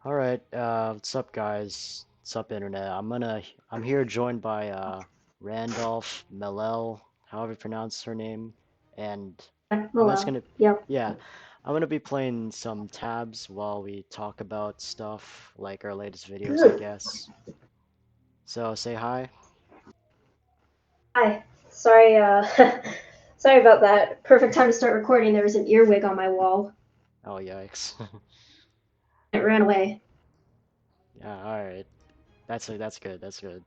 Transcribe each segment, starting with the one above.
All right, what's up, guys? What's up, internet? I'm here joined by Randolph Melelle, however you pronounce her name, and I'm just Hello. gonna, Yep. yeah, I'm gonna be playing some tabs while we talk about stuff like our latest videos, I Good. guess. So say hi. Hi. Sorry, sorry about that. Perfect time to start recording. There was an earwig on my wall. Oh, yikes. It ran away. Yeah, all right. That's good. That's good.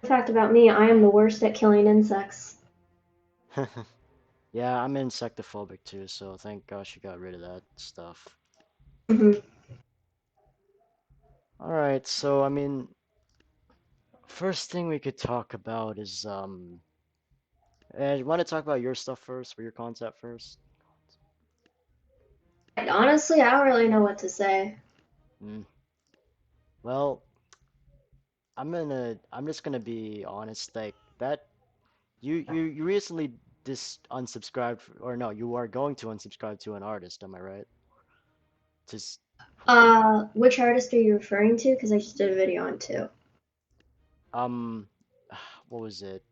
Fact about me, I am the worst at killing insects. Yeah, I'm insectophobic too, so thank gosh you got rid of that stuff. Hmm. All right, so I mean, first thing we could talk about is you want to talk about your stuff first, or your concept first? Honestly, I don't really know what to say. Mm. Well, I'm just gonna be honest, like that you recently dis unsubscribed or no, you are going to unsubscribe to an artist, am I right? Just Which artist are you referring to? Because I just did a video on two. um what was it?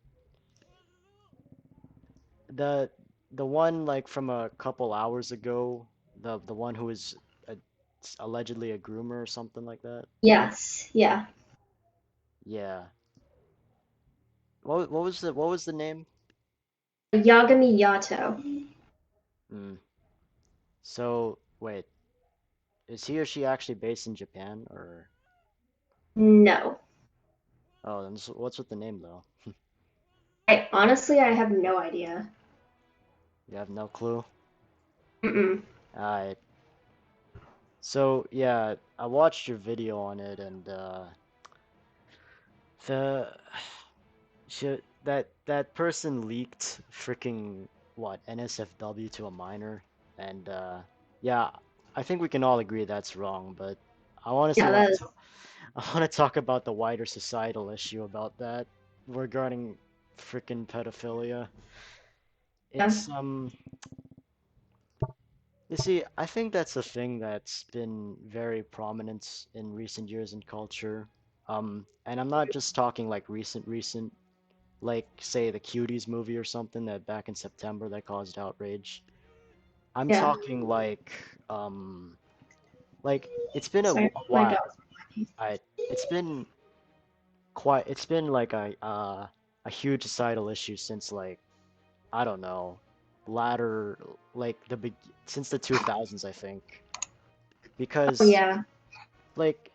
The the one like from a couple hours ago, the one who was a, allegedly a groomer or something like that. Yes. Yeah. Yeah. What was the name? Yagami Yato. Mm. So, wait, is he or she actually based in Japan or No. oh, then what's with the name though? I have no idea. You have no clue? Mm-mm. Alright. So, yeah, I watched your video on it and the that person leaked freaking what, NSFW to a minor and yeah, I think we can all agree that's wrong, but I honestly Yeah, want that to is. I want to talk about the wider societal issue about that regarding freaking pedophilia. Yeah. It's you see, I think that's a thing that's been very prominent in recent years in culture. And I'm not just talking like recent, like say the Cuties movie or something that back in September that caused outrage. I'm Yeah. talking like it's been Sorry, a my while. dog's barking. I it's been it's been like a huge societal issue since like I don't know, latter like the big since the 2000s I think Oh because yeah. like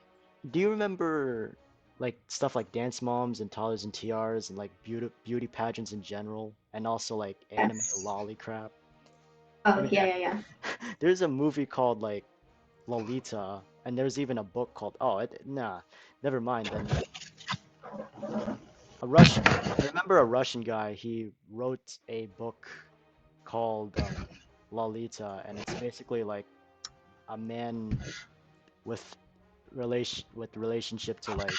do you remember like stuff like Dance Moms and Toddlers and TRs and like beauty pageants in general and also like anime Yes. lolly crap? I Oh mean yeah, yeah, yeah. there's a movie called like Lolita and there's even a book called nah, never mind then a Russian I remember a Russian guy he wrote a book called Lolita, and it's basically like a man with relationship to like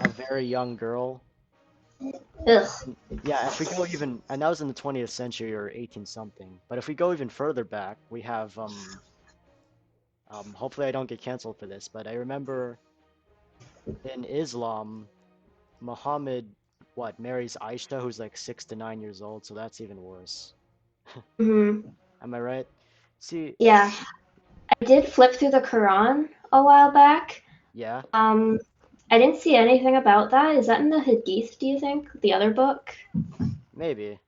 a very young girl. Ugh. Yeah, if we go even, and that was in the 20th century or 18 something. But if we go even further back, we have hopefully I don't get canceled for this, but I remember in Islam, Muhammad marries Aisha, who's like 6 to 9 years old, so that's even worse. Hmm. Am I right? See, Yeah, I did flip through the Quran a while back. yeah, Um, I didn't see anything about that. Is that in the Hadith, do you think? The other book? maybe.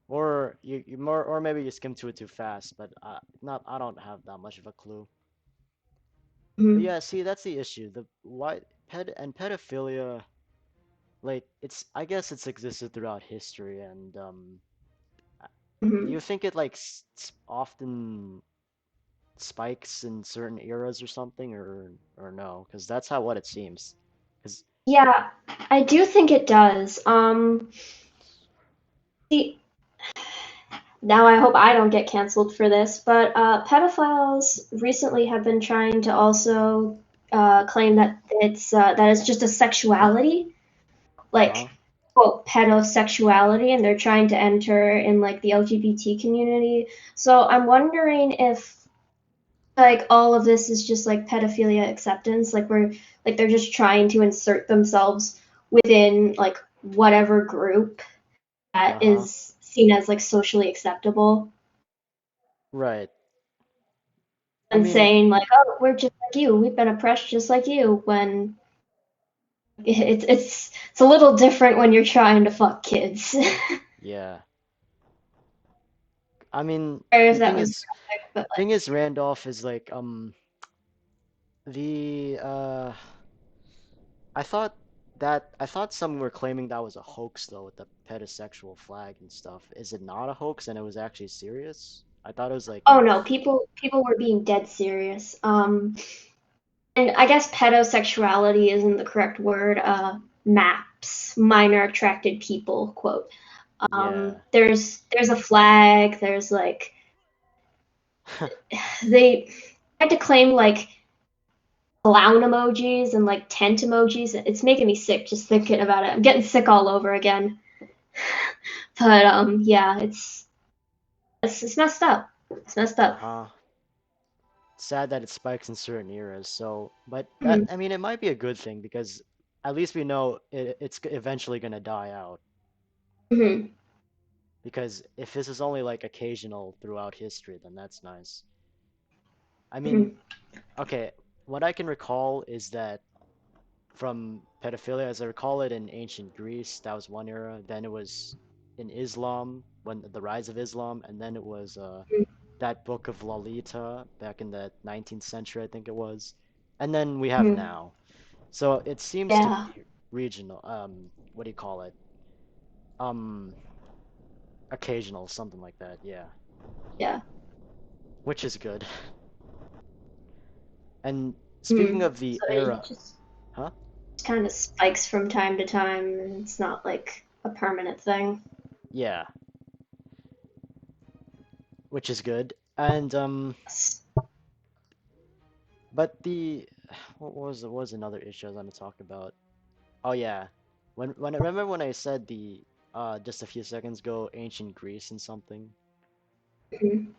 Or you more, or maybe you skim to it too fast, but not I don't have that much of a clue. But Hmm. yeah, see, that's the issue. The why pedophilia, like it's I guess it's existed throughout history, and do Hmm. you think it like often spikes in certain eras or something, or no? Because that's how what it seems. Because Yeah, I do think it does. See, now I hope I don't get canceled for this, but pedophiles recently have been trying to also claim that it's just a sexuality, like uh-huh. quote pedosexuality, and they're trying to enter in like the LGBT community. So I'm wondering if like all of this is just like pedophilia acceptance. Like we're like they're just trying to insert themselves within like whatever group that Uh-huh. is seen as like socially acceptable Right. I and mean, saying like, oh, we're just like you, we've been oppressed just like you. When it's a little different when you're trying to fuck kids. yeah. I mean, Sorry if the that thing was is, graphic, but like, thing is, Randolph is like the I thought some were claiming that was a hoax though with the pedosexual flag and stuff. Is it not a hoax and it was actually serious? I thought it was like oh in no, people were being dead serious. And I guess pedosexuality isn't the correct word. MAPS, minor attracted people, quote. yeah. There's a flag. There's like they tried to claim like clown emojis and like tent emojis. It's making me sick just thinking about it. I'm getting sick all over again. But yeah, it's messed up. It's messed up. Uh-huh. Sad that it spikes in certain eras. So, but that Mm-hmm. I mean, it might be a good thing because at least we know it's eventually gonna die out. Mm-hmm. Because if this is only like occasional throughout history, then that's nice. I mean, Mm-hmm. okay, what I can recall is that from pedophilia, as I recall it in ancient Greece, that was one era. Then it was in Islam, when the rise of Islam, and then it was that book of Lolita back in the 19th century, I think it was. And then we have Mm-hmm. now. So it seems to Yeah, be regional, what do you call it? Um, occasional, something like that, yeah. yeah. Which is good. And speaking Mm. of the So it era, just huh? kind of spikes from time to time. It's not like a permanent thing. Yeah, which is good. And but the what was another issue I was going to talk about? Oh yeah, when I remember when I said the just a few seconds ago, ancient Greece and something. Mhm.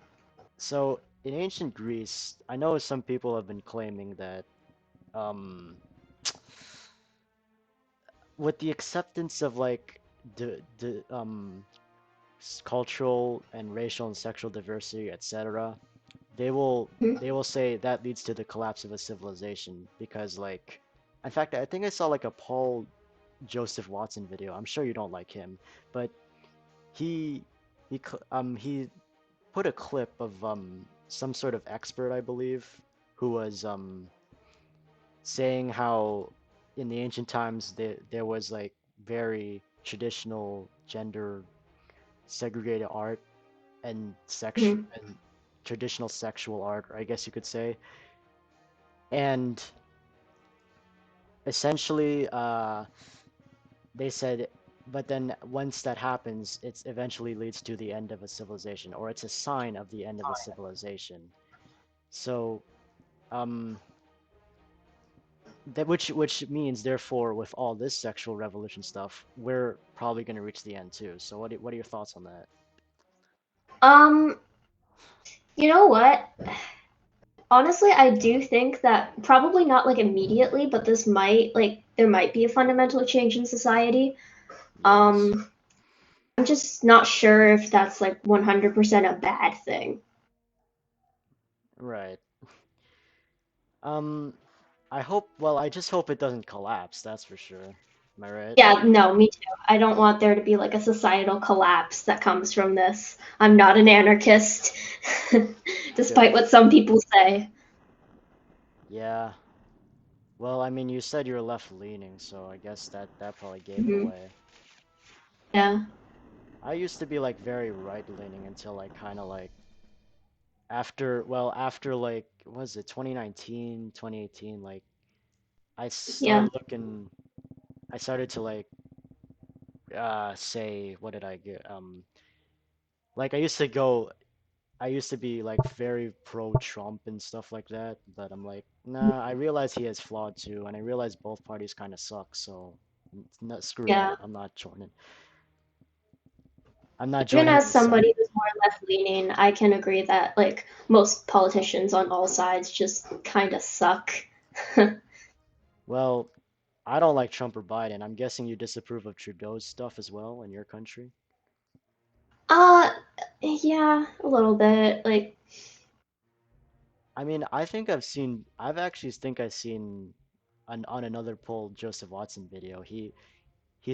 So in ancient Greece, I know some people have been claiming that um with the acceptance of like cultural and racial and sexual diversity, etc., Mhm. they will say that leads to the collapse of a civilization because like in fact I think I saw like a Paul Joseph Watson video. I'm sure you don't like him, but he he put a clip of some sort of expert, I believe, who was saying how in the ancient times there was like very traditional gender segregated art and Mhm. traditional sexual art, or I guess you could say. And essentially, they said, but then once that happens, it eventually leads to the end of a civilization, or it's a sign of the end of a civilization. So, um, that which means, therefore, with all this sexual revolution stuff, we're probably going to reach the end too. So, what are your thoughts on that? Um, you know what? Honestly, I do think that probably not like immediately, but this might like there might be a fundamental change in society. Yes, Um, I'm just not sure if that's like 100% a bad thing. right. Um, I hope. Well, I just hope it doesn't collapse. That's for sure. Am I right? Yeah, no, me too. I don't want there to be like a societal collapse that comes from this. I'm not an anarchist, Good. despite what some people say. Yeah. Well, I mean, you said you were left leaning, so I guess that probably gave it Hmm. away. Yeah, I used to be like very right leaning until like kind of like after, well, after like was it 2019, 2018, like I yeah, started looking I started to like say what did I get? Like I used to be like very pro Trump and stuff like that, but I'm like, nah, I realize he has flawed too, and I realize both parties kind of suck, so screw yeah. that. I'm not joining. I'm not Even joining as his somebody side. more left leaning, I can agree that like most politicians on all sides just kind of suck. Well, I don't like Trump or Biden. I'm guessing you disapprove of Trudeau's stuff as well in your country? Uh, yeah, a little bit. Like, I mean, I think I've actually think I've seen on another poll Joseph Watson video. He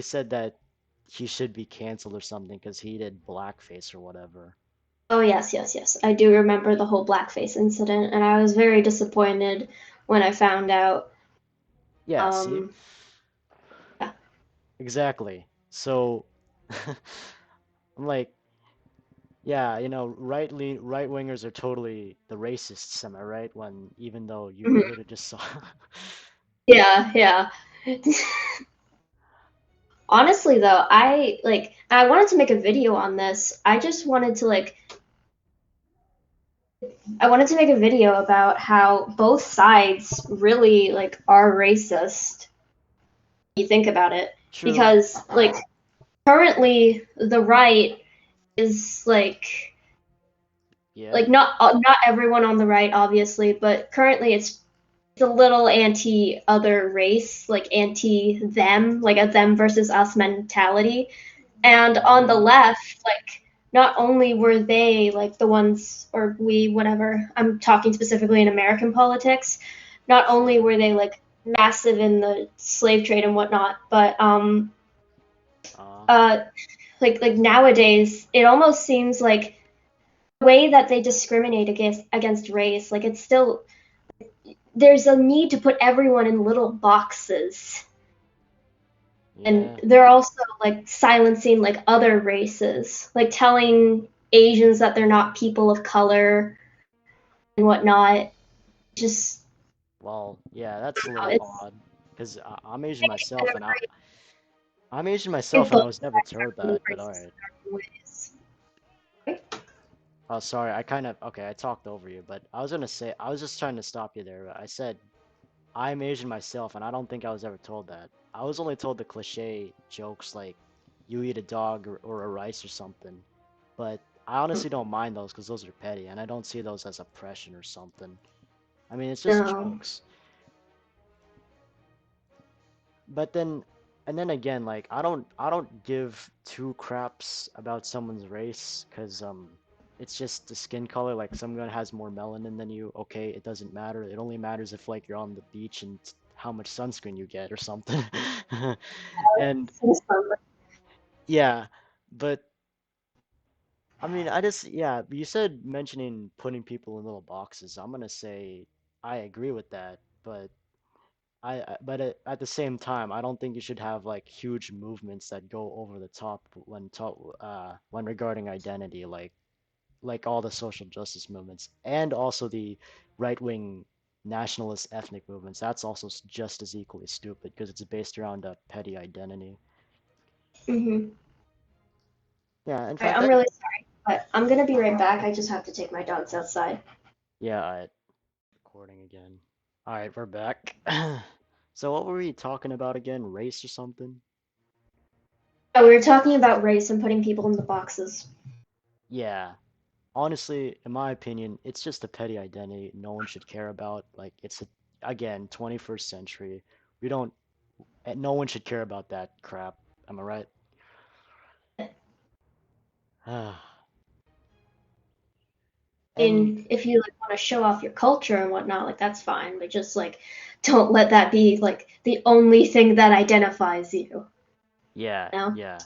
said that he should be canceled or something because he did blackface or whatever. oh yes, yes, yes. I do remember the whole blackface incident, and I was very disappointed when I found out. Yeah, see? Um, yeah. Exactly. So I'm like, yeah, right wingers are totally the racists, am I right? When even though you Mhm. literally just saw Yeah, yeah. Honestly, though, I wanted to make a video on this. I wanted to make a video about how both sides really like are racist. You think about it, true. because like currently the right is Yeah. not everyone on the right, obviously, but currently it's a little anti other race, like anti them, like a them versus us mentality. And on the Mm-hmm. left, like not only were they like the ones or we, whatever, I'm talking specifically in American politics, not only Sure. were they like massive in the slave trade and whatnot, but Uh, uh like nowadays it almost seems like the way that they discriminate against race, like it's still there's a need to put everyone in little boxes, and yeah. they're also like silencing like other races, like telling Asians that they're not people of color and whatnot. Just Well, yeah, that's a little it's odd because I'm I Asian think it's kind myself, of and great I'm Asian in myself, and I both was never sides told are really that. But all racist right. in their own ways. Right? Oh, sorry. I kind of okay. I talked over you, but I was gonna say I was just trying to stop you there. But I said I'm Asian myself, and I don't think I was ever told that. I was only told the cliche jokes like you eat a dog or a rice or something. But I honestly don't mind those because those are petty, and I don't see those as oppression or something. I mean, it's just No. jokes. But then, and then again, like I don't give two craps about someone's race because it's just the skin color. Like someone has more melanin than you, okay, it doesn't matter. It only matters if like you're on the beach and how much sunscreen you get or something. And yeah, but I mean, yeah, you said mentioning putting people in little boxes. I'm gonna say I agree with that, but but at the same time, I don't think you should have like huge movements that go over the top when regarding identity, like all the social justice movements and also the right-wing nationalist ethnic movements. That's also just as equally stupid because it's based around a petty identity. Mm-hmm. Yeah, in All right, fact, I'm really sorry, but I'm gonna be right back. I just have to take my dogs outside. yeah, recording again. All right, we're back. So what were we talking about again? Race or something? Oh, we were talking about race and putting people in the boxes. Yeah. Honestly, in my opinion, it's just a petty identity no one should care about. Like again, 21st century. We don't no one should care about that crap. Am I right? And Mean, if you like want to show off your culture and whatnot, like that's fine, but just like don't let that be like the only thing that identifies you. yeah, You know? yeah,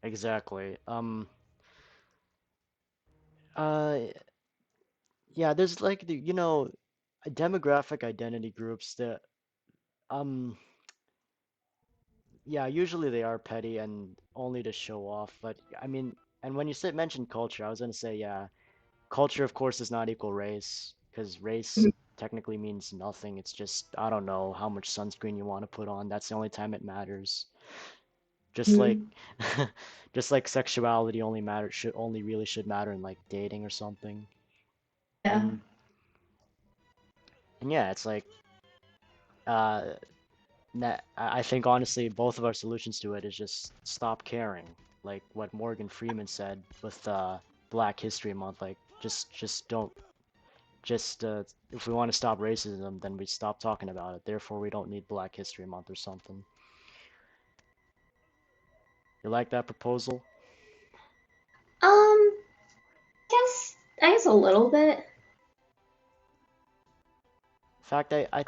exactly. Uh yeah, there's like demographic identity groups that um yeah, usually they are petty and only to show off, but I mean, and when you said mention culture, I was gonna say yeah, culture, of course, does not equal race, because race Mhm. technically means nothing. It's just, I don't know how much sunscreen you want to put on. That's the only time it matters. Just like, Mhm. just like sexuality only really should matter in like dating or something. Yeah. And and yeah, it's like, uh, I think honestly, both of our solutions to it is just stop caring. Like what Morgan Freeman said with Black History Month. Like, just don't just if we want to stop racism, then we stop talking about it. Therefore, we don't need Black History Month or something. You like that proposal? Um, I guess a little bit. In fact, I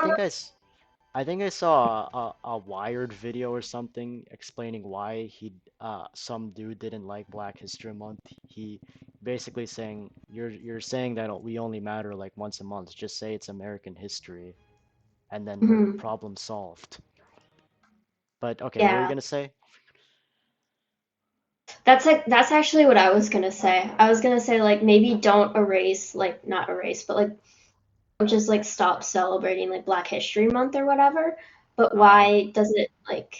think I saw a Wired video or something explaining why some dude didn't like Black History Month. He basically saying you're saying that we only matter like once a month. Just say it's American history, and then we're Mhm. problem solved. But okay, what were you Yeah, gonna say? that's actually what I was gonna say. I was gonna say like maybe don't erase like not erase, but like don't just like stop celebrating like Black History Month or whatever. But Uh, why does it like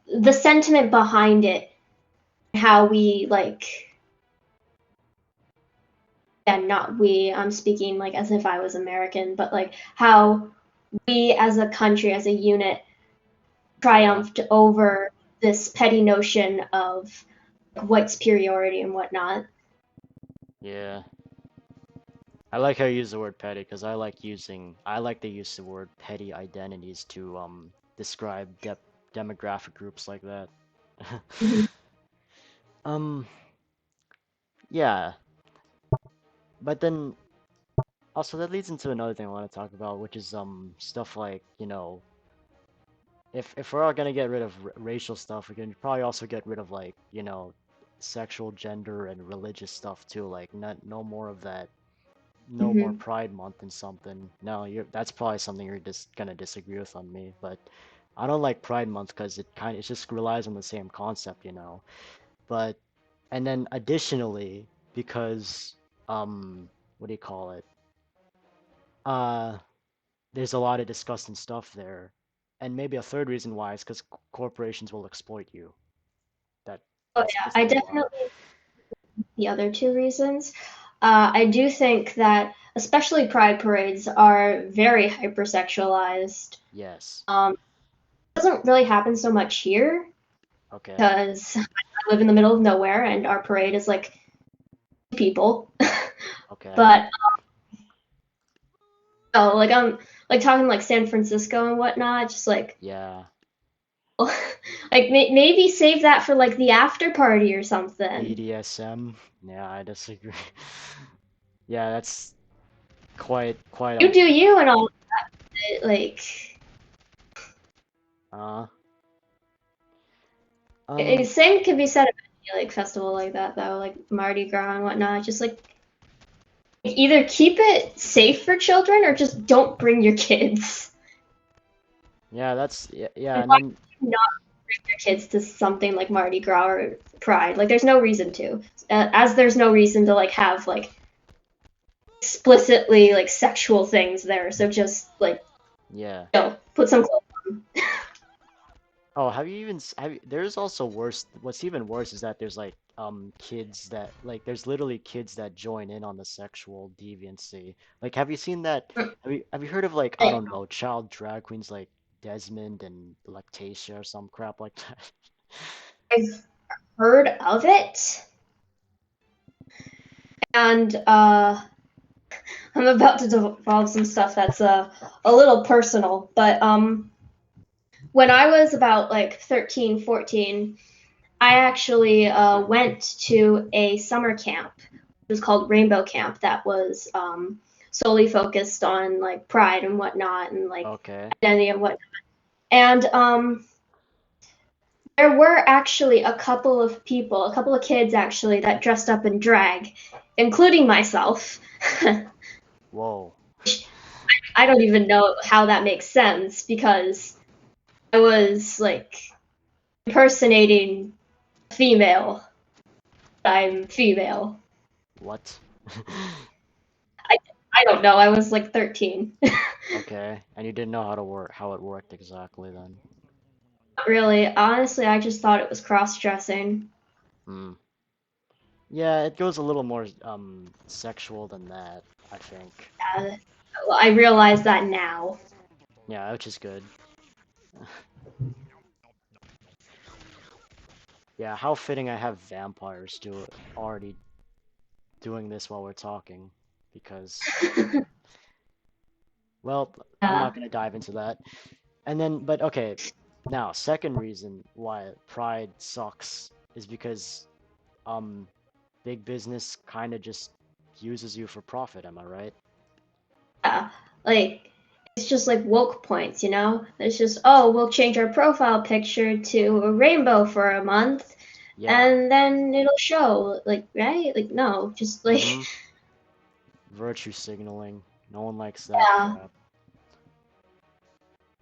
the sentiment behind it, how we like and not we, I'm speaking like as if I was American, but like how we as a country, as a unit, yeah, triumphed over this petty notion of white superiority and whatnot. yeah. I like how you use the word petty because I like to use the word petty identities to describe demographic groups like that. Mhm. Um, yeah, but then also that leads into another thing I want to talk about, which is stuff like, if we're all gonna get rid of racial stuff, we can probably also get rid of like, sexual, gender, and religious stuff too. Like no more of that. No more Mhm. Pride Month and something. No, that's probably something you're just gonna disagree with on me, but I don't like Pride Month because it just relies on the same concept. But and then additionally, because what do you call it? Uh, there's a lot of disgusting stuff there, and maybe a third reason why is because corporations will exploit you. That Oh that's yeah, I basically why. definitely the other two reasons. I do think that especially pride parades are very hypersexualized. Yes. It doesn't really happen so much here Okay. because I live in the middle of nowhere and our parade is like people. Okay. But oh, like I'm like talking like San Francisco and whatnot, just like Yeah. like maybe save that for like the after party or something. BDSM. Yeah, I disagree. Yeah, that's quite You do you and all that, like uh um same could be said about any like festival like that though, like Mardi Gras and whatnot. Just like either keep it safe for children or just don't bring your kids. yeah, yeah, And and why then would you not bring your kids to something like Mardi Gras or Pride? Like, there's no reason to. As there's no reason to like have like explicitly like sexual things there. So just like yeah. put some clothes on. Oh, have you even have you, there's also worse. What's even worse is that there's like kids that like there's literally kids that join in on the sexual deviancy. Like have you seen that have you heard of like I don't know, child drag queens like Desmond and Lactatia or some crap like that? I've heard of it, and I'm about to devolve some stuff that's a little personal, but when I was about like 13, 14, I actually went to a summer camp. It was called Rainbow Camp that was solely focused on like pride and whatnot and like Okay. identity and whatnot. And there were actually a couple of people, a couple of kids actually, that dressed up in drag, including myself. Whoa. I don't even know how that makes sense because I was like impersonating a female. I'm female. What? I, I don't know. I was like 13. Okay. And you didn't know how it worked exactly then. Really, honestly, I just thought it was cross dressing. Hmm. Yeah, it goes a little more sexual than that, I think. Uh, I realize that now. Yeah, which is good. Yeah, how fitting I have vampires do already doing this while we're talking, because, well, I'm Yeah. not gonna dive into that. And then, but okay, now second reason why Pride sucks is because um big business kind of just uses you for profit, am I right? Yeah. Like it's just like woke points, you know? It's just, oh, we'll change our profile picture to a rainbow for a month Yeah. and then it'll show. Like, right? Like, no, just like, Mm-hmm. Virtue signaling. No one likes that yeah. crap.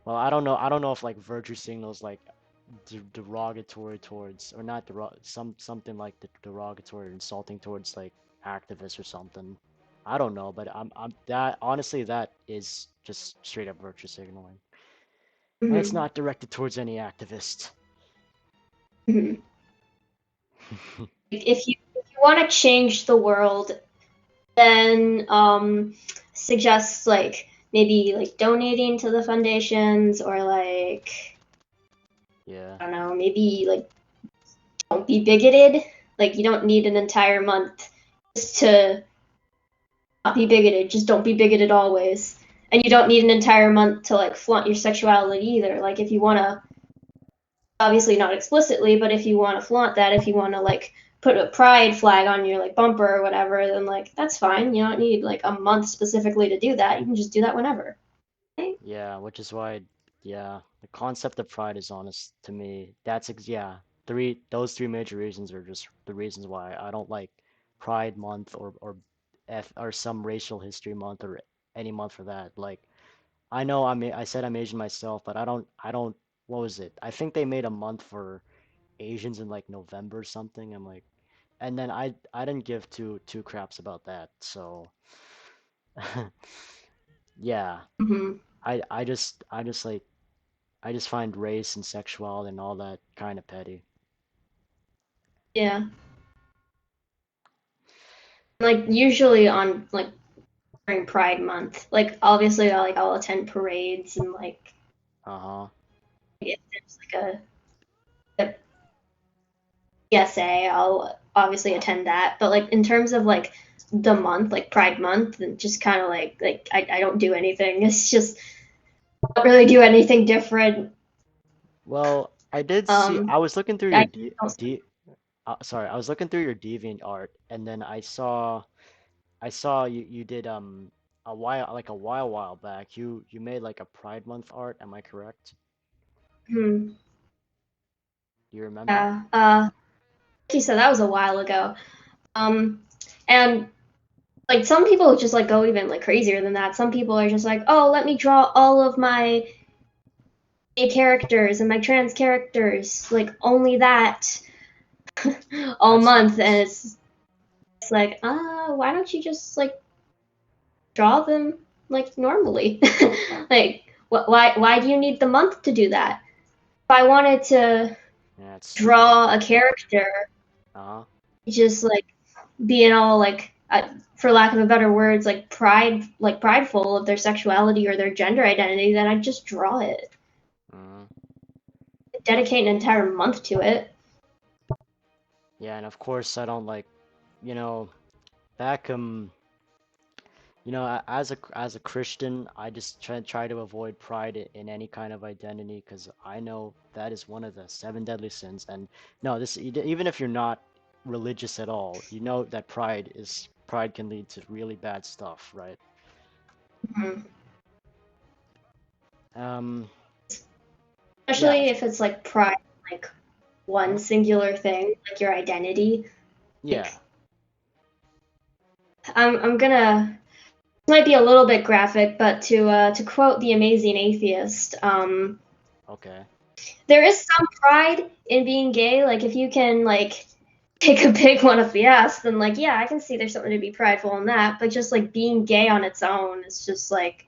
Well, I don't know. I don't know if like virtue signals like derogatory towards, or not something like the derogatory or insulting towards like activists or something. I don't know, but I'm that honestly that is just straight up virtue signaling, and it's Mhm. not directed towards any activist. Mhm. If you want to change the world, then suggest like maybe like donating to the foundations or like Yeah. I don't know, maybe like don't be bigoted. Like you don't need an entire month just to not be bigoted. Just don't be bigoted always. And you don't need an entire month to like flaunt your sexuality either. Like if you want to, obviously not explicitly, but if you want to flaunt that, if you want to like put a pride flag on your like bumper or whatever, then like that's fine. You don't need like a month specifically to do that. You can just do that whenever. Right? Yeah, which is why, yeah, the concept of pride is honest to me. Yeah, those three major reasons are just the reasons why I don't like Pride Month or some racial history month or any month for that. Like, I know I said I'm Asian myself, but I don't what was it? I think they made a month for Asians in like November or something. I'm like, and then I didn't give two craps about that. So yeah, Mm-hmm. I just find race and sexuality and all that kind of petty. Yeah. Like usually on like during Pride Month, like obviously I'll attend parades and like Uh-huh. if there's like a PSA, I'll obviously attend that. But like in terms of like the month, like Pride Month, and just kind of like I don't do anything. It's just I don't really do anything different. Well, I did see. Um, I was looking through your I D don't. D. Sorry, I was looking through your Deviant art, and then I saw you did a while back. You made like a Pride Month art. Am I correct? Hmm, You remember? yeah. Like you said, that was a while ago. Um, and like some people just like go even like crazier than that. Some people are just like, oh, let me draw all of my gay characters and my trans characters, like only that all That's month, and nice. it's like, why don't you just like draw them like normally? Like, why do you need the month to do that? If I wanted to Yeah, it's stupid draw a actually. character, Uh-huh. just like being all like, for lack of a better words, like prideful of their sexuality or their gender identity, then I'd just draw it. Mm. Dedicate an entire month to it. Yeah, and of course I don't like, you know, back as a Christian, I just try to avoid pride in any kind of identity because I know that is one of the seven deadly sins. And no, even if you're not religious at all, you know that pride can lead to really bad stuff, right? Mhm. Um, yeah, Especially if it's like pride, like one huh? singular thing, like your identity. Yeah, Like I'm gonna this might be a little bit graphic, but to quote the amazing atheist, okay. there is some pride in being gay. Like if you can like take a big one up the ass, then like yeah, I can see there's something to be prideful in that. But just like being gay on its own is just like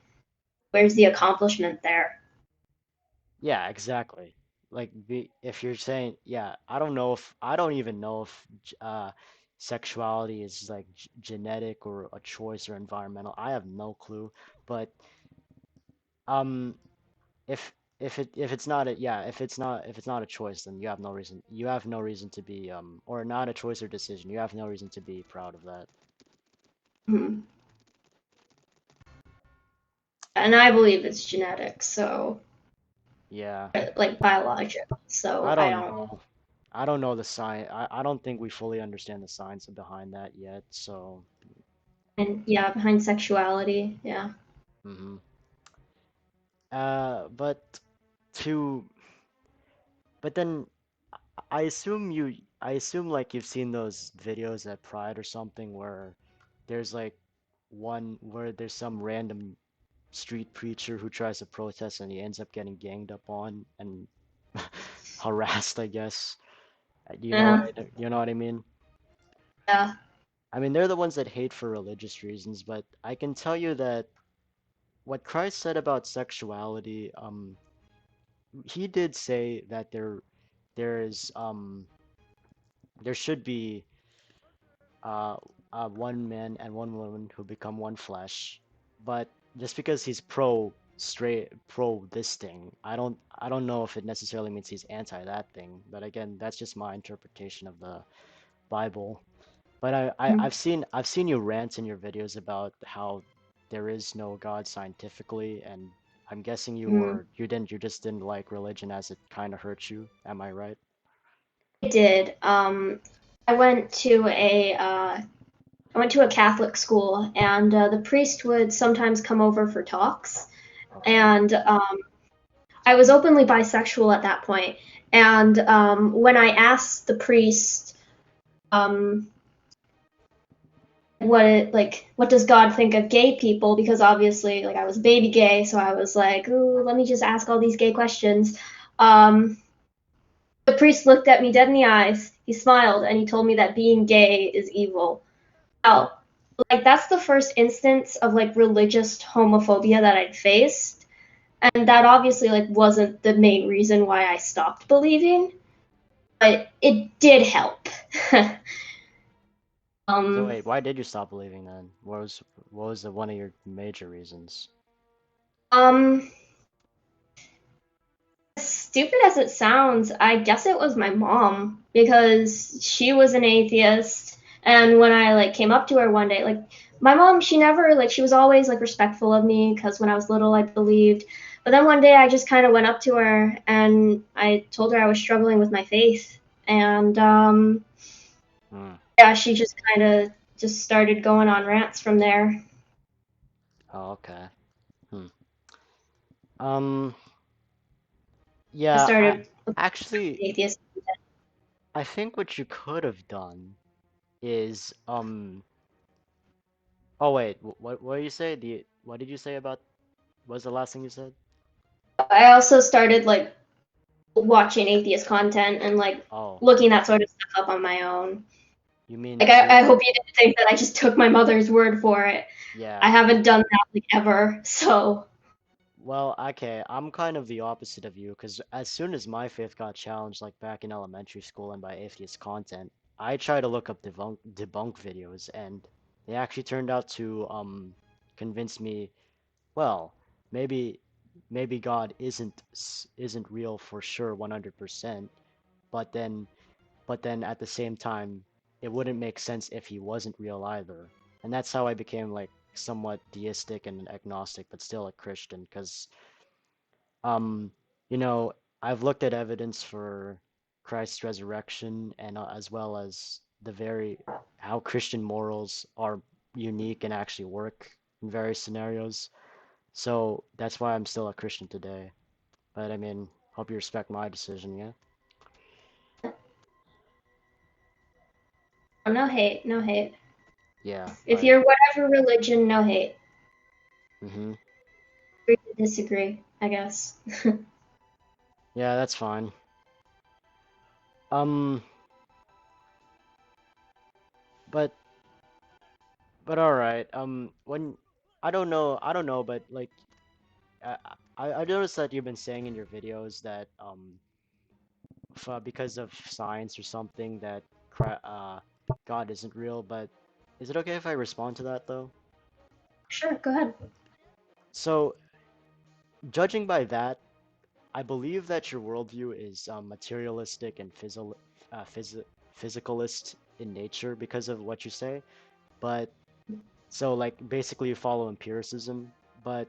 where's the accomplishment there? Yeah, exactly. Like if you're saying, yeah, I don't even know if sexuality is like genetic or a choice or environmental. I have no clue. But um if if it's not a yeah, if it's not a choice, then you have no reason to be or not a choice or decision. You have no reason to be proud of that. Mhm. And I believe it's genetic, so Yeah. like biological. So I I don't don't. know. I don't know the science. I don't think we fully understand the science behind that yet. So, And yeah, behind sexuality, yeah. hmm but to but then I assume I assume like you've seen those videos at Pride or something where there's like one where there's some random street preacher who tries to protest and he ends up getting ganged up on and harassed, I guess. You know Yeah, you know what I mean? yeah. I mean, they're the ones that hate for religious reasons, but I can tell you that what Christ said about sexuality, he did say that there is there should be uh, one man and one woman who become one flesh, but just because he's pro this thing, I don't know if it necessarily means he's anti that thing. But again, that's just my interpretation of the Bible. But Mhm. I've seen you rant in your videos about how there is no God scientifically, and I'm guessing Mhm. you just didn't like religion as it kind of hurt you. Am I right? I did. I went to I went to a Catholic school, and the priest would sometimes come over for talks. Okay. And I was openly bisexual at that point. And when I asked the priest, um, what does God think of gay people? Because obviously, like I was baby gay, so I was like, ooh, let me just ask all these gay questions. Um, the priest looked at me dead in the eyes. He smiled and he told me that being gay is evil. Hmm. Now, like that's the first instance of like religious homophobia that I'd faced, and that obviously like wasn't the main reason why I stopped believing, but it did help. So um, wait, why did you stop believing then? What was the one of your major reasons? um, as stupid as it sounds, I guess it was my mom because she was an atheist, and when I like came up to her one day, like my mom, she never like she was always like respectful of me because when I was little, I believed. But then one day, I just kind of went up to her and I told her I was struggling with my faith, and Hmm. yeah, she just kind of just started going on rants from there. Oh, okay. Hmm. Um, I yeah, started with actually, atheist. I think what you could have done is oh wait, what did you say? What did you say about what was the last thing you said? I also started like watching atheist content and like Oh, looking that sort of stuff up on my own. you mean Like to I hope you didn't think that I just took my mother's word for it. I yeah. haven't done that like ever. So Well, okay, I'm kind of the opposite of you because as soon as my faith got challenged, like back in elementary school and by atheist content, I tried to look up debunk videos and they actually turned out to convince me, well, maybe God isn't real for sure 100%, but then at the same time, it wouldn't make sense if he wasn't real either. And that's how I became like somewhat deistic and agnostic, but still a Christian, because um, you know, I've looked at evidence for Christ's resurrection and as well as the very how Christian morals are unique and actually work in various scenarios. So that's why I'm still a Christian today. But I mean, hope you respect my decision, yeah? no hate, no hate. Yeah, If you're whatever religion, no hate. mm-hmm. Agree to disagree, I guess. Yeah, that's fine. Um, but all right. When I don't know, but like I I noticed that you've been saying in your videos that because of science or something that God isn't real, but is it okay if I respond to that though? Sure, go ahead. So, judging by that, I believe that your worldview is materialistic and uh, phys physicalist in nature because of what you say. But so like basically you follow empiricism. But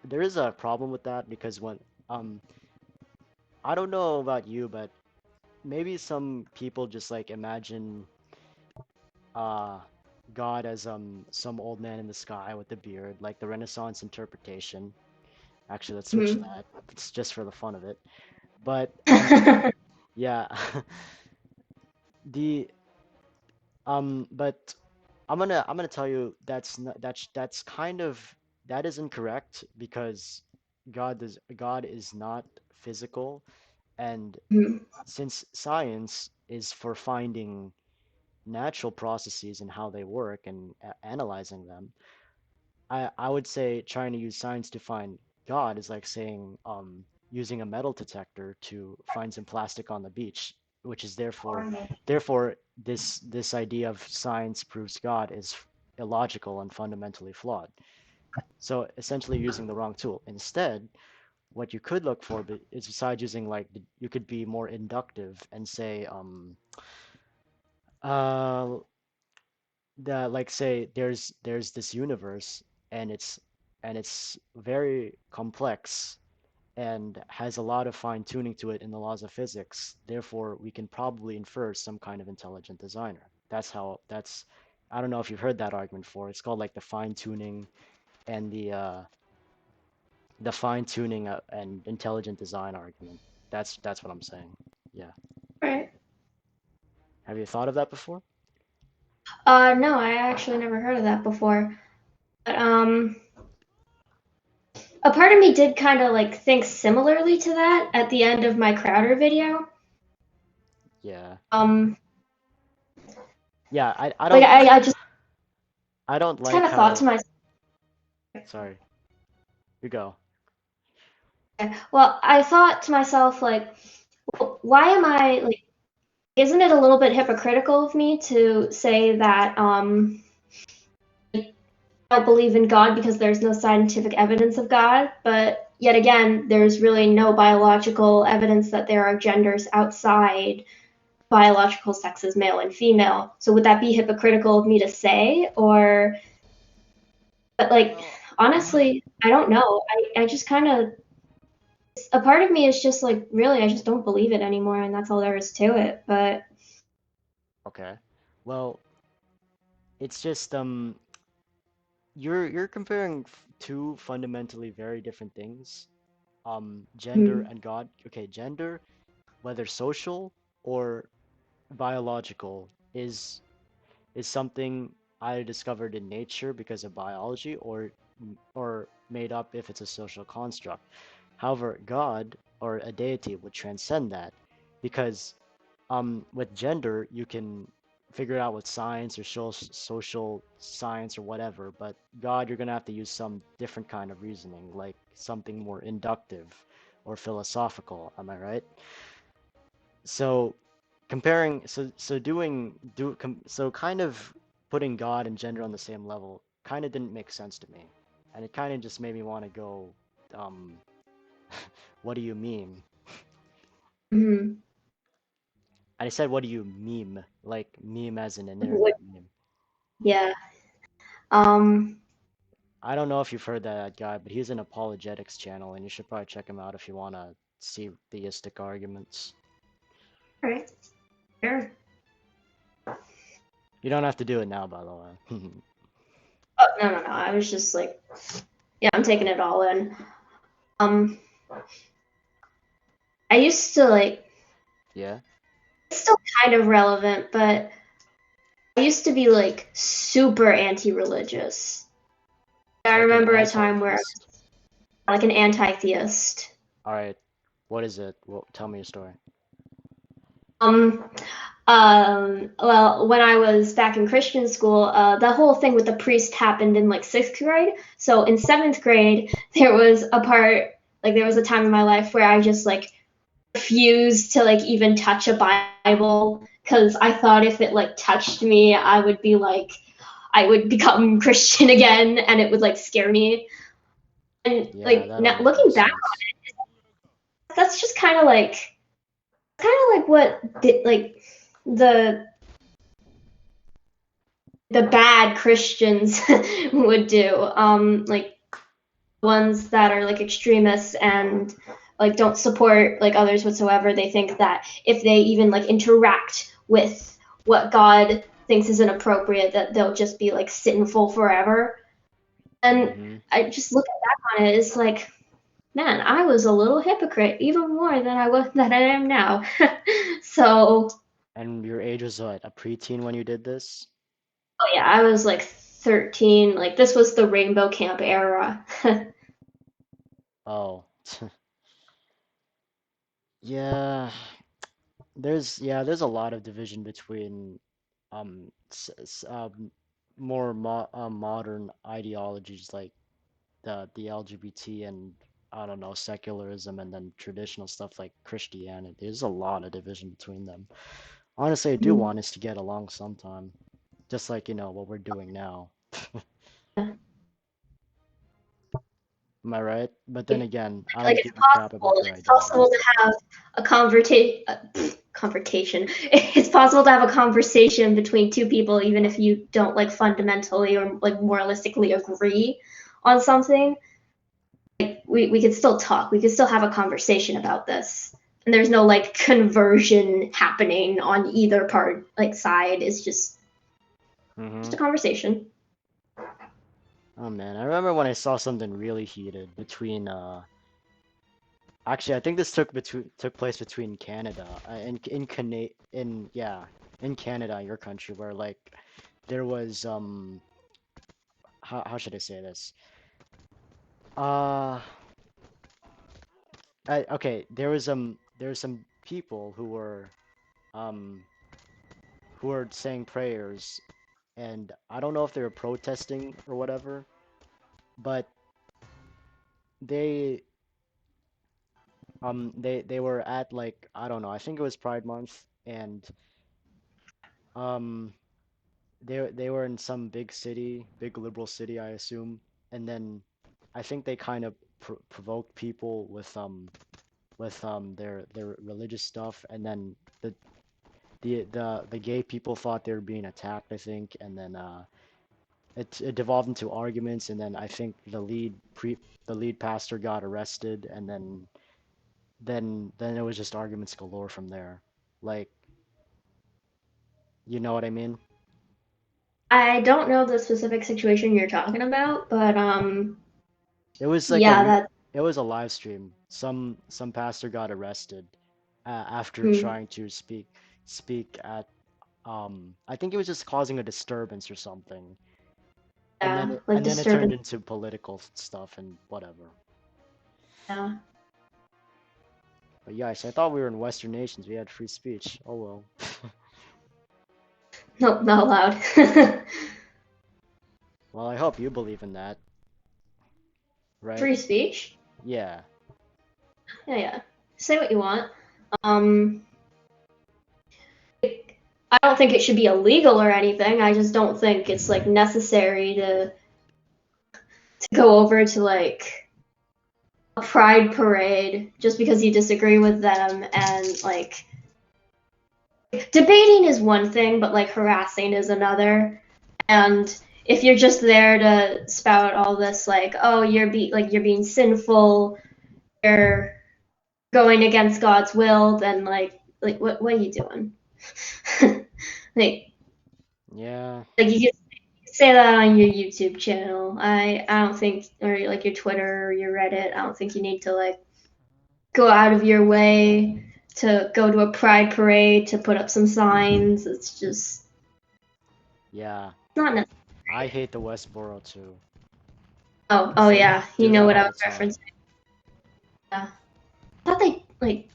there is a problem with that because when um I don't know about you, but maybe some people just like imagine uh God as some old man in the sky with a beard, like the Renaissance interpretation. Actually, let's switch Mhm. that. It's just for the fun of it. But yeah, the but I'm gonna tell you that's not, that's kind of that is incorrect because God is not physical, and Mhm. since science is for finding natural processes and how they work and analyzing them, I would say trying to use science to find God is like saying using a metal detector to find some plastic on the beach, which is therefore this idea of science proves God is illogical and fundamentally flawed. So essentially using the wrong tool. Instead, what you could look for is besides using you could be more inductive and say uh that like say there's this universe and it's very complex and has a lot of fine tuning to it in the laws of physics. Therefore, we can probably infer some kind of intelligent designer. That's I don't know if you've heard that argument before. It's called like the fine tuning and the fine tuning and intelligent design argument. That's what I'm saying. Yeah. Right. Have you thought of that before? No, I actually never heard of that before. But a part of me did kind of like think similarly to that at the end of my Crowder video. Yeah. Um, Yeah, like I just I don't kind like of thought to how myself, sorry. You go. well, I thought to myself like, well, why am I like? Isn't it a little bit hypocritical of me to say that I don't believe in God because there's no scientific evidence of God, but yet again, there's really no biological evidence that there are genders outside biological sexes, male and female. So would that be hypocritical of me to say? Or, but like, Well, honestly, I don't know. I just kind of, a part of me is just like, really, I just don't believe it anymore, and that's all there is to it. But, okay. Well, it's just you're comparing two fundamentally very different things. Gender mm, and God. Okay, gender, whether social or biological, is something either discovered in nature because of biology or made up if it's a social construct. However, God or a deity would transcend that because with gender you can figure it out with science or social science or whatever, but God you're gonna have to use some different kind of reasoning, like something more inductive or philosophical. Am I right? So comparing so doing do com, so kind of putting God and gender on the same level kind of didn't make sense to me, and it kind of just made me want to go um what do you meme? mm, I said what do you meme? Like meme as in an what, internet meme. yeah. Um, I don't know if you've heard that guy, but he's an apologetics channel, and you should probably check him out if you want to see theistic arguments. all right, sure. You don't have to do it now, by the way. Oh, no, no, no. I was just like, yeah, I'm taking it all in. Um, I used to like, Yeah? it's still kind of relevant, but I used to be like super anti-religious. I Like an remember a time where I anti-theist? was like an anti-theist. All right. What is it? Well, tell me a story. Um, well, when I was back in Christian school, the whole thing with the priest happened in like sixth grade. So in seventh grade, there was a part, like there was a time in my life where I just like refused to like even touch a Bible because I thought if it like touched me, I would be like, I would become Christian again, and it would like scare me. And Yeah, like that now, always looking makes back, sense. that's just kind of like what like the the bad Christians would do. Like ones that are like extremists and like don't support like others whatsoever. They think that if they even like interact with what God thinks is inappropriate, that they'll just be like sinful forever. And Mm-hmm. I just looking back on it, it's like, man, I was a little hypocrite, even more than I am now. So, And your age was what, a preteen when you did this? oh yeah, I was like 13. Like this was the Rainbow Camp era. Oh. Yeah, there's a lot of division between more modern ideologies like the LGBT and I don't know, secularism, and then traditional stuff like Christianity. There's a lot of division between them. Honestly, I do want us to get along sometime, just like, what we're doing now. Am I right? But then again, I Like don't give a crap about your it's possible identity. to have a conversation. It's possible to have a conversation between two people, even if you don't like fundamentally or like moralistically agree on something. We could still talk. We could still have a conversation about this. And there's no like conversion happening on either part like side. It's just Mm-hmm. a conversation. Oh man, I remember when I saw something really heated between actually I think this took place between Canada in Canada, your country, where like there was how should I say this? Uh okay, there was some people um who were saying prayers, and I don't know if they were protesting or whatever, but they they were at, like, I don't know, I think it was Pride Month, and um they were in some big city, big liberal city, I assume, and then I think they kind of provoked people with their religious stuff, and then the gay people thought they were being attacked, I think, and then it devolved into arguments, and then I think the lead pastor got arrested, and then it was just arguments galore from there. Like, you know what I mean? I don't know the specific situation you're talking about, but It was like yeah, that it was a live stream. Some pastor got arrested after hmm, trying to speak at I think it was just causing a disturbance or something. yeah, like And then it turned disturbance. into political stuff and whatever. Yeah. But yes, I thought we were in Western nations. We had free speech. Oh well. Nope, not allowed. Well, I hope you believe in that, right? Free speech? Yeah. Yeah, yeah. Say what you want. Um, I don't think it should be illegal or anything. I just don't think it's like necessary to go over to like a pride parade just because you disagree with them and like debating is one thing, but like harassing is another. And if you're just there to spout all this like, oh, you're being sinful, you're going against God's will, then like what are you doing? like Yeah. like you can say that on your YouTube channel. I don't think, or like your Twitter or your Reddit. I don't think you need to like go out of your way to go to a pride parade to put up some signs. It's just Yeah. not necessary. I hate the Westboro too. Oh They yeah, you do know that what I all the was time. referencing. Yeah. I thought they like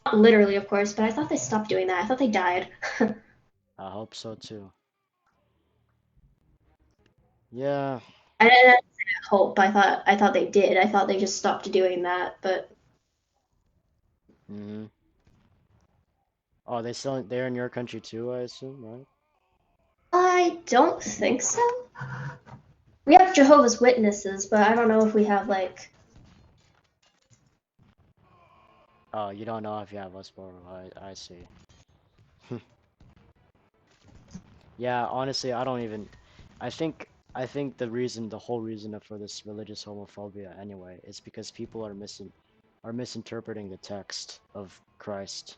not literally, of course, but I thought they stopped doing that. I thought they died. I hope so too. Yeah. I didn't hope. I thought they did. I thought they just stopped doing that, but Hmm. Oh, they're in your country too, I assume, right? I don't think so. We have Jehovah's Witnesses, but I don't know if we have like Oh, you don't know if you have Westboro. I see. Yeah, honestly, I don't even. I think the whole reason for this religious homophobia anyway is because people are misinterpreting the text of Christ.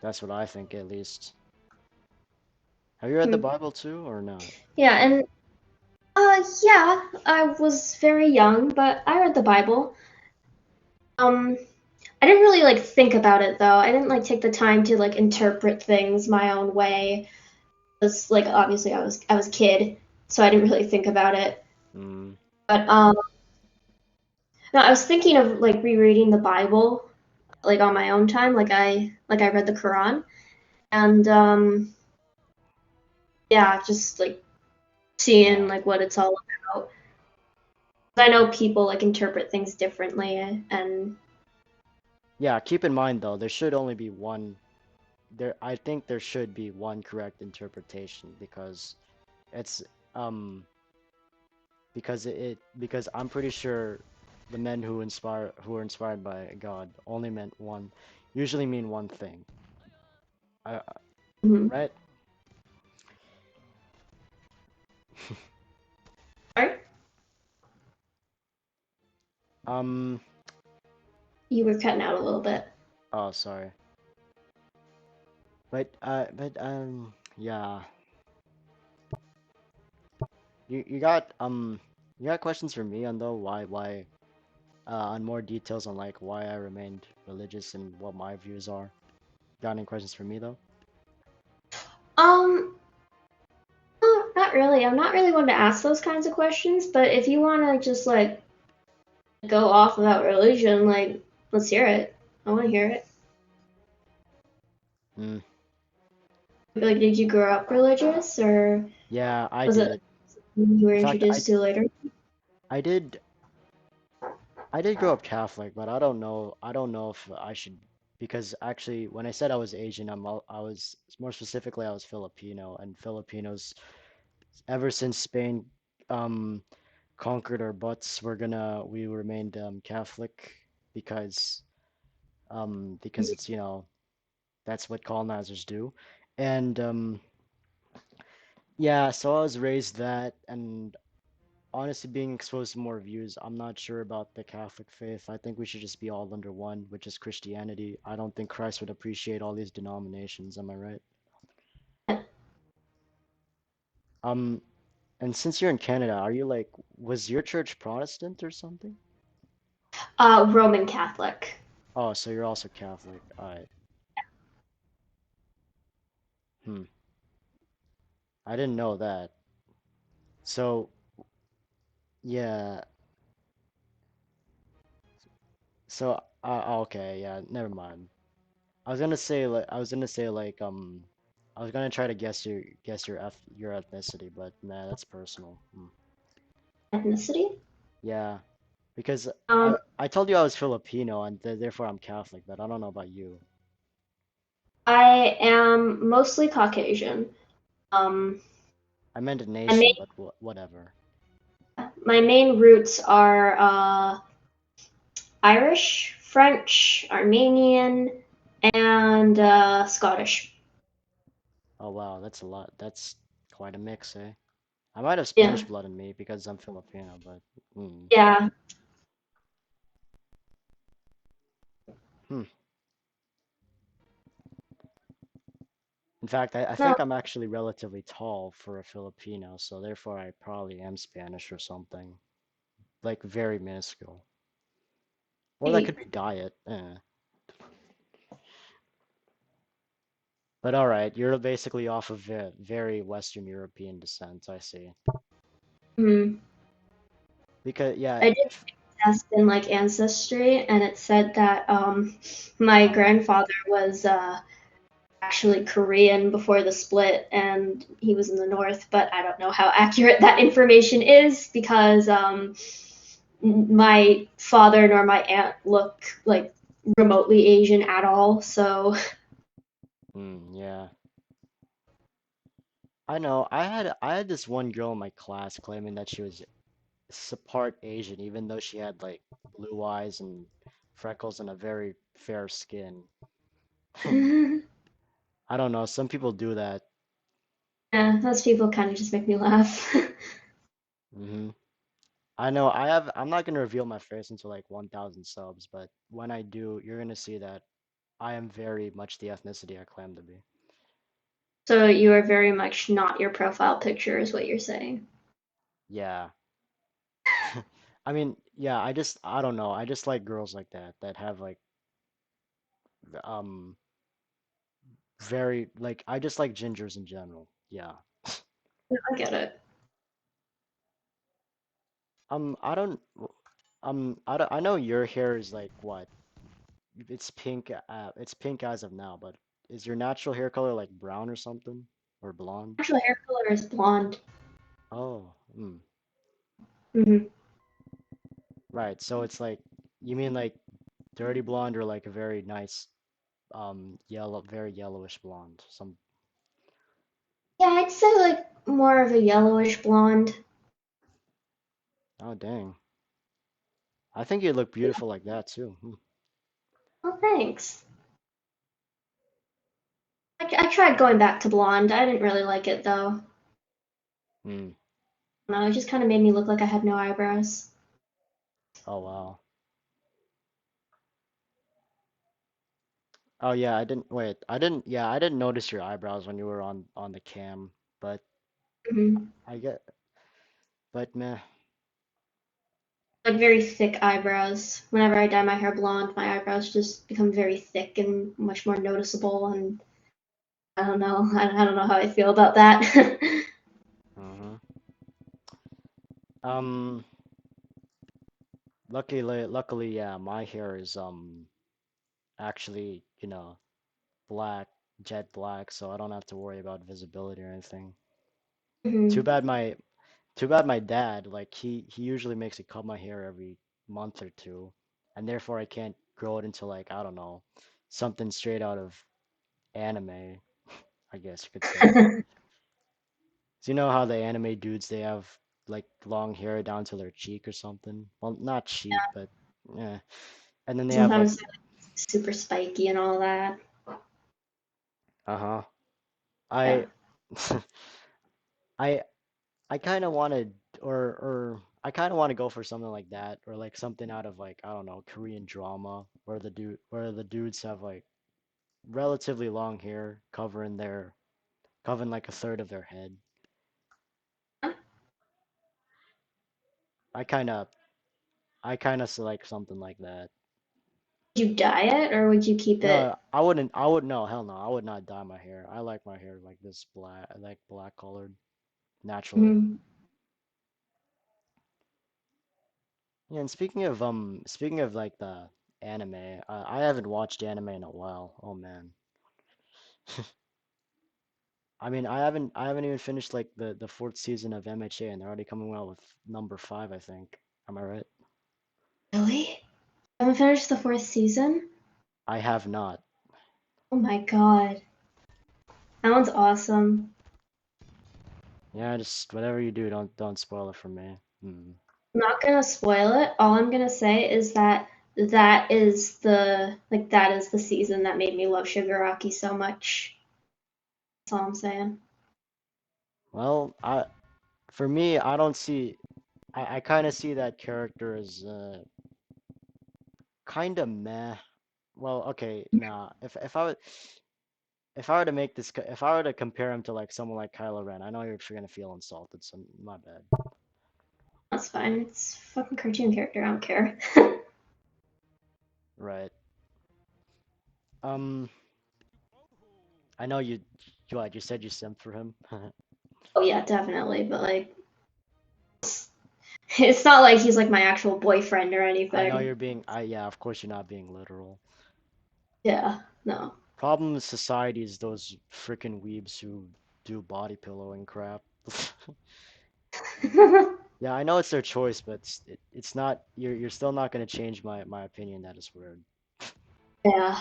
That's what I think, at least. Have you read the Hmm. Bible too, or not? Yeah, and yeah, I was very young, but I read the Bible. Um, I didn't really like think about it though. I didn't like take the time to like interpret things my own way. Because like obviously I was a kid, so I didn't really think about it. Mm, But no, I was thinking of like rereading the Bible like on my own time. Like I read the Quran, and yeah, just like seeing yeah. like what it's all about. I know people like interpret things differently, and Yeah, keep in mind though, there should only be one I think there should be one correct interpretation it's um because I'm pretty sure the men who were inspired by God only meant one usually mean one thing. Uh, mhm. right? Sorry, Um you were cutting out a little bit. oh sorry. But yeah. You got questions for me on though why on more details on like why I remained religious and what my views are. Got any questions for me though? Um, not really. I'm not really one to ask those kinds of questions, but if you want to just like go off about religion, like let's hear it. I want to hear it. Mm, Like, did you grow up religious, or yeah, I was it did. something you were In fact, introduced to later? I did I did grow up Catholic, but I don't know if I should because actually when I said I was Asian, I was more specifically I was Filipino and Filipinos ever since Spain um conquered our butts, we remained Catholic because because it's that's what colonizers do. And yeah, so I was raised that and honestly being exposed to more views, I'm not sure about the Catholic faith. I think we should just be all under one, which is Christianity. I don't think Christ would appreciate all these denominations, am I right? Um, and since you're in Canada, are you like, was your church Protestant or something? Roman Catholic. Oh, so you're also Catholic. Alright. Hmm. I didn't know that. So, yeah. So, okay, yeah, never mind. I was gonna try to your ethnicity, but nah, that's personal. Hmm. Ethnicity. Yeah, because Um, I told you I was Filipino and therefore I'm Catholic, but I don't know about you. I am mostly Caucasian. Um, I meant a my main nation, but whatever. my main roots are Irish, French, Armenian, and Scottish. Oh wow, that's a lot. That's quite a mix, eh? I might have Spanish Yeah, blood in me because I'm Filipino, but yeah. hmm. In fact, I No, think I'm actually relatively tall for a Filipino, so therefore I probably am Spanish or something. Like very minuscule. Or that could be diet. Eh. But all right, you're basically off of very Western European descent, I see. mm, Because yeah, I did a test in like ancestry, and it said that my uh, grandfather was actually Korean before the split, and he was in the north. But I don't know how accurate that information is because my father nor my aunt look like remotely Asian at all. So yeah. I know. I had this one girl in my class claiming that she was part Asian, even though she had like blue eyes and freckles and a very fair skin. I don't know. Some people do that. Yeah, those people kind of just make me laugh. Hmm. I know. I'm not gonna reveal my face until like 1,000 subs, but when I do, you're gonna see that I am very much the ethnicity I claim to be. So you are very much not your profile picture, is what you're saying. Yeah. I mean, yeah. I don't know. I just like girls like that that have like um very like I just like gingers in general. Yeah. Yeah, I get it. I don't I know your hair is like what? It's pink as of now, but is your natural hair color like brown or something? Or blonde? Actual hair color is blonde. Oh, mm. Hmm. Right. So it's like you mean like dirty blonde or like a very nice yellow, very yellowish blonde. Some Yeah, I'd say like more of a yellowish blonde. Oh dang. I think you look beautiful like that too. Hmm. Oh, thanks. I tried going back to blonde. I didn't really like it though. Hmm. No, it just kind of made me look like I had no eyebrows. Oh wow. Oh yeah, I didn't wait. I didn't notice your eyebrows when you were on the cam, but Hmm. I get but meh. Like very thick eyebrows. Whenever I dye my hair blonde, my eyebrows just become very thick and much more noticeable. And I don't know. I don't know how I feel about that. Hmm. Um luckily yeah, my hair is actually, black, jet black, so I don't have to worry about visibility or anything. Too Hmm. bad my Too bad my dad, like he usually makes me cut my hair every month or two, and therefore I can't grow it into like, I don't know, something straight out of anime, I guess you could say. So you know how the anime dudes they have like long hair down to their cheek or something? Well, not cheek, but yeah. And then they have like, Sometimes they're like super spiky and all that. uh-huh. Yeah. I I I kind of wanted or I kind of want to go for something like that or like something out of like I don't know Korean drama where the dudes have like relatively long hair covering like a third of their head. Would I kind of I kind of select something like that. you dye it or would you keep it? No, I wouldn't. I would no, hell no. I would not dye my hair. I like my hair like this black, like black colored naturally. Mhm. Yeah, and speaking of like the anime, I haven't watched anime in a while. Oh man. I mean, I haven't even finished like the fourth season of MHA, and they're already coming out with number five, I think. Am I right? Really? Haven't finished the fourth season? I have not. Oh my god. That one's awesome. Yeah, just whatever you do, don't spoil it for me. Hmm. I'm not gonna spoil it. All I'm gonna say is that that is the season that made me love Shigaraki so much. That's all I'm saying. Well, I for me, I don't see. I kind of see that character as kind of meh. Well, okay, nah. If I were to make this, if I were to compare him to like someone like Kylo Ren, I know you're gonna feel insulted, so my bad. That's fine. It's a fucking cartoon character. I don't care. Right. Um, I know you said you simped for him. Oh yeah, definitely. But like, it's not like he's like my actual boyfriend or I know anything. you're being, yeah, of course you're not being literal. Yeah, no. Problem with society is those freaking weebs who do body pillowing crap. Yeah, I know it's their choice, but it's not, you're still not gonna change my opinion that it's weird. Yeah.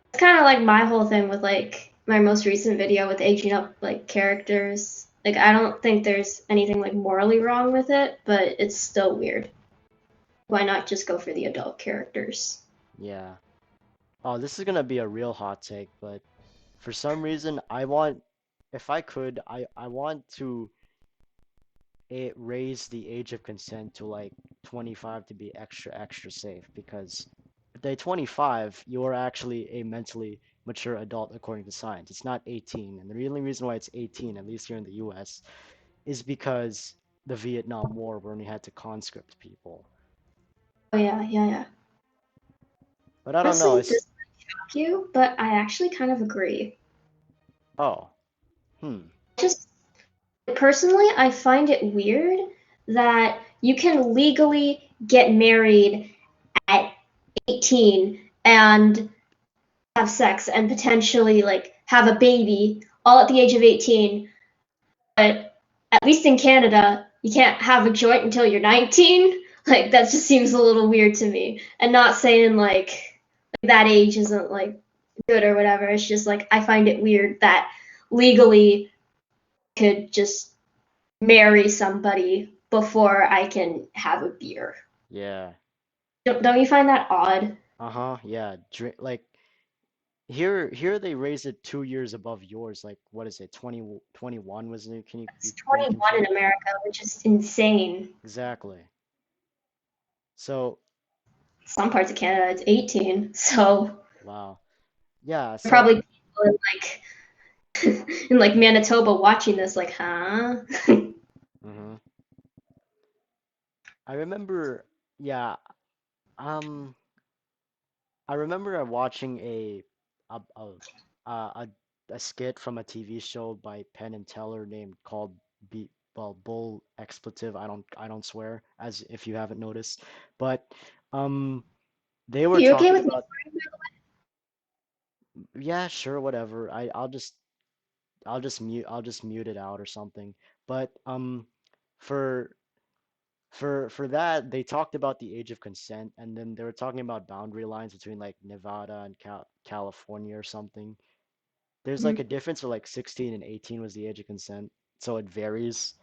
It's kind of like my whole thing with like my most recent video with aging up like characters. Like I don't think there's anything like morally wrong with it, but it's still weird. Why not just go for the adult characters? Yeah. Oh, this is gonna be a real hot take, but for some reason, I want, if I could, I want to raise the age of consent to like 25 to be extra extra safe because if they're 25, you are actually a mentally mature adult according to science. It's not 18, and the only reason why it's 18, at least here in the U.S., is because the Vietnam War when we had to conscript people. Oh yeah, yeah, yeah. But I don't know. Honestly, It's this might shock you, but I actually kind of agree. oh, hmm, Just personally, I find it weird that you can legally get married at 18 and have sex and potentially like have a baby all at the age of 18, but at least in Canada, you can't have a joint until you're 19. Like that just seems a little weird to me. And not saying like that age isn't like good or whatever. It's just like I find it weird that legally I could just marry somebody before I can have a beer. yeah, Don't you find that odd? uh-huh, yeah. Drink like here they raise it 2 years above yours. Like what is it? 21 was it? Can It's were you 21 in confused? America, which is insane. Exactly. So, Some parts of Canada, it's 18. So wow. Yeah, so probably people in in like Manitoba watching this, like, huh? mhm. I remember yeah, um I remember watching a a a, a, a skit from a TV show by Penn and Teller named called Be well, Bull Expletive. I don't swear, as if you haven't noticed. But um they were You okay talking with me? about yeah, sure, whatever. I'll just mute it out or something. But for for that they talked about the age of consent and then they were talking about boundary lines between like Nevada and California or something. There's like Mhm. a difference of like 16 and 18 was the age of consent, so it varies.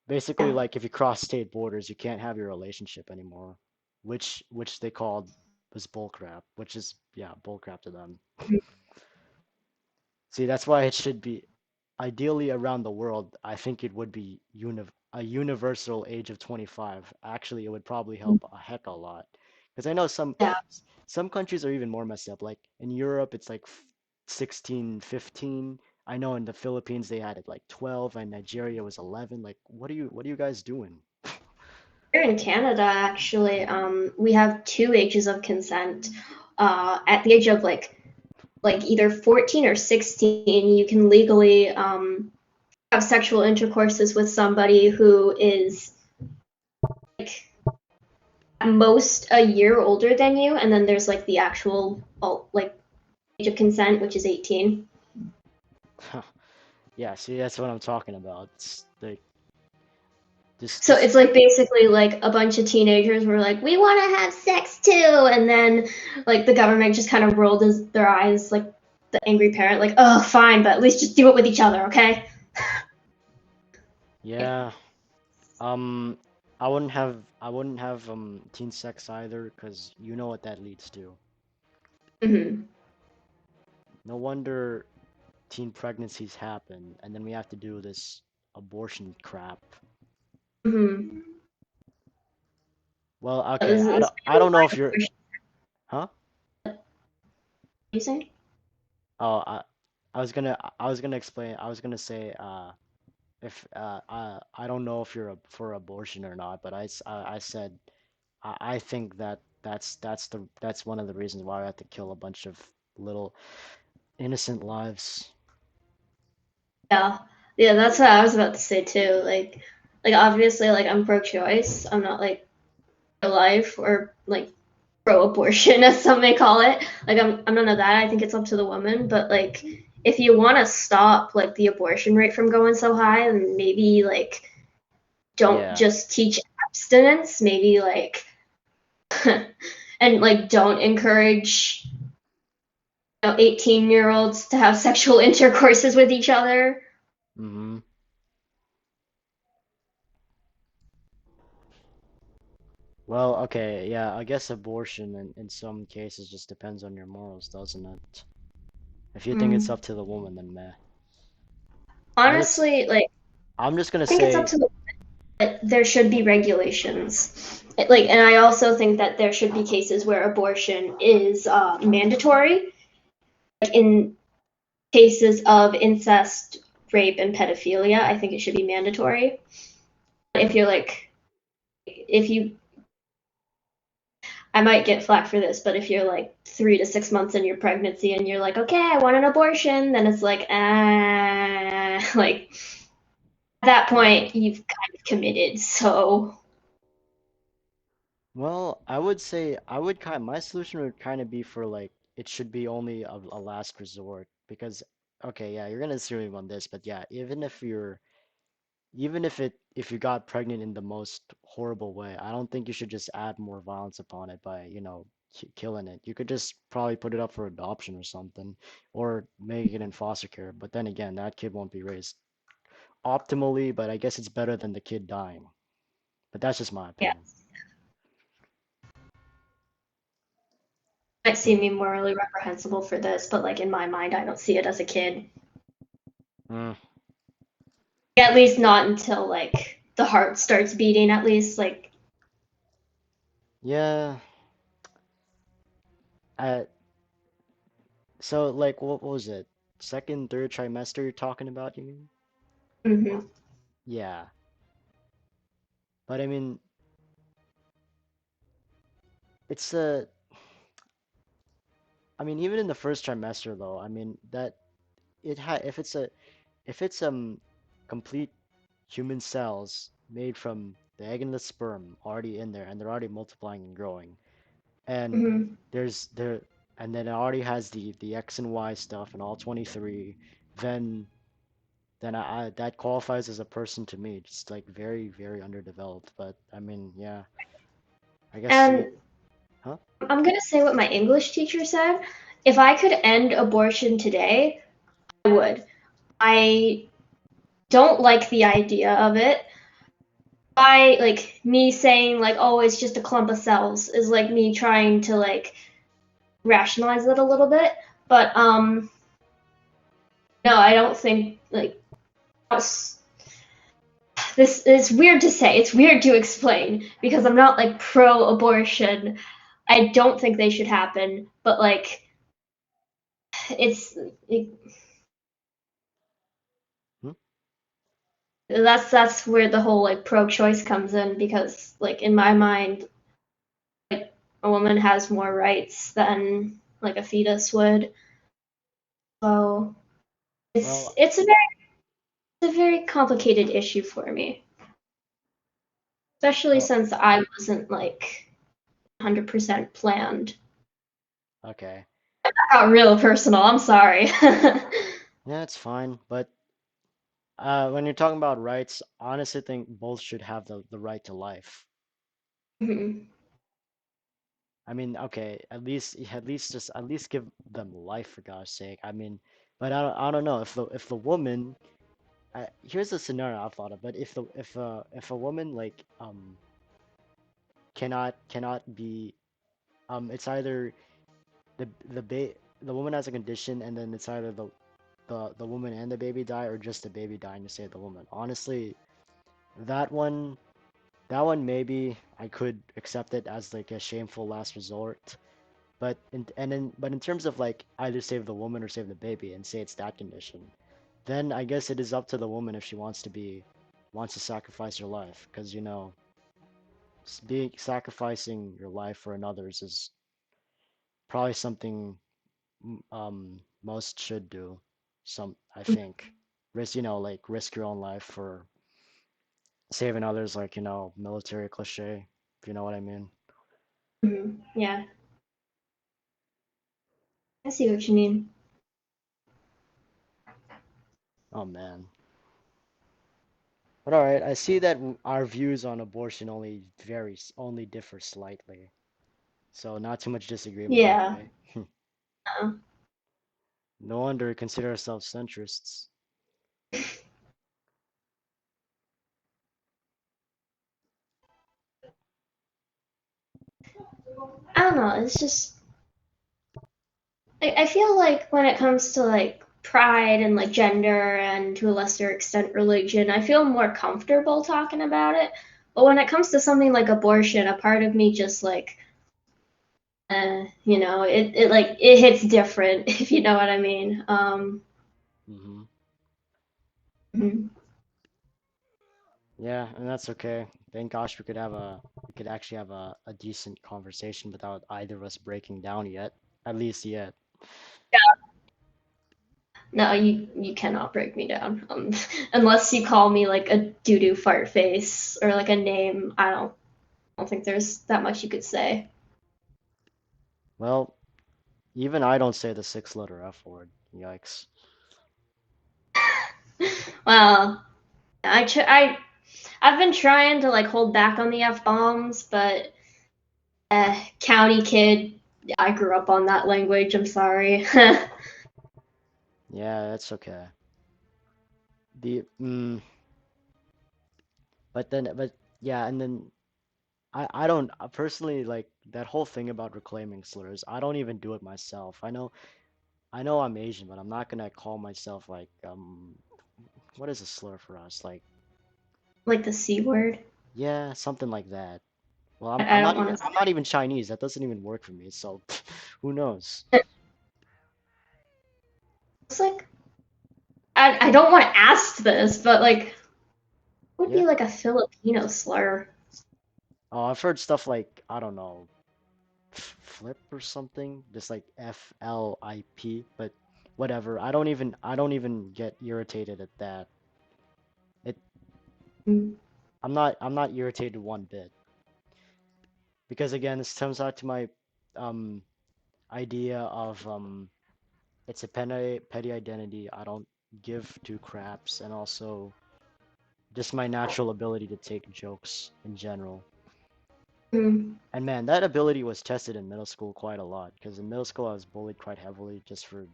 Basically, Yeah. like if you cross state borders, you can't have your relationship anymore, which they called was bullcrap, which is yeah, bullcrap to them. See, that's why it should be ideally around the world. I think it would be a universal age of 25. Actually, it would probably help a heck a lot. Because I know Yeah. some countries are even more messed up. Like in Europe, it's like 16, 15. I know in the Philippines they had it like 12 and Nigeria was 11. Like what are you guys doing? Here in Canada, actually, we have two ages of consent. At the age of like either 14 or 16, you can legally have sexual intercourses with somebody who is like at most a year older than you, and then there's like the actual like age of consent, which is 18. Yeah, see, that's what I'm talking about. It's like So just it's like basically like a bunch of teenagers were like, we want to have sex too, and then like the government just kind of rolled their eyes like the angry parent, like, oh, fine, but at least just do it with each other, okay? yeah. I wouldn't have teen sex either, because you know what that leads to. Mm-hmm. No wonder teen pregnancies happen, and then we have to do this abortion crap. Mm-hmm. Well, okay, This I really don't know if line of you're, questioning. huh? You saying? Oh, I was gonna explain. I was gonna say, if I don't know if you're for abortion or not, but I said I think that that's one of the reasons why we have to kill a bunch of little innocent lives. Yeah, yeah, that's what I was about to say too. Like obviously, like I'm pro-choice. I'm not like pro-life or like pro-abortion, as some may call it. Like I'm none of that. I think it's up to the woman. But like, if you want to stop like the abortion rate from going so high, then maybe like don't Yeah. just teach abstinence. Maybe like and like don't encourage 18-year-olds to have sexual intercourses with each other. Mm-hmm. Well, okay, yeah, I guess abortion in some cases just depends on your morals, doesn't it? If you think it's Mm. up to the woman, then meh. I just, Honestly, like I'm just gonna I think it's up say, to the but there should be regulations. Like, and I also think that there should be cases where abortion is mandatory, like in cases of incest, rape, and pedophilia. I think it should be mandatory. If you're like, if you, I might get flack for this, but if you're like 3 to 6 months in your pregnancy and you're like, okay, I want an abortion, then it's like, like at that yeah. point you've kind of committed. So Well, I would say I would kind my solution would kind of be for like it should be only a last resort because okay, yeah, you're gonna sue me on this, but yeah, even if you got pregnant in the most horrible way, I don't think you should just add more violence upon it by, killing it. You could just probably put it up for adoption or something, or make it in foster care. But then again, that kid won't be raised optimally, but I guess it's better than the kid dying. But that's just my yeah, opinion. might Hmm. see me morally reprehensible for this, but like in my mind, I don't see it as a kid. Mm, At least not until like the heart starts beating. At least like yeah. I, so like what was it? Second, third trimester you're talking about, you mean? mhm, Yeah. But I mean, it's a I mean, even in the first trimester though, I mean that it ha if it's complete human cells made from the egg and the sperm already in there and they're already multiplying and growing and mhm. there's there and then it already has the X and Y stuff and all 23, then I that qualifies as a person to me. Just like very, very underdeveloped. But I mean, yeah, I guess you, And huh? I'm gonna say what my English teacher said. If I could end abortion today, I would. I don't like the idea of it. I like me saying like, oh, it's just a clump of cells is like me trying to like rationalize it a little bit. But no, I don't think like this is weird to say. It's weird to explain because I'm not like pro abortion. I don't think they should happen, but like it's it, Hmm? that's where the whole like pro choice comes in because like in my mind like a woman has more rights than like a fetus would. So Well, it's a very complicated issue for me, especially well, since I wasn't like 100% planned. okay. That got real personal. I'm sorry. Yeah, it's fine. But when you're talking about rights, I honestly think both should have the right to life. Mhm. I mean, okay, at least give them life for God's sake. I mean, but I don't know if the woman here's a scenario I've thought of, but if a woman like cannot be it's either the woman has a condition and then it's either the woman and the baby die or just the baby dying to save the woman. Honestly, that one that one maybe I could accept it as like a shameful last resort. But in terms of like either save the woman or save the baby and say it's that condition, then I guess it is up to the woman if she wants to sacrifice her life because being sacrificing your life for another's is probably something most should do. Some I think risk like risk your own life for saving others, like military cliche, if you know what I mean. Mhm. Yeah, I see what you mean. Oh man. But all right, I see that our views on abortion only differ slightly. So not too much disagreement that Yeah. way. Uh, No wonder we consider ourselves centrists. I don't know. It's just I feel like when it comes to like pride and like gender and to a lesser extent religion, I feel more comfortable talking about it. But when it comes to something like abortion, a part of me just like, it like it hits different, if you know what I mean. Hmm. Mhm. Yeah, and that's okay. Thank gosh we could actually have a decent conversation without either of us breaking down yet. At least yet. No, you cannot break me down unless you call me like a doo doo fart face or like a name. I don't think there's that much you could say. Well, even I don't say the six-letter F word. Yikes. Well, I've been trying to like hold back on the f bombs, but county kid, I grew up on that language. I'm sorry. Yeah, that's okay. The but yeah, and then I don't personally like that whole thing about reclaiming slurs. I don't even do it myself. I know I'm Asian, but I'm not gonna call myself like what is a slur for us? Like Like the c word. yeah, something like that. Well, I don't want I'm not even Chinese. That doesn't even work for me. So who knows? to. It's like I don't want to ask this, but like, what would Yeah. be like a Filipino slur? Oh, I've heard stuff like I don't know, flip or something. Just like FLIP, but whatever. I don't even get irritated at that. It Mm. I'm not irritated one bit because again, this comes out to my um idea of it's a petty identity. I don't give two craps, and also just my natural ability to take jokes in general. Mm. And man, that ability was tested in middle school quite a lot because in middle school I was bullied quite heavily just for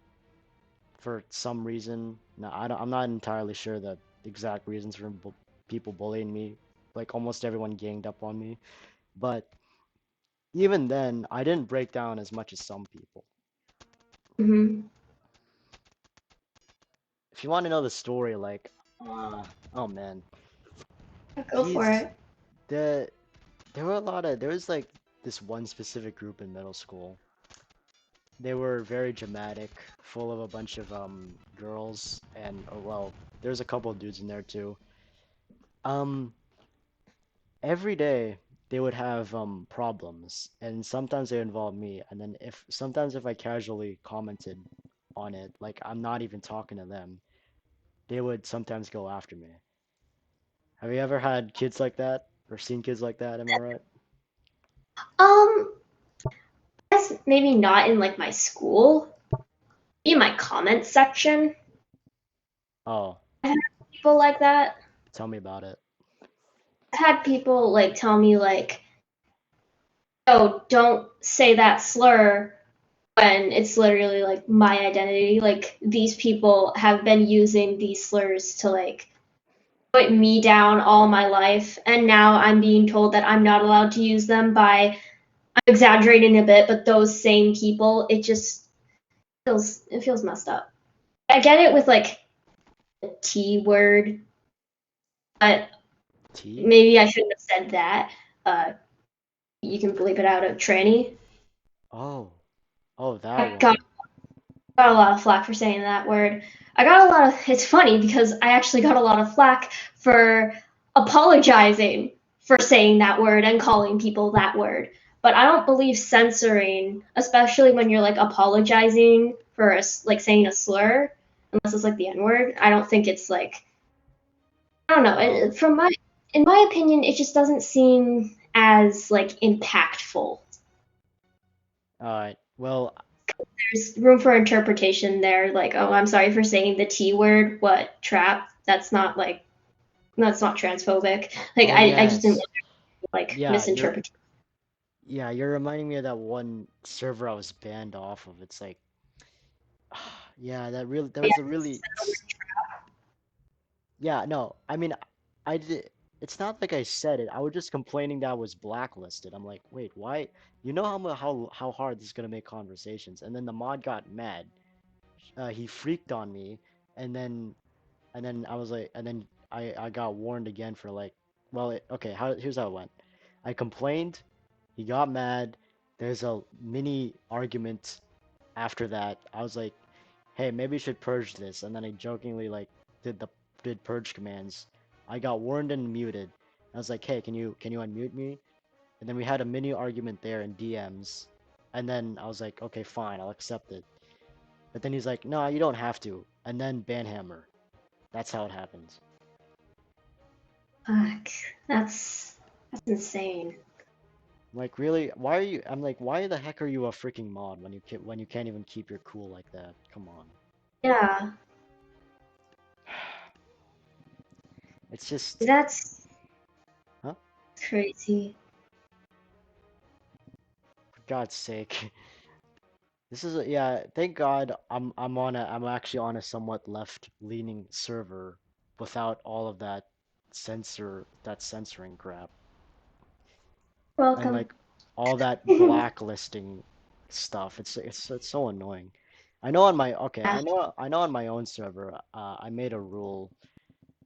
some reason. Now I'm not entirely sure the exact reasons for people bullying me. Like almost everyone ganged up on me, but even then, I didn't break down as much as some people. Mm-hmm. If you want to know the story, like, oh man, Go for these it. the there were a lot of there was like this one specific group in middle school. They were very dramatic, full of a bunch of girls and well, there's a couple of dudes in there too. Um, every day they would have problems, and sometimes they involve me. And then if sometimes if I casually commented on it, like I'm not even talking to them, they would sometimes go after me. Have you ever had kids like that or seen kids like that? Am I right? Um, guess maybe not in like my school, in my comment section. Oh, I had people like that. tell me about it. I had people like tell me like, "Oh, don't say that slur," when it's literally like my identity. Like these people have been using these slurs to like put me down all my life, and now I'm being told that I'm not allowed to use them by. I'm exaggerating a bit, but those same people, it feels messed up. I get it with like the T word, but Tea? maybe I shouldn't have said that. Uh, you can bleep it out of tranny. Oh, oh, that I got one. got a lot of flack for saying that word. I got a lot of. It's funny because I actually got a lot of flack for apologizing for saying that word and calling people that word. But I don't believe censoring, especially when you're like apologizing for like saying a slur, unless it's like the N word. I don't think it's like I don't know. Oh, In my opinion, it just doesn't seem as like impactful. all right. Well, There's room for interpretation there. Like, oh, I'm sorry for saying the T word. What trap? That's not transphobic. Like, oh I just didn't yes. want to, like Yeah, misinterpret. you're reminding me of that one server I was banned off of. It's like, yeah, that Yeah, was a really, yeah, no, I mean, I did. it's not like I said it. I was just complaining that I was blacklisted. I'm like, wait, why? You know how hard this is gonna make conversations. And then the mod got mad. He freaked on me, and then I was like, and then I got warned again for like, well, okay, here's how it went. I complained. He got mad. There's a mini argument after that. I was like, hey, maybe you should purge this. And then I jokingly like did the did purge commands. I got warned and muted. I was like, hey, can you unmute me? And then we had a mini argument there in DMs. And then I was like, okay, fine, I'll accept it. But then he's like, no, you don't have to. And then banhammer. That's how it happens. Fuck, that's insane. I'm like, really? Why are you? I'm like, why the heck are you a freaking mod when you can't even keep your cool like that? Come on. Yeah, It's just, that's huh? crazy. For God's sake. This is yeah, thank God I'm actually on a somewhat left-leaning server without all of that censoring crap and Welcome. like all that blacklisting stuff. It's so annoying. I know on my okay, Yeah. I know on my own server, I made a rule.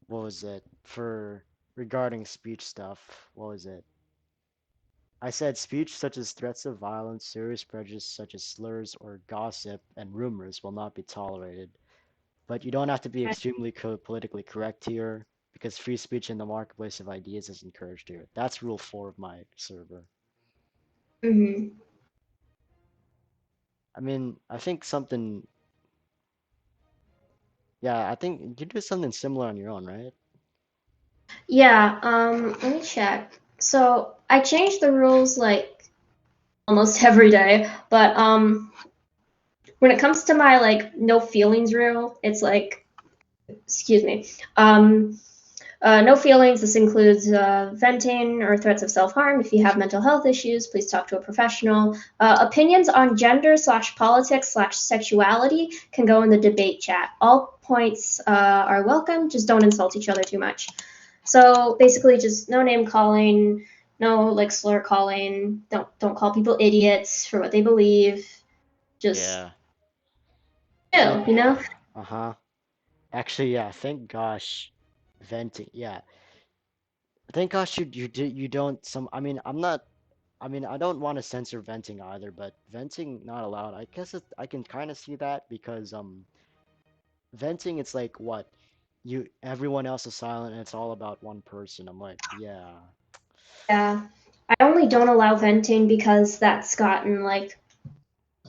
What was it for regarding speech stuff? What was it? I said speech such as threats of violence, serious prejudice such as slurs or gossip and rumors will not be tolerated. But you don't have to be extremely politically correct here because free speech in the marketplace of ideas is encouraged here. That's rule 4 of my server. Hmm. I mean, I think something, yeah, I think you do something similar on your own, right? Yeah, let me check. So I change the rules like almost every day, but when it comes to my like no feelings rule, it's like, excuse me, um, no feelings. This includes venting or threats of self harm. If you have mental health issues, please talk to a professional. Opinions on gender slash politics slash sexuality can go in the debate chat. All points are welcome. Just don't insult each other too much. So basically, just no name calling, no like slur calling. Don't call people idiots for what they believe. Just Yeah. chill, Thank, you know. uh-huh. Actually, yeah, thank gosh, venting. Yeah, thank gosh you don't some. I mean, I'm not. I mean, I don't want to censor venting either, but venting not allowed. I guess I can kind of see that because venting it's like what you everyone else is silent and it's all about one person. I'm like, yeah, Yeah, I only don't allow venting because that's gotten like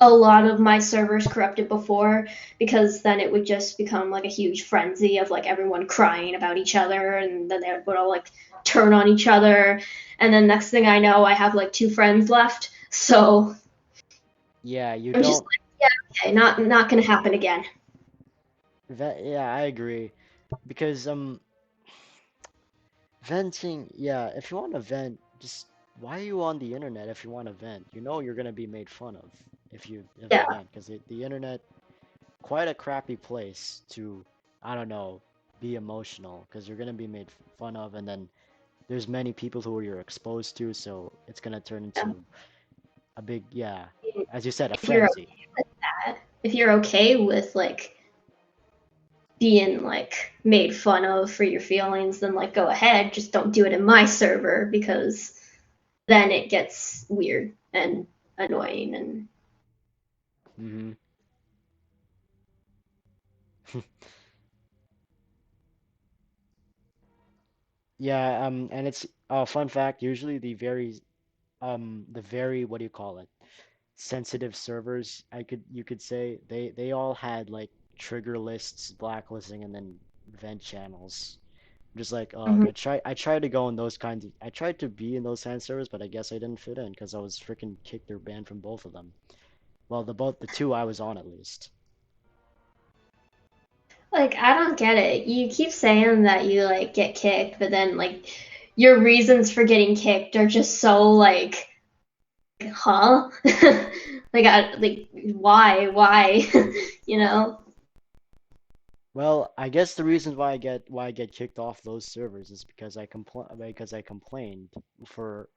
a lot of my servers corrupted before, because then it would just become like a huge frenzy of like everyone crying about each other, and then they would all like turn on each other, and then next thing I know I have like two friends left. So yeah, you I'm just don't. like, yeah, okay, not gonna happen again. Yeah, I agree because venting, yeah, if you want to vent, just why are you on the internet if you want to vent? You know you're gonna be made fun of if you Yeah. vent because the internet quite a crappy place to I don't know be emotional because you're gonna be made fun of and then there's many people who you're exposed to so it's gonna turn Yeah. into a big yeah as you said a If you're frenzy. okay with that, if you're okay with like being like made fun of for your feelings, then like go ahead. Just don't do it in my server, because then it gets weird and annoying. And Hmm. Yeah, and it's fun fact usually the very what do you call it sensitive servers you could say they all had like trigger lists blacklisting and then vent channels just like mhm. I tried to go in those kinds of I tried to be in those kind of servers but I guess I didn't fit in because I was freaking kicked or banned from both of them well the two I was on at least. Like, I don't get it. You keep saying that you like get kicked, but then like your reasons for getting kicked are just so like, huh? Like, why, you know? Well, I guess the reason why I get kicked off those servers is because I complained for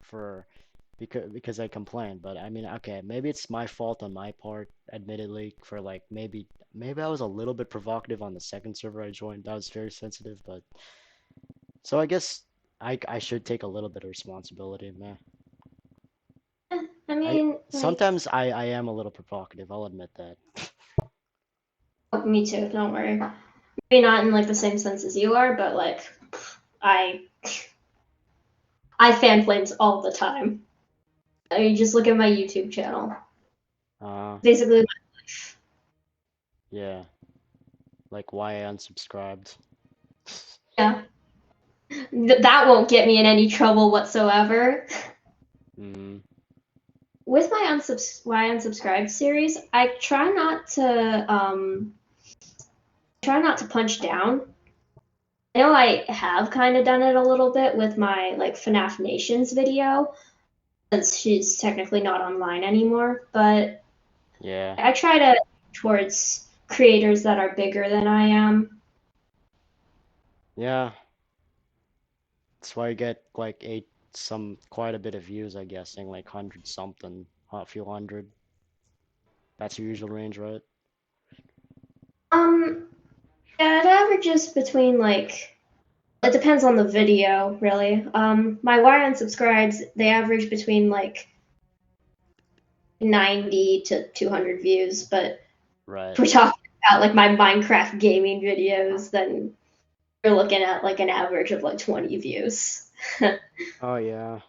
because I complained. But I mean, okay, maybe it's my fault on my part, admittedly, for like maybe I was a little bit provocative on the second server I joined. That was very sensitive, but so I guess I should take a little bit of responsibility, man. I I mean, like, sometimes I am a little provocative, I'll admit that. oh, me too. Don't worry. Maybe not in like the same sense as you are, but like, I I fan flames all the time. You just look at my YouTube channel. Uh, Basically, yeah, like why I unsubscribed. yeah, that won't get me in any trouble whatsoever. Mm, With my why unsubscribed series, I try not to punch down. I know I have kind of done it a little bit with my like FNAF Nations video, since she's technically not online anymore. But yeah, I try to towards creators that are bigger than I am. yeah. That's why I get like quite a bit of views, I guess, saying like hundred something, a few hundred. That's your usual range, right? Um, yeah, it averages between like it depends on the video, really. My Y unsubscribes they average between like 90 to 200 views, but if Right. we're talking about like my Minecraft gaming videos, then you're looking at like an average of like 20 views. Oh yeah.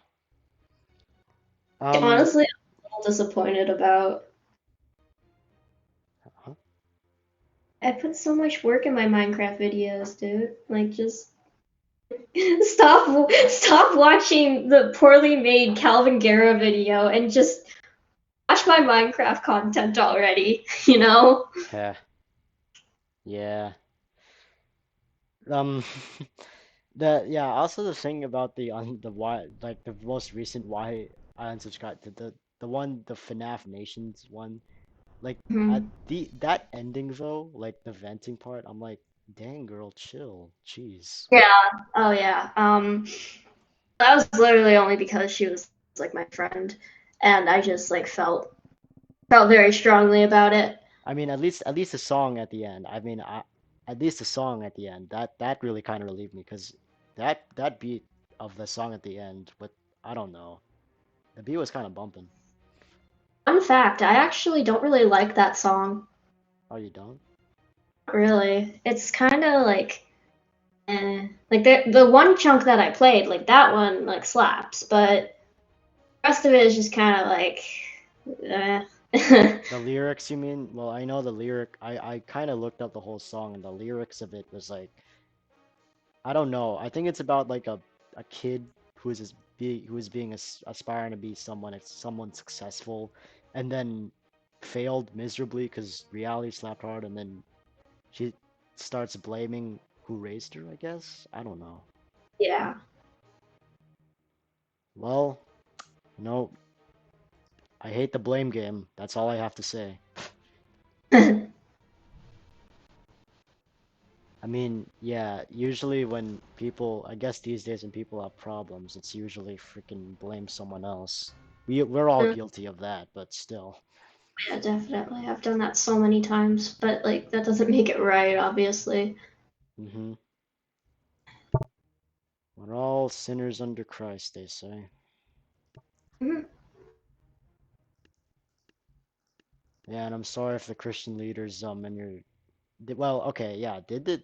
Um, Honestly, I'm a little disappointed about. huh? I put so much work in my Minecraft videos, dude. Like, just stop watching the poorly made Calvin Guerra video and just watch my Minecraft content already. You know? Yeah, yeah. Um, yeah. Also, the thing about the why, like the most recent why I unsubscribed to the FNAF Nations one. Like at Mhm. that ending though, like the venting part, I'm like, dang girl, chill, jeez. Yeah. Oh yeah. That was literally only because she was like my friend, and I just like felt very strongly about it. I mean, at least the song at the end. I mean, at least the song at the end. That really kind of relieved me because that beat of the song at the end, but I don't know, the beat was kind of bumping. Fun fact: I actually don't really like that song. Oh, you don't? Really, it's kind of like, like the one chunk that I played, like that one, like slaps, but the rest of it is just kind of like, eh. The lyrics, you mean? Well, I know the lyric. I kind of looked up the whole song, and the lyrics of it was like, I don't know. I think it's about like a kid who is being aspiring to be someone successful, and then failed miserably because reality slapped hard, and then she starts blaming who raised her, I guess. I don't know. Yeah. Well, no, I hate the blame game. That's all I have to say. I mean, yeah, usually when people, I guess these days when people have problems, it's usually freaking blame someone else. We're all guilty of that, but still. Yeah, definitely. I've done that so many times, but like that doesn't make it right, obviously. Hmm. We're all sinners under Christ, they say. Mhm. Yeah, and I'm sorry if the Christian leaders and your well, okay, yeah, did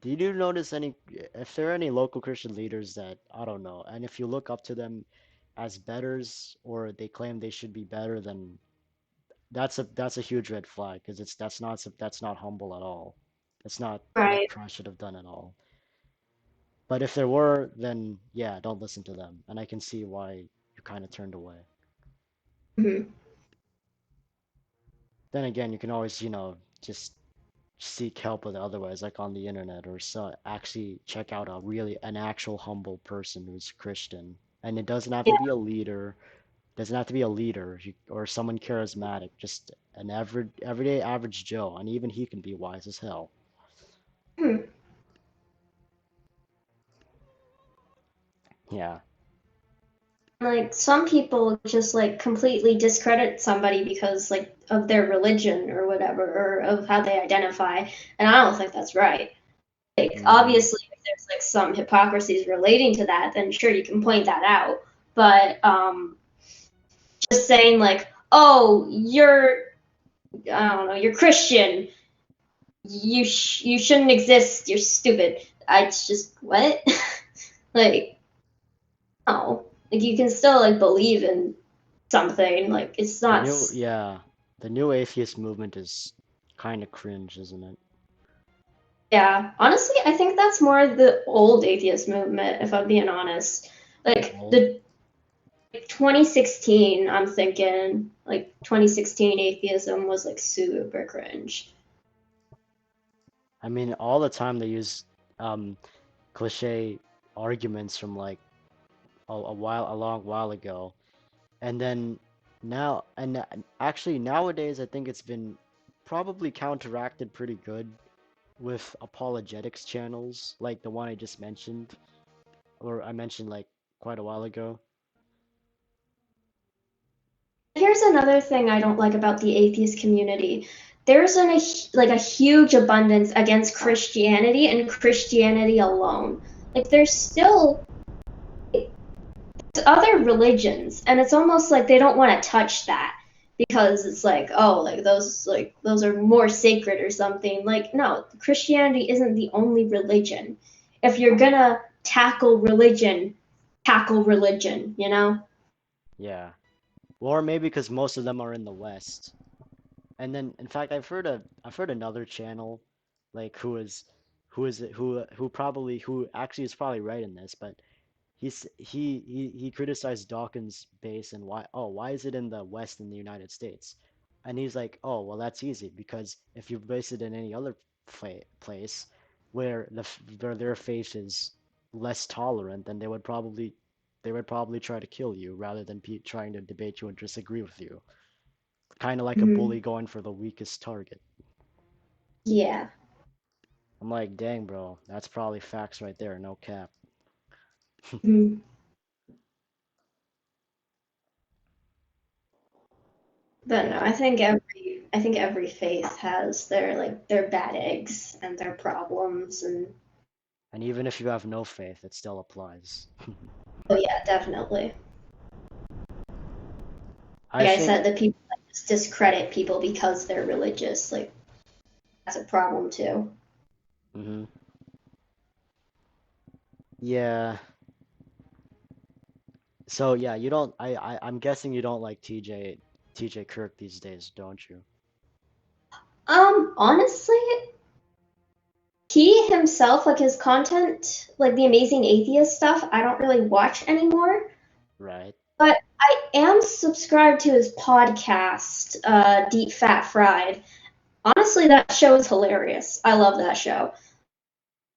you notice any if there are any local Christian leaders that I don't know, and if you look up to them as betters or they claim they should be better, then that's a huge red flag because that's not humble at all. That's not what Right. Christ should have done at all. But if there were, then yeah, don't listen to them, and I can see why you kind of turned away. Mhm. Then again, you can always, just seek help with otherwise, like on the internet, or so actually check out an actual humble person who's Christian. And it doesn't have to be a leader, doesn't have to be a leader or someone charismatic, just an everyday average Joe, and even he can be wise as hell. Hmm. Yeah. Like some people just like completely discredit somebody because like of their religion or whatever or of how they identify, and I don't think that's right. Like Mm-hmm. obviously if there's like some hypocrisies relating to that, then sure you can point that out. But just saying like, oh, you're I don't know, you're Christian, you shouldn't exist, you're stupid. I just what? Like no, like you can still like believe in something. Like it's The not. new, yeah, the new atheist movement is kind of cringe, isn't it? Yeah, honestly, I think that's more the old atheist movement, if I'm being honest. Like Old. the 2016, I'm thinking like 2016 atheism was like super cringe. I mean, all the time they use um cliche arguments from like a long while ago, and then now, actually nowadays, I think it's been probably counteracted pretty good with apologetics channels, like the one I just mentioned, or I mentioned like quite a while ago. Here's another thing I don't like about the atheist community. There's like a huge abundance against Christianity and Christianity alone. Like there's still other religions, and it's almost like they don't want to touch that because it's like those are more sacred or something. Like no, Christianity isn't the only religion. If you're gonna tackle religion, you know. Yeah, or maybe because most of them are in the West. And then, in fact, I've heard another channel, like who actually is probably right in this, but he criticized Dawkins' base and why is it in the West in the United States? And he's like, oh well, that's easy because if you base it in any other place where where their faith is less tolerant, then they would probably try to kill you rather than trying to debate you and disagree with you. Kind of like a Mm-hmm. bully going for the weakest target. Yeah. I'm like, dang, bro, that's probably facts right there, no cap. Mm-hmm. But no, Yeah, I think every faith has their bad eggs and their problems and and even if you have no faith, it still applies. oh yeah, definitely. I Like I think, said, the people that just discredit people because they're religious, like that's a problem too. hmm yeah. So yeah, you don't. I'm guessing you don't like TJ Kirk these days, don't you? Honestly, he himself, like his content, like the Amazing Atheist stuff, I don't really watch anymore. Right. But I am subscribed to his podcast, Deep Fat Fried. Honestly, that show is hilarious. I love that show.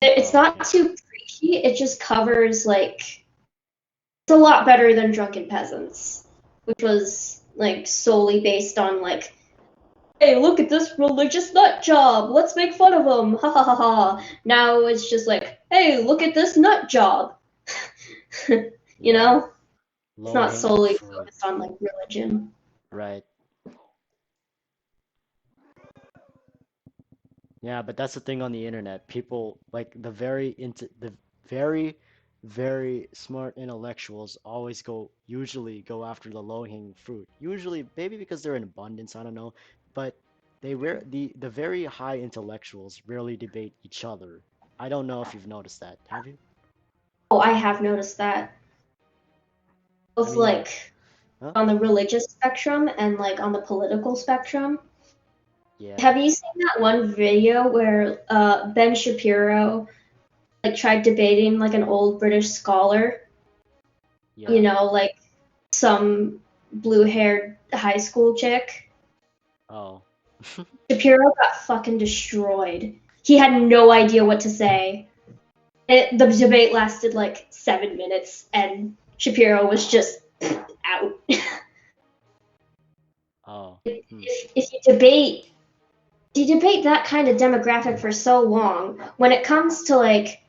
It's Oh, not okay. too preachy. It just covers like it's a lot better than Drunken Peasants, which was like solely based on like, hey, look at this religious nut job. Let's make fun of him. Ha ha ha ha. Now it's just like, hey, look at this nut job. You Yeah. know, it's Low not hanging solely fruit. focused on like religion. Right. Yeah, but that's the thing on the internet. People like the very, very smart intellectuals always usually go after the low-hanging fruit. Usually, maybe because they're in abundance, I don't know. But the very high intellectuals rarely debate each other. I don't know if you've noticed that. Have you? Oh, I have noticed that I both mean, like huh? on the religious spectrum and like on the political spectrum. Yeah, Have you seen that one video where Ben Shapiro like tried debating like an old British scholar? You yeah. know, like some blue-haired high school chick. Oh. Shapiro got fucking destroyed. He had no idea what to say. The debate lasted like 7 minutes, and Shapiro was just out. Oh. Hmm. If you debate you debate that kind of demographic for so long, when it comes to like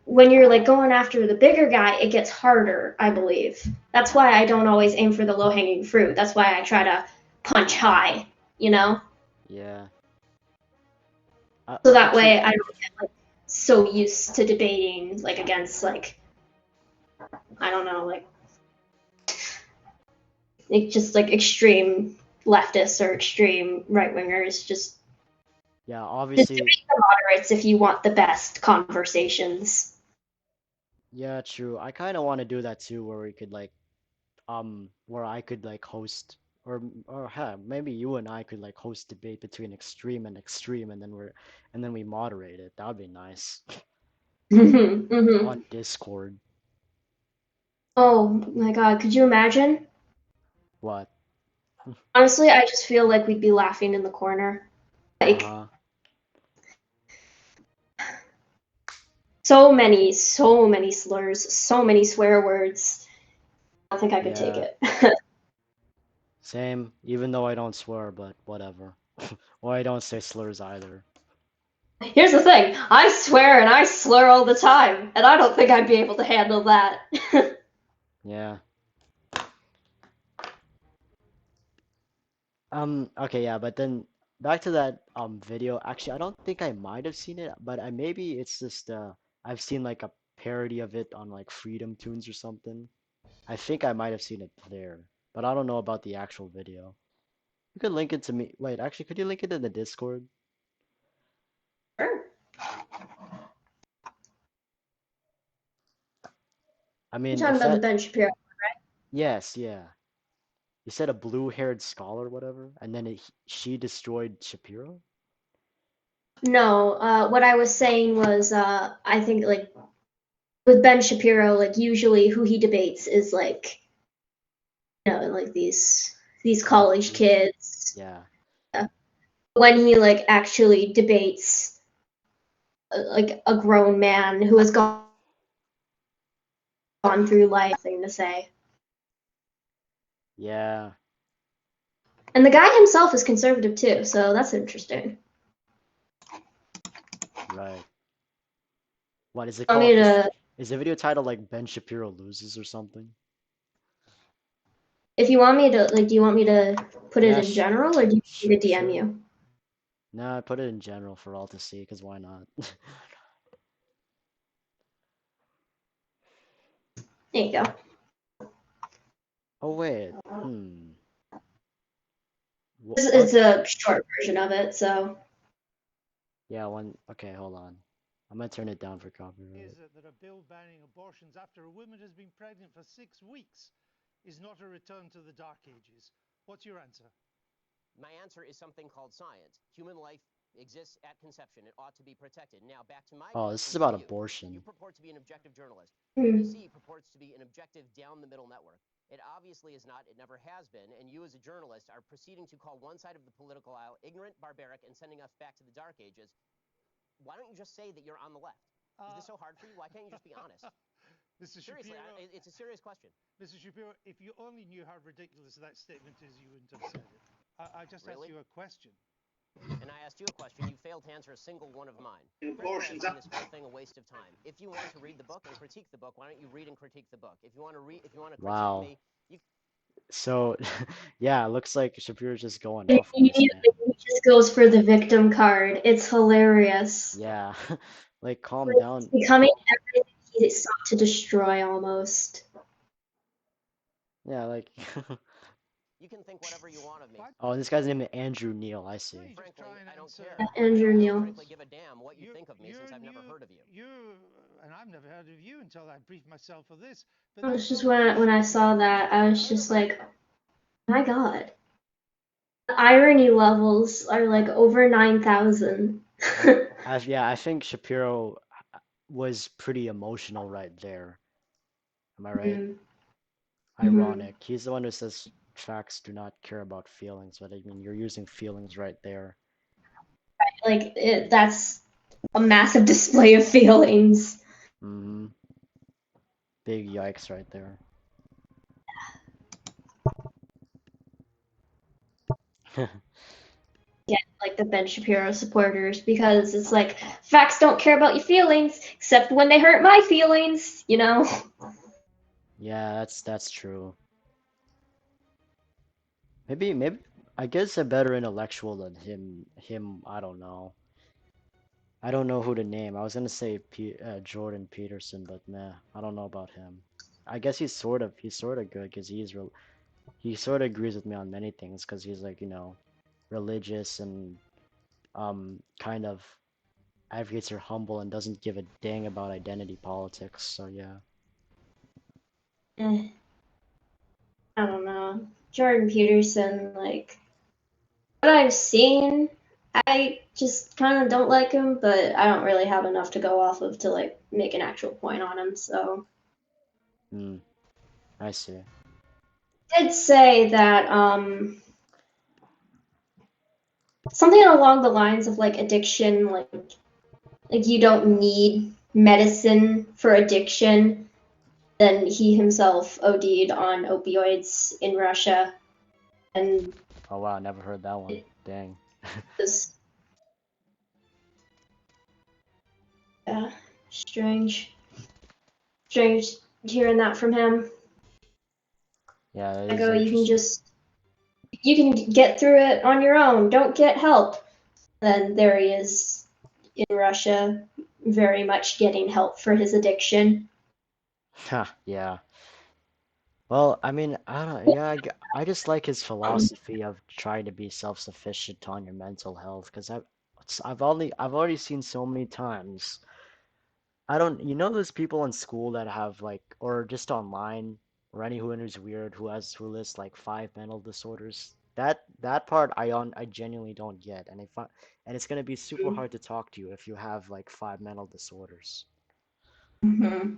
when you're like going after the bigger guy, it gets harder, I believe. That's why I don't always aim for the low hanging fruit. That's why I try to punch high, you know? Yeah. So that Actually, way I don't get like so used to debating like against like I don't know, like just like extreme leftists or extreme right wingers. yeah, Just obviously, debate the moderates if you want the best conversations. yeah, true. I kind of want to do that too, where we could like, where I could like host, or huh, maybe you and I could like host debate between extreme and extreme, and then we moderate it. That would be nice Hmm. on Discord. Oh my god, could you imagine? What? Honestly, I just feel like we'd be laughing in the corner. Like Uh-huh. so many slurs, so many swear words. I don't think I could take Yeah. it. Same, even though I don't swear, but whatever. Or I don't say slurs either. Here's the thing, I swear and I slur all the time, and I don't think I'd be able to handle that. Yeah. Okay, yeah, but then back to that video. Actually, I don't think I might have seen it, but I maybe it's just I've seen like a parody of it on like Freedom Tunes or something. I think I might have seen it there, but I don't know about the actual video. You could link it to me. Wait, actually, could you link it in the Discord? Sure. I You're mean, talking if about the that, Ben Shapiro. yes, yeah. You said a blue-haired scholar, whatever, and then she destroyed Shapiro? No, what I was saying was, I think like with Ben Shapiro, like usually who he debates is like, like these college Athletes? kids. Yeah. When he like actually debates like a grown man who has gone through life, thing to say. Yeah, And the guy himself is conservative too, so that's interesting. right. What is it Want called? me to, Is the video titled like Ben Shapiro loses or something? if you want me to, like, do you want me to put it Yeah, in general, or do you want me to DM sure. you? No, I put it in general for all to see, because why not? There you go. Oh wait, hmm. It's Aren't a short version of it, so yeah one? Okay, hold on. I'm gonna turn it down for Is copyright. that a bill banning abortions after a woman has been pregnant for 6 weeks is not a return to the Dark Ages. What's your answer? My answer is something called science. Human life exists at conception. It ought to be protected. Now, back to my Oh, this is question to about you. You abortion. purport to be an objective journalist. hmm. BBC purports to be an objective down the middle network. It obviously is not. It never has been. And you, as a journalist, are proceeding to call one side of the political aisle ignorant, barbaric, and sending us back to the Dark Ages. Why don't you just say that you're on the left? Is this so hard for you? Why can't you just be honest? Mr. Seriously, Shapiro, it's a serious question. Mr. Shapiro, if you only knew how ridiculous that statement is, you wouldn't have said it. I just asked Really? you a question. And I asked you a question. You failed to answer a single one of mine. Frankly, I find this whole thing a waste of time. If you want to read the book and critique the book, why don't you read and critique the book? If you want to critique Wow. me, you So, yeah, it looks like Shapiro's just going He off on this man. just goes for the victim card. It's hilarious. Yeah, like calm Like, it's down. becoming everything he sought to destroy almost. Yeah, like. you can think whatever you want of me. Why, Oh, and this guy's name is Andrew Neil. I why don't see. you just Frankly, try and I don't answer? care. Andrew I don't Neil. frankly give a damn what you think of me since I've never heard of you. And I've never heard of you until I briefed myself for this. But It was that's just not the when I issue. saw that, I was just like, my god. The irony levels are like over 9,000. Yeah, I think Shapiro was pretty emotional right there. Am I right? Mm-hmm. Ironic. He's the one who says facts do not care about feelings, but I mean, you're using feelings right there. That's a massive display of feelings. Mm-hmm. Big yikes right there. Yeah, like like the Ben Shapiro supporters because it's like facts don't care about your feelings except when they hurt my feelings, you know? Yeah, that's true. Maybe I guess a better intellectual than him, I don't know. I don't know who to name. I was gonna say Jordan Peterson, but nah, I don't know about him. I guess he's sort of good because he sort of agrees with me on many things because he's like, religious and kind of advocates are humble and doesn't give a dang about identity politics. So yeah. Eh, I don't know. Jordan Peterson, like, what I've seen, I just kind of don't like him, but I don't really have enough to go off of to, like, make an actual point on him, so. Hmm. I see. I did say that, something along the lines of, like, addiction, like you don't need medicine for addiction. Then he himself OD'd on opioids in Russia, and Oh wow, never heard that one. it Dang. was uh, strange, strange hearing that from him. Yeah, it I is go, interesting. you can get through it on your own. Don't get help. Then there he is in Russia, very much getting help for his addiction. Huh, yeah. Well, I mean, I don't, yeah, I just like his philosophy of trying to be self-sufficient on your mental health because I've already seen so many times. I don't, those people in school that have like, or just online, or anyone who's weird who lists like five mental disorders. That part I genuinely don't get, and it's gonna be super hard to talk to you if you have like five mental disorders. Mm-hmm.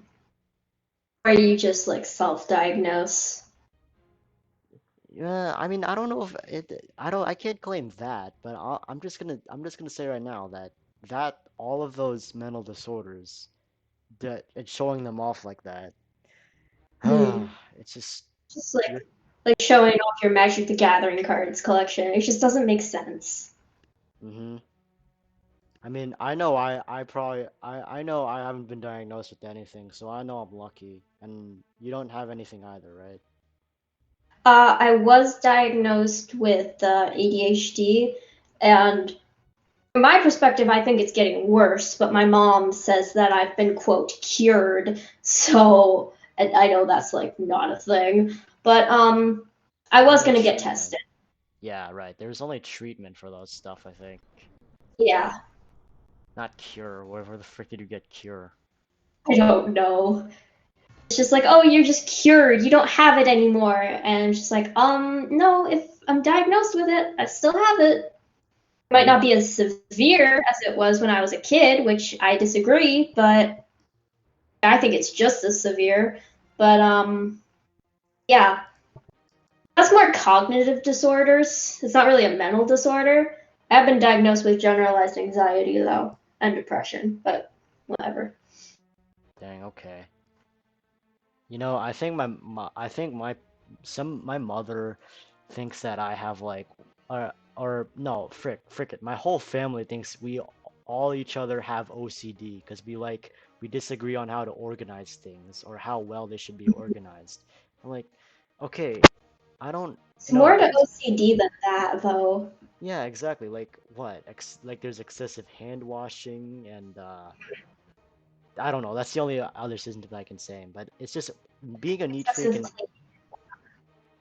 Or you just like self-diagnose. Yeah, I mean, I don't know if I can't claim that, but I'm just gonna say right now that all of those mental disorders, that it's showing them off like that. Hmm. It's just Just you're. like showing off your Magic the Gathering cards collection. It just doesn't make sense. Hmm. I mean, I know I haven't been diagnosed with anything, so I know I'm lucky, and you don't have anything either, right? I was diagnosed with ADHD, and from my perspective, I think it's getting worse. But my mom says that I've been quote cured, so I know that's like not a thing. But I was Only gonna get treatment. tested. Yeah, right. There's only treatment for those stuff, I think. Yeah, Not cure. Wherever the frick did you get cure? I don't know. It's just like, oh, you're just cured. You don't have it anymore. And I'm just like, no. If I'm diagnosed with it, I still have it. Might Hmm. not be as severe as it was when I was a kid, which I disagree, but I think it's just as severe. But yeah, that's more cognitive disorders. It's not really a mental disorder. I've been diagnosed with generalized anxiety though, and depression, but whatever. Dang, okay. I think my mother thinks that I have like, or no, frick it. My whole family thinks we all each other have OCD because we disagree on how to organize things or how well they should be organized. I'm like, okay, I don't It's know more to because OCD than that though. yeah, exactly. Like what? Like there's excessive hand washing and I don't know. That's the only other symptom I can say. But it's just being a neat freak Excessive, and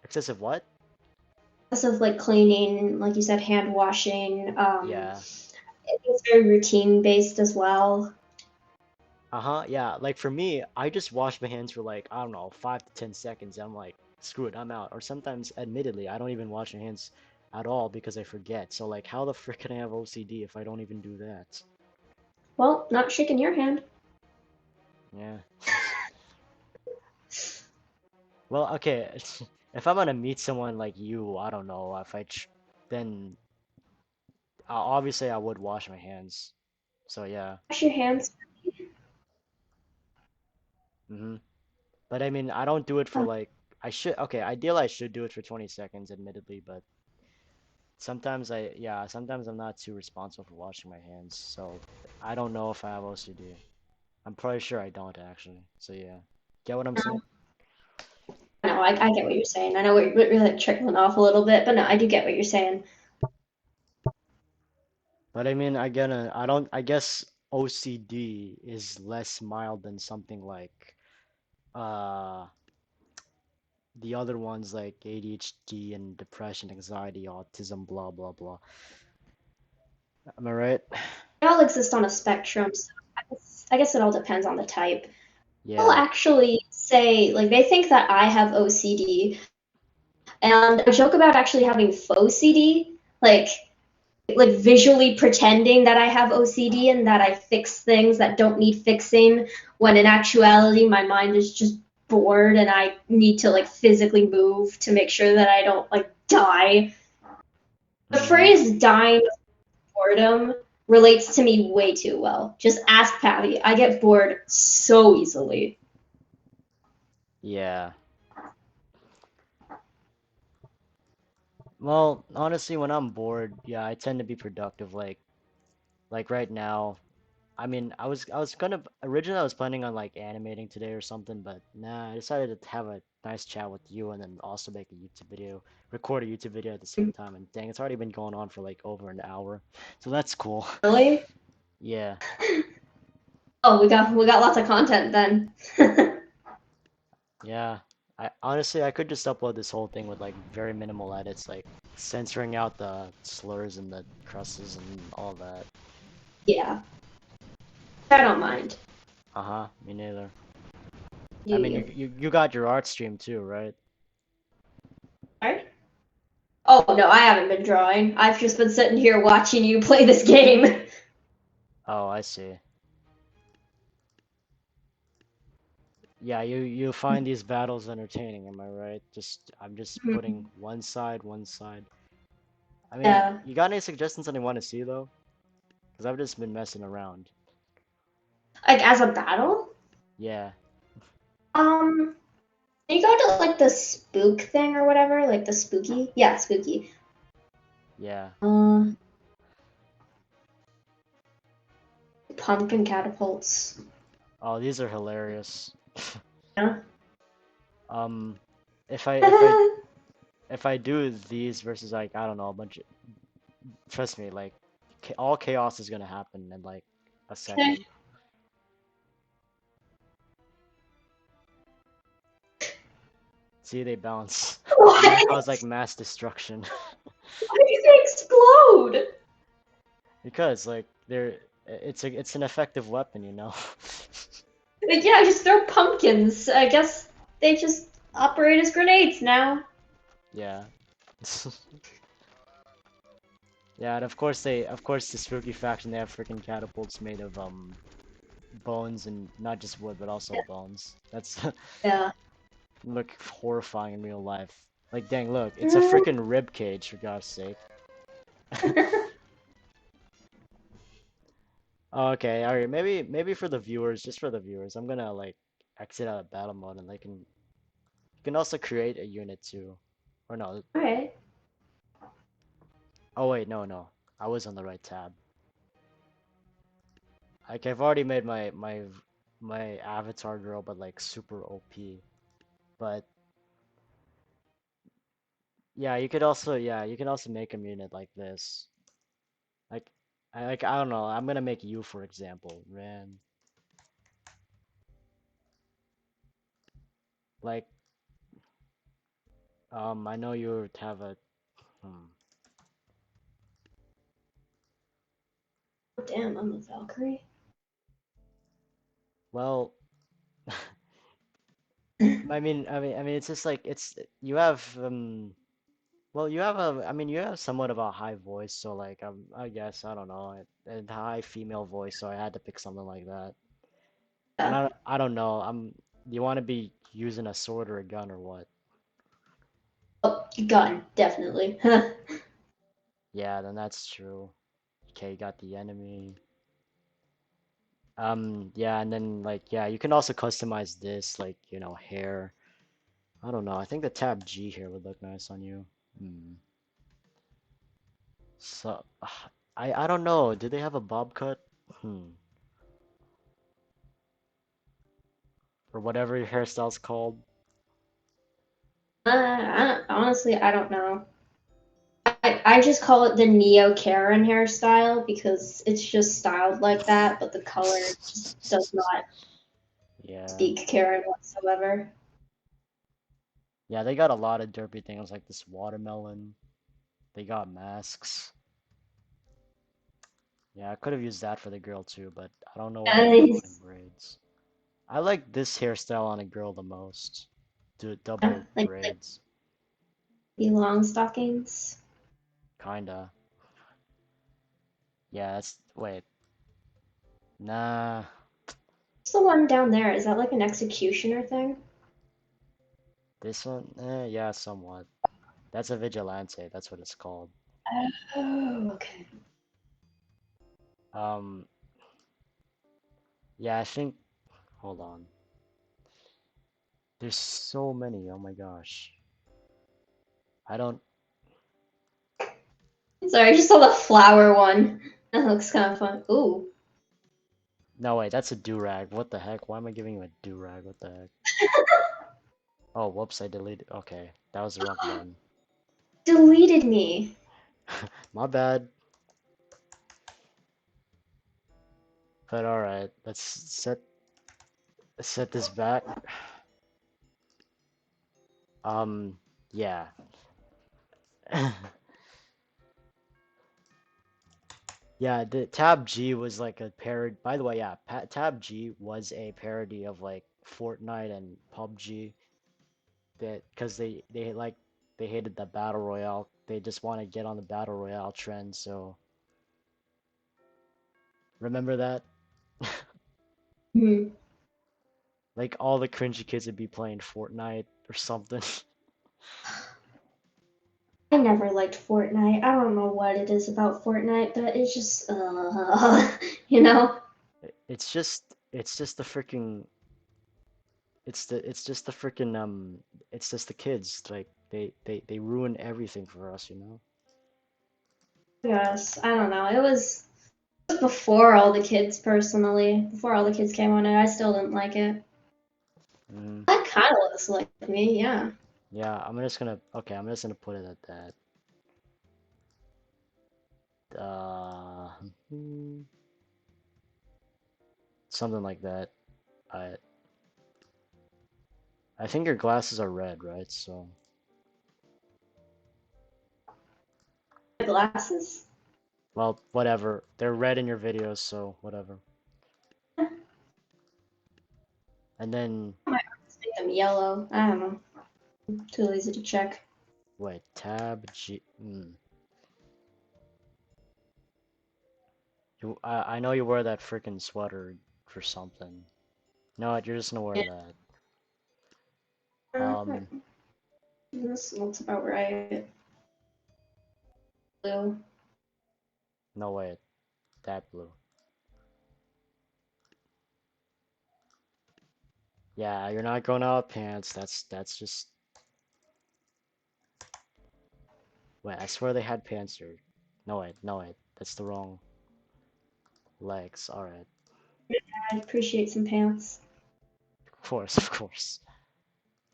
excessive what? excessive like cleaning, like you said, hand washing. Yeah. It's very routine based as well. Uh-huh. Yeah. Like for me, I just wash my hands for like, I don't know, 5 to 10 seconds. I'm like, screw it, I'm out. Or sometimes, admittedly, I don't even wash my hands at all because I forget. So like, how the frick can I have OCD if I don't even do that? Well, not shaking your hand. Yeah. Well, okay. If I'm gonna meet someone like you, I don't know. Then obviously I would wash my hands. So yeah. Wash your hands. Mm-hmm. But I mean, I don't do it for Uh, like I should. Okay, ideally I should do it for 20 seconds, admittedly, but sometimes I'm not too responsible for washing my hands, so I don't know if I have OCD. I'm pretty sure I don't actually. So yeah, get what I'm saying? No, I get what you're saying. I know we're like trickling off a little bit, but no, I do get what you're saying. But I mean, I don't. I guess OCD is less mild than something like uh the other ones like ADHD and depression, anxiety, autism, blah blah blah. Am I right? They all exist on a spectrum, so I guess it all depends on the type. People Yeah. actually say like they think that I have OCD, and I joke about actually having faux CD, like visually pretending that I have OCD and that I fix things that don't need fixing, when in actuality my mind is just bored and I need to like physically move to make sure that I don't like die. The Mm-hmm. phrase dying of boredom relates to me way too well. Just ask Patty. I get bored so easily. Yeah. Well, honestly, when I'm bored, yeah, I tend to be productive. Like right now, I mean, I was gonna originally I was planning on like animating today or something, but nah, I decided to have a nice chat with you and then also make a YouTube video, record a YouTube video at the same time. And dang, it's already been going on for like over an hour, so that's cool. Really? Yeah, Oh, we got lots of content then. yeah. I honestly I could just upload this whole thing with like very minimal edits, like censoring out the slurs and the cusses and all that. Yeah, I don't mind. Uh-huh, me neither. I mean, You. you got your art stream too, right? Sorry? Oh no, I haven't been drawing. I've just been sitting here watching you play this game. Oh, I see. Yeah, you find these battles entertaining, am I right? I'm just putting one side, one side. I mean, Yeah. you got any suggestions on you want to see though? Because I've just been messing around. Like as a battle? Yeah, Um, can you go to like the spook thing or whatever? Like the spooky? Yeah, spooky. yeah. Uh, pumpkin catapults. Oh, these are hilarious. Yeah. Um, if I do these versus like I don't know a bunch of trust me, like all chaos is gonna happen in like a Okay. second. See, they bounce, What? and that cause like mass destruction. Why did they explode? Because like it's an effective weapon, you know. Like, yeah, just throw pumpkins. I guess they just operate as grenades now. Yeah. Yeah, and of course the spooky faction they have freaking catapults made of bones and not just wood but also bones. That's Yeah. look horrifying in real life. Like dang, look, it's a freaking rib cage for God's sake. Okay, alright, maybe for the viewers, just for the viewers, I'm gonna like exit out of battle mode and they can you can also create a unit too. Or no, Alright. oh wait, no. I was on the right tab. Like I've already made my avatar girl, but like super OP. But yeah, you can also make a unit like this. Like I don't know. I'm gonna make you for example, Ran. Like I know you would have a hmm. Damn, I'm a Valkyrie. Well, I mean, it's just like it's you have well, you have a I mean, you have somewhat of a high voice, so like I guess I don't know, a high female voice, so I had to pick something like that. And Yeah. I don't know. Do you want to be using a sword or a gun or what? Oh, gun, definitely. Yeah, then that's true. Okay, you got the enemy. Yeah, and then like yeah, you can also customize this like, you know, hair. I don't know. I think the tab G here would look nice on you. Hmm. So, I don't know. Do they have a bob cut? Hmm. Or whatever your hairstyle's called. Honestly, I don't know. I just call it the Neo Karen hairstyle because it's just styled like that, but the color just does not Yeah. speak Karen whatsoever. Yeah, they got a lot of derpy things like this watermelon. They got masks. Yeah, I could have used that for the girl too, but I don't know why they didn't put in Nice. braids. I like this hairstyle on a girl the most. Do double Like braids. the long stockings. Kinda. Yeah, that's wait. Nah. What's the one down there? Is that like an executioner thing? This one? Yeah, somewhat. That's a vigilante, that's what it's called. Oh, okay. Um, yeah, I think hold on. There's so many, oh my gosh. I don't Sorry, I just saw the flower one. That looks kind of fun. Ooh. no wait, that's a do-rag. What the heck? Why am I giving you a do-rag? What the heck? Oh, whoops, I deleted. Okay, that was the wrong button. Deleted me. My bad. But alright, let's set this back. Yeah. Yeah, the Tab G was like a parody. By the way, yeah, Tab G was a parody of like Fortnite and PUBG. That because they hated the battle royale. They just want to get on the battle royale trend. So remember that? Hmm. Like all the cringy kids would be playing Fortnite or something. I never liked Fortnite. I don't know what it is about Fortnite, but it's just, you know? It's just the freaking it's just the freaking it's just the kids like they ruin everything for us, you know? Yes, I don't know. It was before all the kids, personally. Before all the kids came on it, I still didn't like it. Mm, That kind of looks like me, yeah. yeah, I'm just gonna put it at that. Uh, hmm, something like that. I I think your glasses are red, right? So, Glasses? well, whatever. They're red in your videos, so whatever. And then I might just make them yellow. I don't know. Too lazy to check. wait, tab G. I know you wear that freaking sweater for something. No, what? You're just gonna wear Yeah. that. Uh, Um, this looks about right. Blue. no wait, that blue. Yeah, you're not going out with pants. That's just wait. I swear they had pants here. No wait. That's the wrong legs. All right, I appreciate some pants. of course, of course.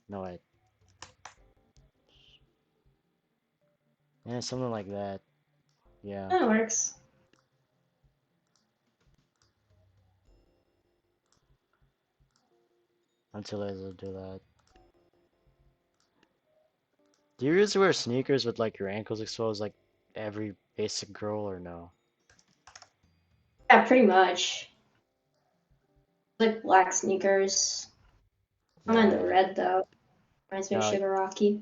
No wait. Yeah, something like that. Yeah, That works. until I do that. Do you usually wear sneakers with like your ankles exposed, like every basic girl, or no? Yeah, pretty much. Like black sneakers. I mind the Yeah. red though. Reminds me of No. Shigaraki.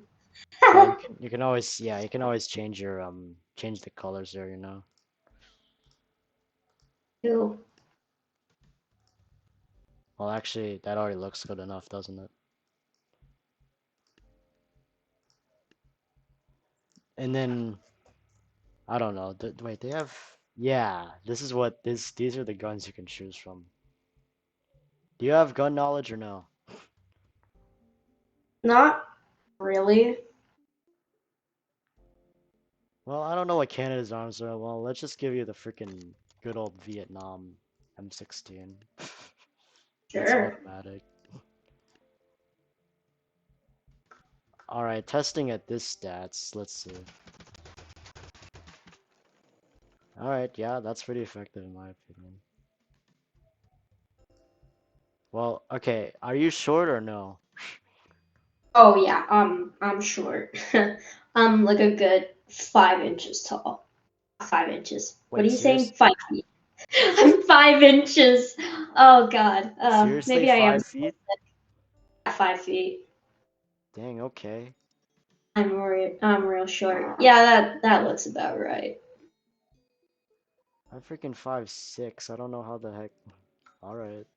Yeah. You can always you can always change your change the colors there. You know. Ew. Well, actually, that already looks good enough, doesn't it? And then I don't know. Wait, they have. Yeah, this is what this. These are the guns you can choose from. Do you have gun knowledge or no? Not really. Well, I don't know what Canada's arms are. Well, let's just give you the freaking good old Vietnam M16. It's Sure. automatic. Alright, testing at this stats. Let's see. Alright, yeah, that's pretty effective in my opinion. Well, okay, are you short or no? Oh yeah, I'm short. I'm like a good 5 inches tall. 5 inches. What are Wait, you saying? serious? 5 feet. I'm 5 inches. Oh God. Seriously, Maybe I am 5 feet? 5 feet. Dang, okay. I'm real short. Yeah, that looks about right. I'm freaking 5'6". I don't know how the heck. Alright.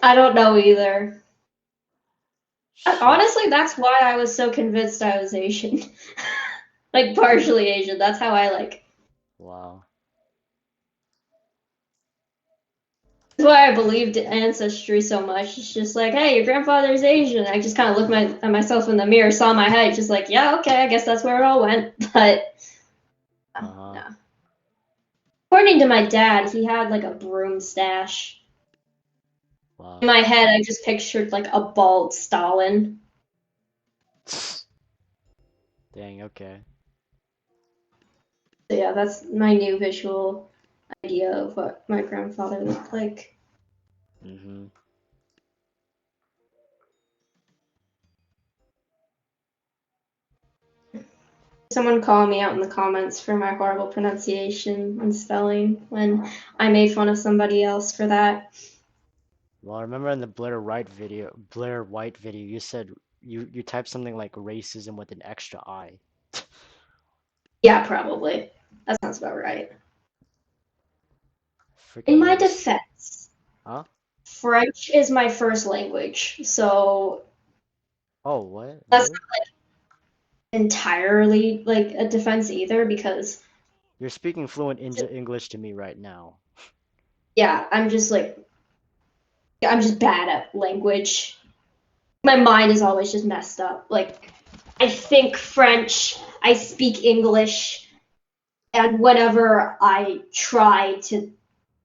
I don't know either. Shit. Honestly, that's why I was so convinced I was Asian. Like partially Asian. That's how I like. Wow. That's why I believed ancestry so much. It's just like, hey, your grandfather's Asian. I just kind of looked at myself in the mirror, saw my height, just like, yeah, okay, I guess that's where it all went. But Uh-huh. no. According to my dad, he had like a broom stash. In Wow. my head, I just pictured like a bald Stalin. Dang, okay. So yeah, that's my new visual idea of what my grandfather looked like. Mm-hmm. Someone called me out in the comments for my horrible pronunciation and spelling when I made fun of somebody else for that. Well, I remember in the Blair White video, you said you typed something like racism with an extra I. Yeah, probably. That sounds about right. In Freaking my race. defense, Huh? French is my first language, so Oh, what? that's Really? not entirely like a defense either because You're speaking fluent English to me right now. yeah, I'm just bad at language. My mind is always just messed up. Like I think French, I speak English, and whenever I try to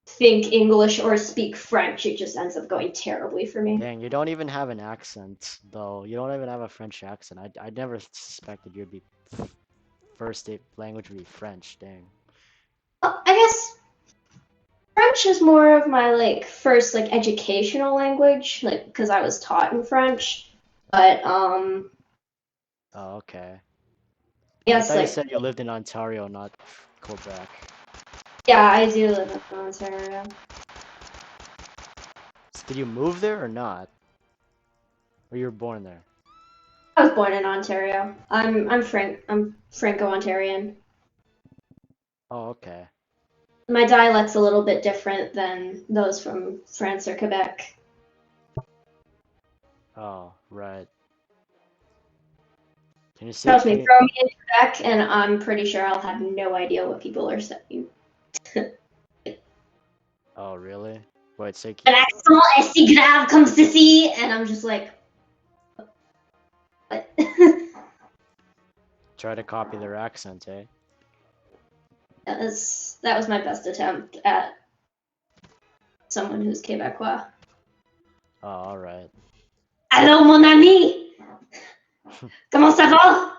think English or speak French, it just ends up going terribly for me. Dang, you don't even have an accent, though. You don't even have a French accent. I never suspected you'd be first language would be French. Dang. Well, I guess French is more of my like first like educational language, like because I was taught in French. But Oh, okay. I I guess thought you like said you lived in Ontario, not Quebec. yeah, I do live in Ontario. So did you move there or not? Or you were born there? I was born in Ontario. I'm Franco-Ontarian. Oh, okay. My dialect's a little bit different than those from France or Quebec. Oh, right. Can you see? Trust Can me, you? throw me in Quebec, and I'm pretty sure I'll have no idea what people are saying. Oh, really? Wait, say. An accent est si grave comme ceci, and I'm just like, what? Try to copy their accent, eh? That was my best attempt at someone who's Quebecois. Oh, all right. Allô, mon ami! Comment ça va?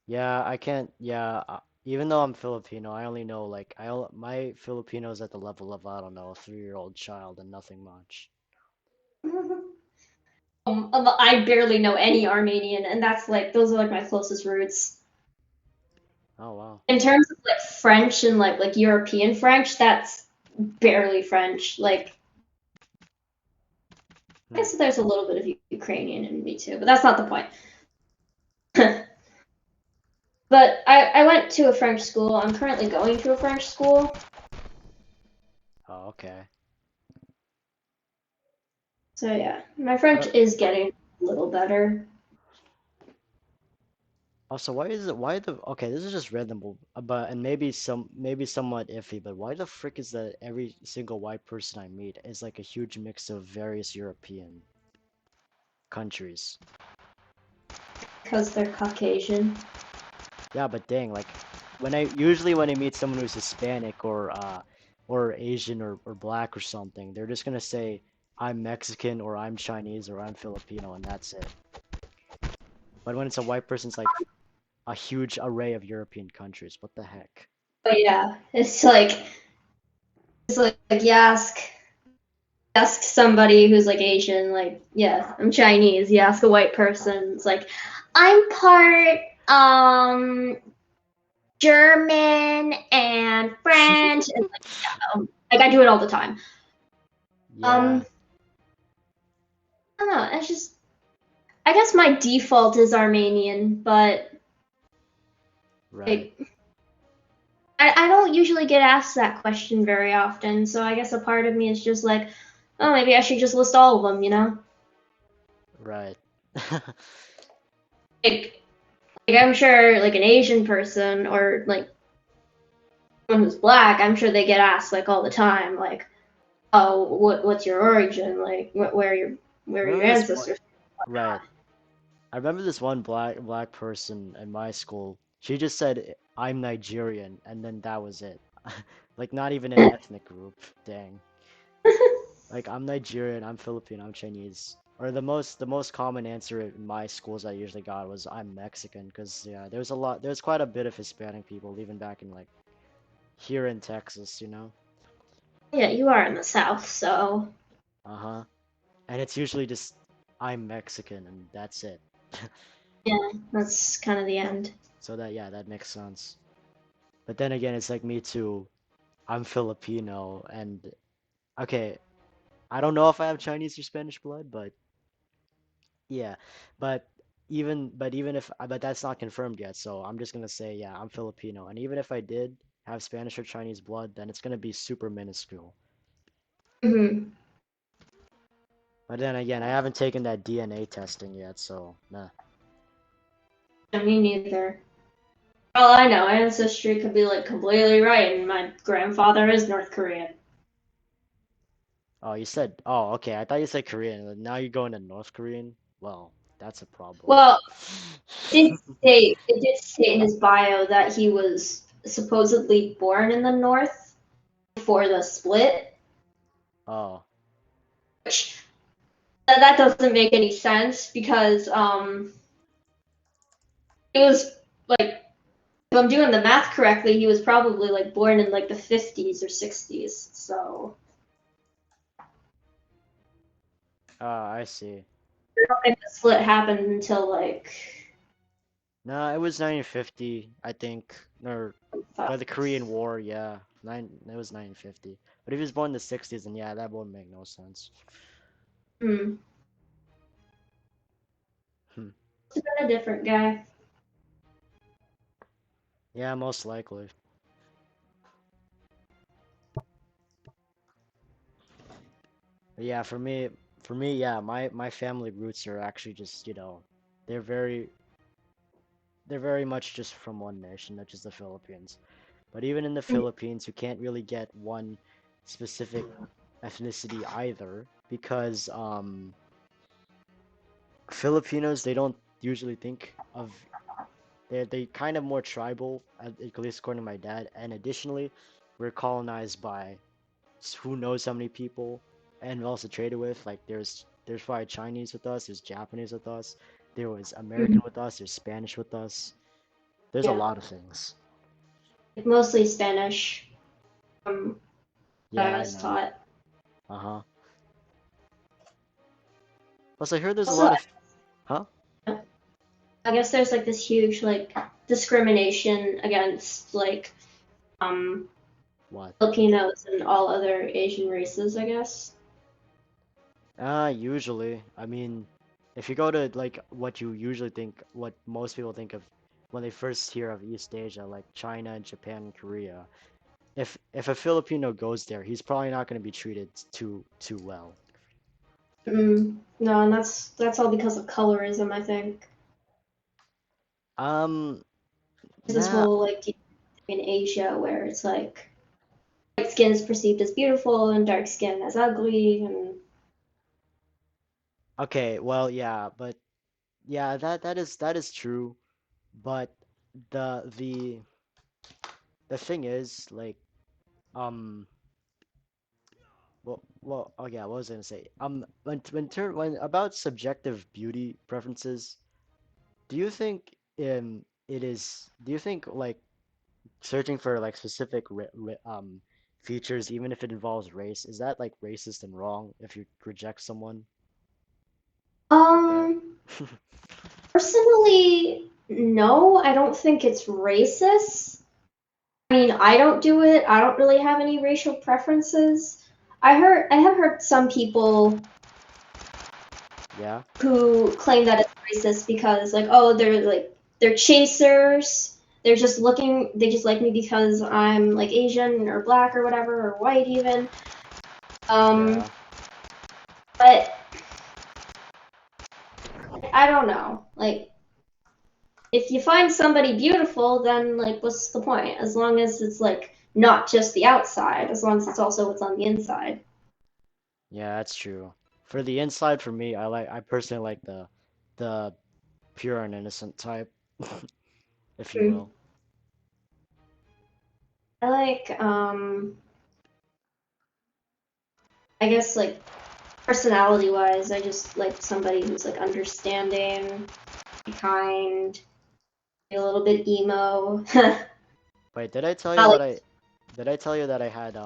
Yeah, I can't. Yeah, even though I'm Filipino, I only know like my Filipino is at the level of I don't know, a 3-year-old child and nothing much. I barely know any Armenian, and that's like those are like my closest roots. Oh wow. In terms of like French and like European French, that's barely French. Like I Hmm. guess there's a little bit of Ukrainian in me too, but that's not the point. But I went to a French school. I'm currently going to a French school. Oh, okay. So yeah, my French What? is getting a little better. Also, why is it? Why the? Okay, this is just random, but and maybe somewhat iffy, but why the frick is that every single white person I meet is like a huge mix of various European countries? because they're Caucasian. Yeah, but dang, like when I meet someone who's Hispanic or Asian or black or something, they're just gonna say I'm Mexican or I'm Chinese or I'm Filipino and that's it. But when it's a white person, it's like a huge array of European countries. What the heck? But yeah, it's like you ask somebody who's like Asian, like, yeah, I'm Chinese. You ask a white person, it's like, I'm part German and French, and like I do it all the time. Yeah, Um, I don't know. It's just I guess my default is Armenian, but right. like I don't usually get asked that question very often, so I guess a part of me is just like, oh, maybe I should just list all of them, you know? Right. Like, like I'm sure like an Asian person or like someone who's black, I'm sure they get asked like all the time, like, oh, what's your origin? Like, where are your Remember this one? ancestors? Right. I remember this one black person in my school. She just said I'm Nigerian and then that was it. Like not even an ethnic group. Dang. Like I'm Nigerian, I'm Filipino, I'm Chinese. Or the most common answer in my schools I usually got was I'm Mexican because yeah, there's quite a bit of Hispanic people even back in like here in Texas, you know? Yeah, you are in the South, so Uh-huh. And it's usually just I'm Mexican and that's it. yeah, that's kind of the end. So that yeah, that makes sense. But then again, it's like me too. I'm Filipino and okay, I don't know if I have Chinese or Spanish blood, but yeah. But but that's not confirmed yet, so I'm just gonna say yeah, I'm Filipino. And even if I did have Spanish or Chinese blood, then it's gonna be super minuscule. Hmm. But then again, I haven't taken that DNA testing yet, so nah. Me neither. All I know, ancestry could be like completely right, and my grandfather is North Korean. Oh, you said oh, okay. I thought you said Korean. Now you're going to North Korean? Well, that's a problem. Well, it did state in his bio that he was supposedly born in the North before the split, Oh, which that doesn't make any sense because it was like if I'm doing the math correctly, he was probably like born in like the 50s or 60s. So I see. I don't think the split happened until like Nah, it was 1950, I think, or by uh, the Korean War, yeah. It was 1950. But if he was born in the 60s, then yeah, that wouldn't make no sense. hmm, Hmm. it's been a different guy. Yeah, most likely. But yeah, for me, yeah, my family roots are actually just, they're very they're very much just from one nation, which is the Philippines. But even in the Philippines, you can't really get one specific ethnicity either because Filipinos they don't usually think of they kind of more tribal at least according to my dad, and additionally we're colonized by who knows how many people and we also traded with like there's probably Chinese with us, there's Japanese with us, there was American Mhm. with us, there's Spanish with us, there's a Yeah, lot of things. mostly Spanish from that Yeah, I I was know. taught. Uh-huh. Plus I heard there's a Also, lot of huh. I guess there's like this huge like discrimination against like What? Filipinos and all other Asian races, I guess. Usually. I mean, if you go to like what you usually think, what most people think of when they first hear of East Asia, like China, Japan, and Korea, if a Filipino goes there, he's probably not going to be treated too well. No, and that's all because of colorism, I think. Um, There's this nah. whole like in Asia where it's like white skin is perceived as beautiful and dark skin as ugly, and Okay, well, yeah, but yeah, that is true, but the the the thing is like um oh yeah, what was I gonna say? When about subjective beauty preferences, do you think do you think like searching for like specific features, even if it involves race, is that like racist and wrong if you reject someone like that? Um, Personally, no, I don't think it's racist. I mean, I don't do it. I don't really have any racial preferences. I have heard some people Yeah, who claim that it's racist because like, oh, they're chasers. They just like me because I'm like Asian or black or whatever or white even. Um, yeah, but I don't know. Like, if you find somebody beautiful, then like, what's the point? As long as it's like not just the outside, as long as it's also what's on the inside. yeah, that's true. For the inside, for me, I personally like the pure and innocent type, if you Hmm. will. I like, I guess like personality wise, I just like somebody who's like understanding, kind, a little bit emo. Wait, did I tell you Not like, that I tell you that I had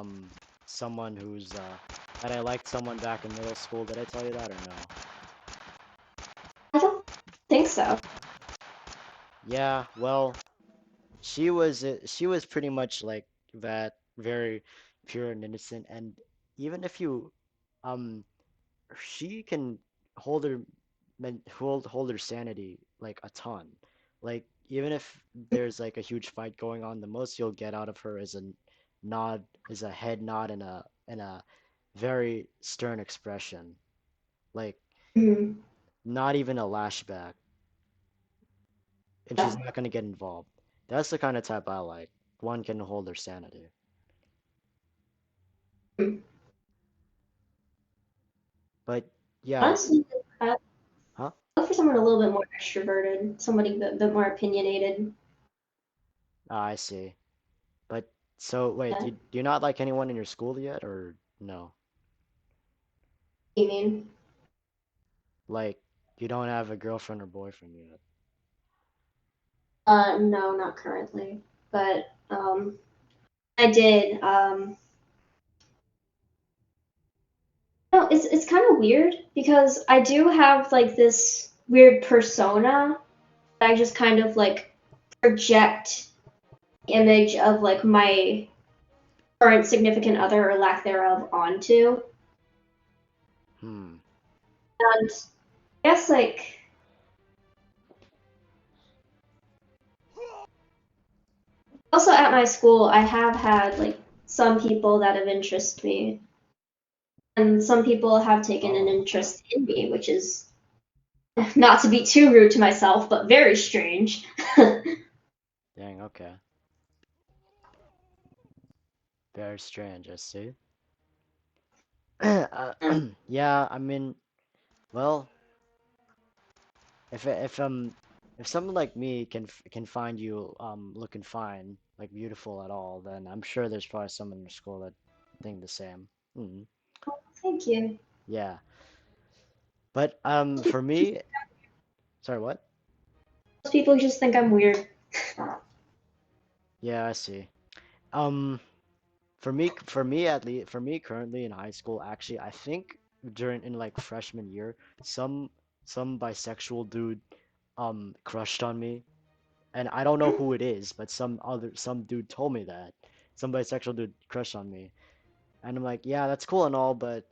someone who's that I liked someone back in middle school? Did I tell you that or no? I don't think so. Yeah, well, she was pretty much like that, very pure and innocent, and even if you um she can hold her hold her sanity like a ton. Like even if there's like a huge fight going on, the most you'll get out of her is a nod, is a head nod and a very stern expression. Like Mhm. not even a lashback, and she's Yeah. not gonna get involved. That's the kind of type I like. One can hold their sanity. Mhm. But yeah, Honestly, I huh? look for someone a little bit more extroverted, somebody a bit more opinionated. Ah, I see. But so wait, Yeah. do you not like anyone in your school yet, or no? You mean? Like you don't have a girlfriend or boyfriend yet? No, not currently, but I did. No, it's kind of weird because I do have like this weird persona that I just kind of like project the image of like my current significant other or lack thereof onto. Hmm. And I guess like also at my school, I have had like some people that have interested me, and some people have taken an Oh, interest in me, which is not to be too rude to myself, but very strange. dang, okay. Very strange, I see. Uh, yeah, I mean, well, if someone like me can find you looking fine, like beautiful at all, then I'm sure there's probably someone in your school that think the same. Hmm. Thank you. Yeah. But for me, sorry, what? Most people just think I'm weird. Yeah, I see. Um, for me currently in high school, actually, I think during in like freshman year, some some bisexual dude crushed on me, and I don't know who it is, but some dude told me that some bisexual dude crushed on me, and I'm like, yeah, that's cool and all, but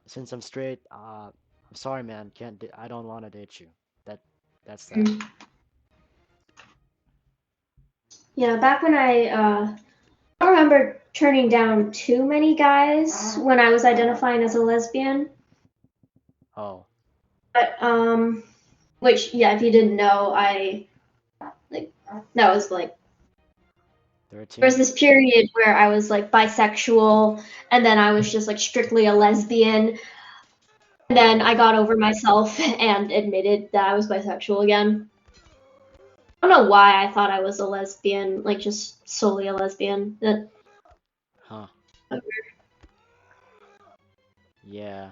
since I'm straight, I'm sorry, man, I don't want to date you. That that's that. Yeah, back when I don't remember turning down too many guys when I was identifying as a lesbian, Oh, but which yeah, if you didn't know, I like that was like there was 13. this period where I was like bisexual, and then I was just like strictly a lesbian. And then I got over myself and admitted that I was bisexual again. I don't know why I thought I was a lesbian, like just solely a lesbian. Huh. Yeah.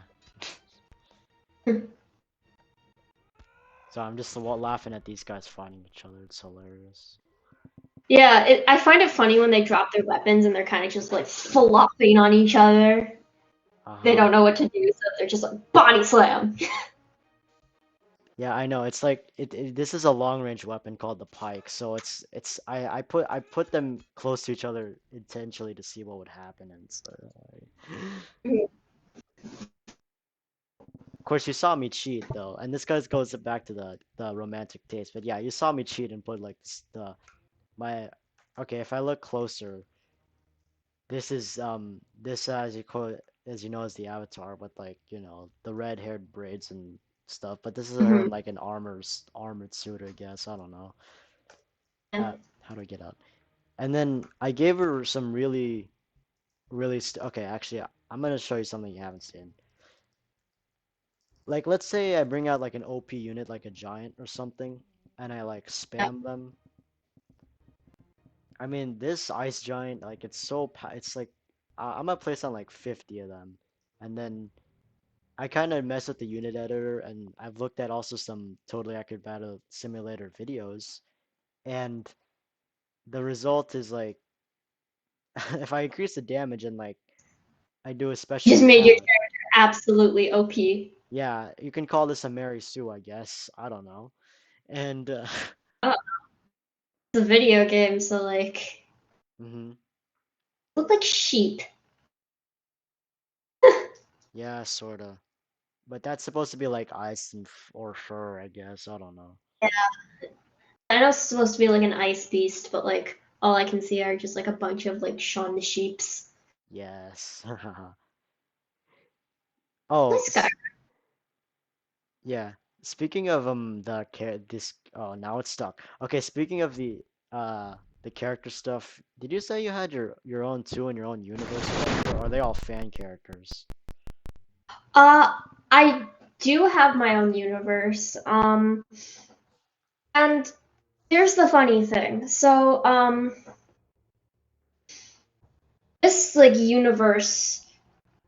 So I'm just laughing at these guys fighting each other. It's hilarious. Yeah, I find it funny when they drop their weapons and they're kind of just like flopping on each other. They Uh-huh. don't know what to do, so they're just like body slam. Yeah, I know. It's like this is a long range weapon called the pike. So it's I put them close to each other intentionally to see what would happen and so of course you saw me cheat though. And this guy goes back to the romantic taste. But yeah, you saw me cheat and put like the my okay, if I look closer, this is this as you call it as you know is the avatar with like, you know, the red-haired braids and stuff. But this is her in Mhm. like an armored suit, I guess. I don't know. Yeah. How do I get out? And then I gave her some really okay, actually, I'm gonna show you something you haven't seen. Like, let's say I bring out like an OP unit, like a giant or something, and I like spam them. I mean, this ice giant, like, it's like, I'm gonna place on like 50 of them, and then I kind of mess with the unit editor, and I've looked at also some totally accurate battle simulator videos, and the result is like, if I increase the damage and like I do a special Just made your attack. character absolutely OP. Yeah, you can call this a Mary Sue, I guess. I don't know. And Oh, it's a video game, so like hmm look like sheep. yeah, sorta. But that's supposed to be like ice and or fur, I guess. I don't know. Yeah, I know it's supposed to be like an ice beast, but like all I can see are just like a bunch of like Shaun the Sheeps. Yes. Oh, Nice guy. yeah. Speaking of the this oh now it's stuck. Okay, speaking of the character stuff, did you say you had your own too in your own universe already, or are they all fan characters? Uh, I do have my own universe. And here's the funny thing. So, this like universe,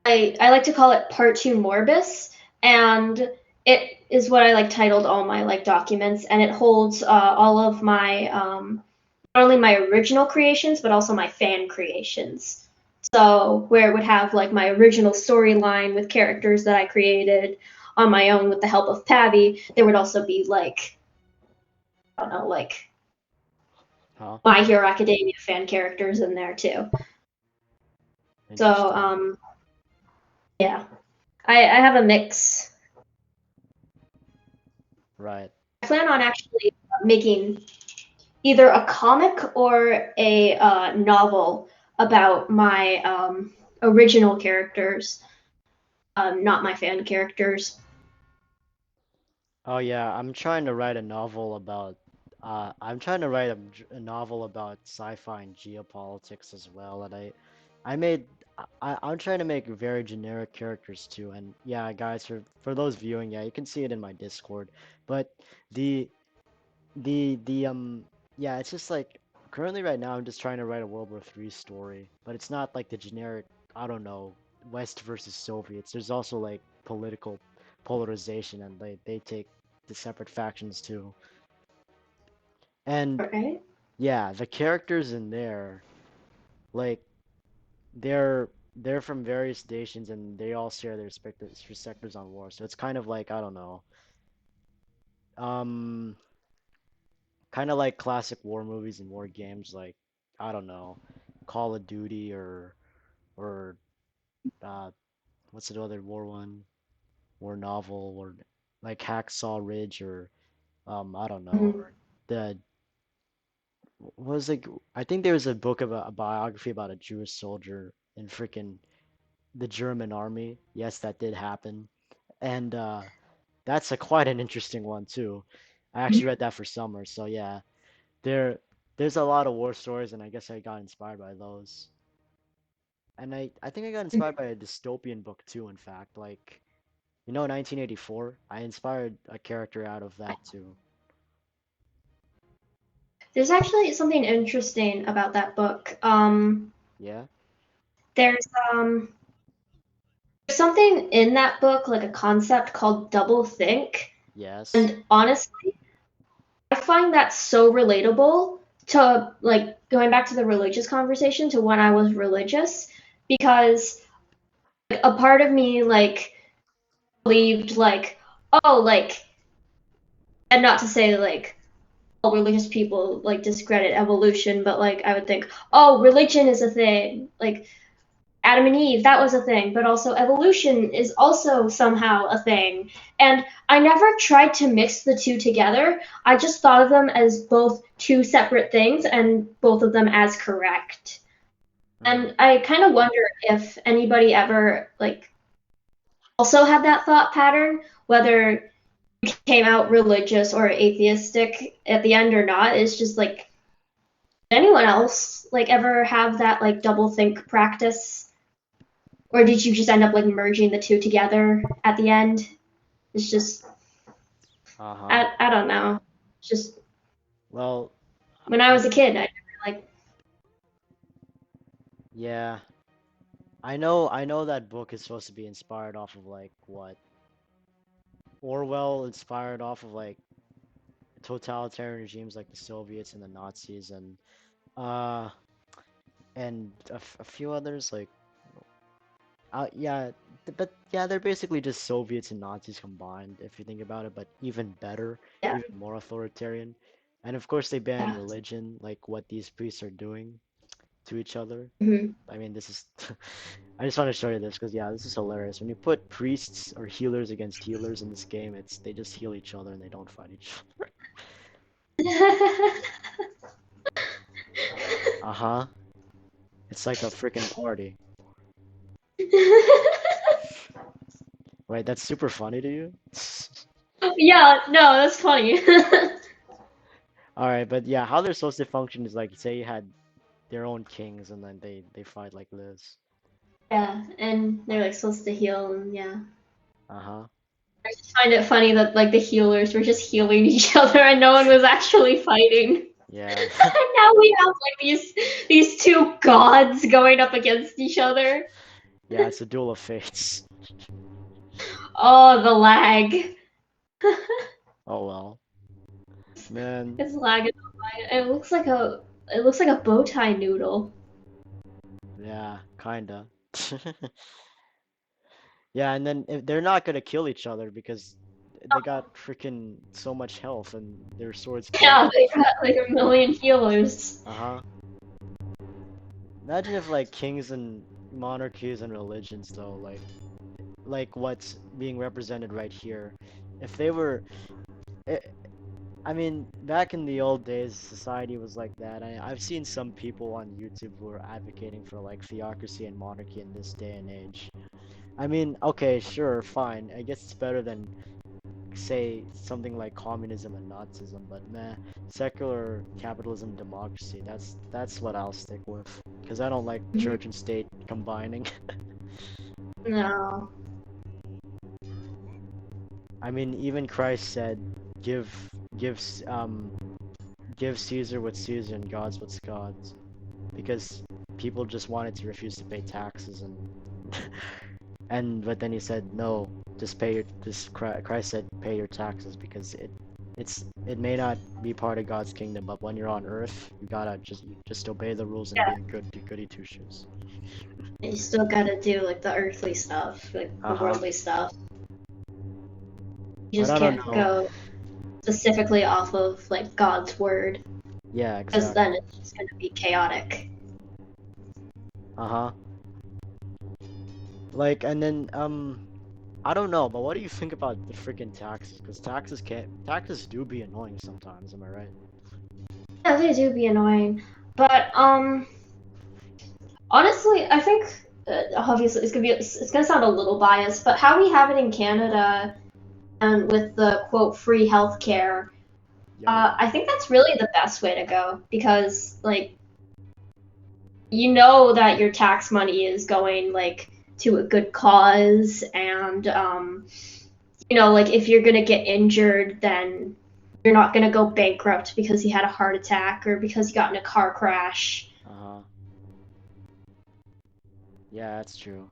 I like to call it Part Two Morbus, and it is what I like titled all my like documents, and it holds all of my not only my original creations but also my fan creations. So where it would have like my original storyline with characters that I created on my own with the help of Pavi, there would also be like I don't know like Huh? My Hero Academia fan characters in there too. So Interesting. yeah, I have a mix. Right. I plan on actually making either a comic or a novel about my original characters, not my fan characters. Oh yeah, I'm trying to write a novel about I'm trying to write a novel about sci-fi and geopolitics as well, and I made I'm trying to make very generic characters too, and yeah, guys, for those viewing, yeah, you can see it in my Discord, but the the yeah, it's just like currently right now I'm just trying to write a World War III story, but it's not like the generic, I don't know, West versus Soviets. There's also like political polarization and they take the separate factions too. And Right? yeah, the characters in there, like they're from various nations and they all share their respective sectors on war. So it's kind of like, I don't know, um kind of like classic war movies and war games like, I don't know, Call of Duty or uh what's the other war one? War novel or like Hacksaw Ridge or I don't know. Mhm. The was like I think there was a book about a biography about a Jewish soldier in freaking the German army. Yes, that did happen. And that's a quite an interesting one too. I actually read that for summer, so yeah. There there's a lot of war stories and I guess I got inspired by those. And I think I got inspired by a dystopian book too, in fact. Like You know, 1984. I inspired a character out of that too. There's actually something interesting about that book. Yeah. There's um something in that book, like a concept called double think. Yes. And honestly, I find that so relatable to like going back to the religious conversation to when I was religious, because like, a part of me like believed like, oh, like, and not to say like all religious people like discredit evolution, but like I would think, oh, religion is a thing, like Adam and Eve, that was a thing, but also evolution is also somehow a thing. And I never tried to mix the two together. I just thought of them as both two separate things and both of them as correct. Mm. And I kind of wonder if anybody ever like also had that thought pattern, whether you came out religious or atheistic at the end or not. It's just like did anyone else like ever have that like double think practice? Or did you just end up like merging the two together at the end? It's just Uh-huh. I don't know. It's just Well, when I I was a kid, I never like yeah. I know that book is supposed to be inspired off of like what? Orwell inspired off of like totalitarian regimes like the Soviets and the Nazis uh and a few others like yeah, but yeah, they're basically just Soviets and Nazis combined if you think about it, but even better, yeah. even more authoritarian. And of course they ban Yeah. religion, like what these priests are doing to each other. Mhm. I mean, this is I just want to show you this because yeah, this is hilarious. When you put priests or healers against healers in this game, it's they just heal each other and they don't fight each other. Uh-huh. It's like a freaking party. Right, that's super funny to you? Yeah, no, that's funny. Alright, but yeah, how they're supposed to function is like, say you had their own kings and then they fight like this. Yeah, and they're like supposed to heal and yeah. Uh-huh. I just find it funny that like the healers were just healing each other and no one was actually fighting. Yeah. And now we have like these two gods going up against each other. Yeah, it's a duel of fates. Oh, the lag. Oh well. Man, It's lagging. It looks like a bow tie noodle. yeah, kinda. Yeah, and then they're not gonna kill each other because they got freaking so much health and their swords can't. Yeah, they got like a million healers. Uh-huh. Imagine if like kings and monarchies and religions though, like what's being represented right here, if they were, eh, I mean, back in the old days, society was like that. I've seen some people on YouTube who are advocating for like theocracy and monarchy in this day and age. I mean, okay, sure, fine. I guess it's better than say something like communism and Nazism, but meh, secular capitalism, democracy, that's what I'll stick with. Because I don't like church and state combining. No. I mean, even Christ said, give, give, give Caesar what's Caesar and God's what's God's. Because people just wanted to refuse to pay taxes and but then he said no, just pay your Christ said pay your taxes because it may not be part of God's kingdom, but when you're on earth, you gotta just obey the rules and Yeah. be a goody two shoes. You still gotta do like the earthly stuff, like the Uh-huh. worldly stuff. You But just I don't can't know. go specifically off of like God's word, Yeah, because exactly. then it's just gonna be chaotic. Uh-huh. Like, and then I don't know, but what do you think about the freaking taxes? Because taxes do be annoying sometimes, am I right? Yeah, they do be annoying, but honestly, I think obviously it's gonna sound a little biased, but how we have it in Canada and with the quote free healthcare, Yeah. I think that's really the best way to go because like you know that your tax money is going like to a good cause and like if you're gonna get injured, then you're not gonna go bankrupt because you had a heart attack or because you got in a car crash. Uh-huh. Yeah, that's true.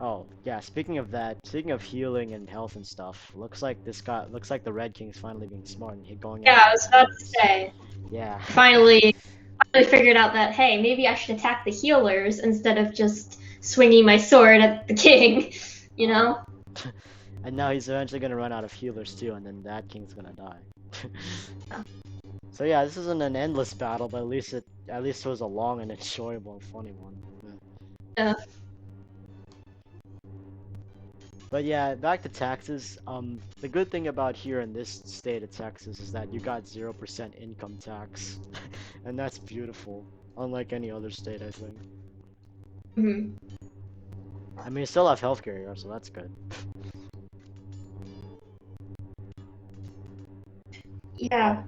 Oh, yeah, speaking of that, speaking of healing and health and stuff, looks like the Red King's finally being smart and going Yeah, after I the was about to healers. say. Yeah. Finally figured out that hey, maybe I should attack the healers instead of just swinging my sword at the king. You Uh-huh. know? And now he's eventually gonna run out of healers too, and then that king's gonna die. So yeah, this isn't an endless battle, but at least it was a long and enjoyable and funny one. Yeah. But yeah, back to taxes. The good thing about here in this state of Texas is that you got 0% income tax, and that's beautiful. Unlike any other state, I think. Mhm. I mean, you still have healthcare here, so that's good. Yeah.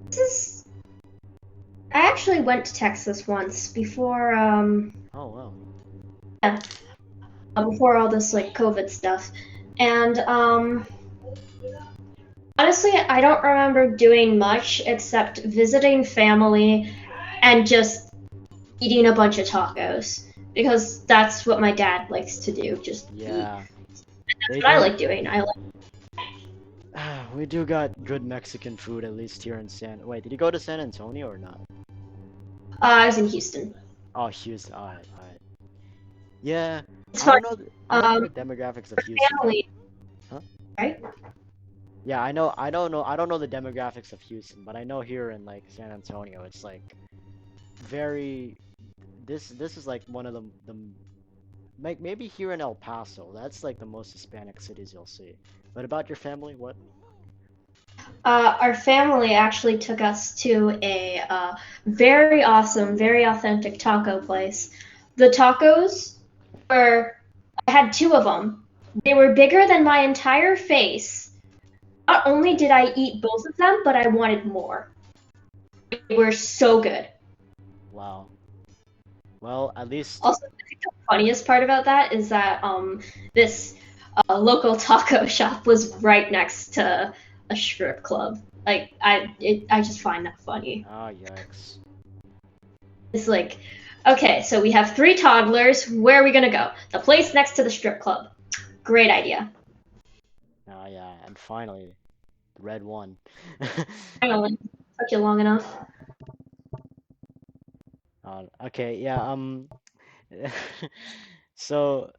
This is. I actually went to Texas once before. Oh well. Yeah, before all this like COVID stuff, and honestly, I don't remember doing much except visiting family and just eating a bunch of tacos because that's what my dad likes to do. Just eat. Yeah. That's They what I we like doing. I like. we do got good Mexican food at least here in San. Wait, did you go to San Antonio or not? I was in Houston. Oh, Houston. Alright, alright. Yeah, It's fun. I don't know the demographics of Houston, but Family, huh? right? Yeah, I don't know the demographics of Houston, but I know here in like San Antonio, it's like very this is like one of the like maybe here in El Paso, that's like the most Hispanic cities you'll see. But about your family, what? Our family actually took us to a very awesome, very authentic taco place. The tacos were, I had two of them. They were bigger than my entire face. Not only did I eat both of them, but I wanted more. They were so good. Wow. Well, at least Also, I think the funniest part about that is that this local taco shop was right next to a strip club. Like I just find that funny. ah yikes. It's like, okay, so we have three toddlers. Where are we gonna go? The place next to the strip club. Great idea. Ah yeah, and finally, the red one. Finally, took you long enough. Okay, yeah, so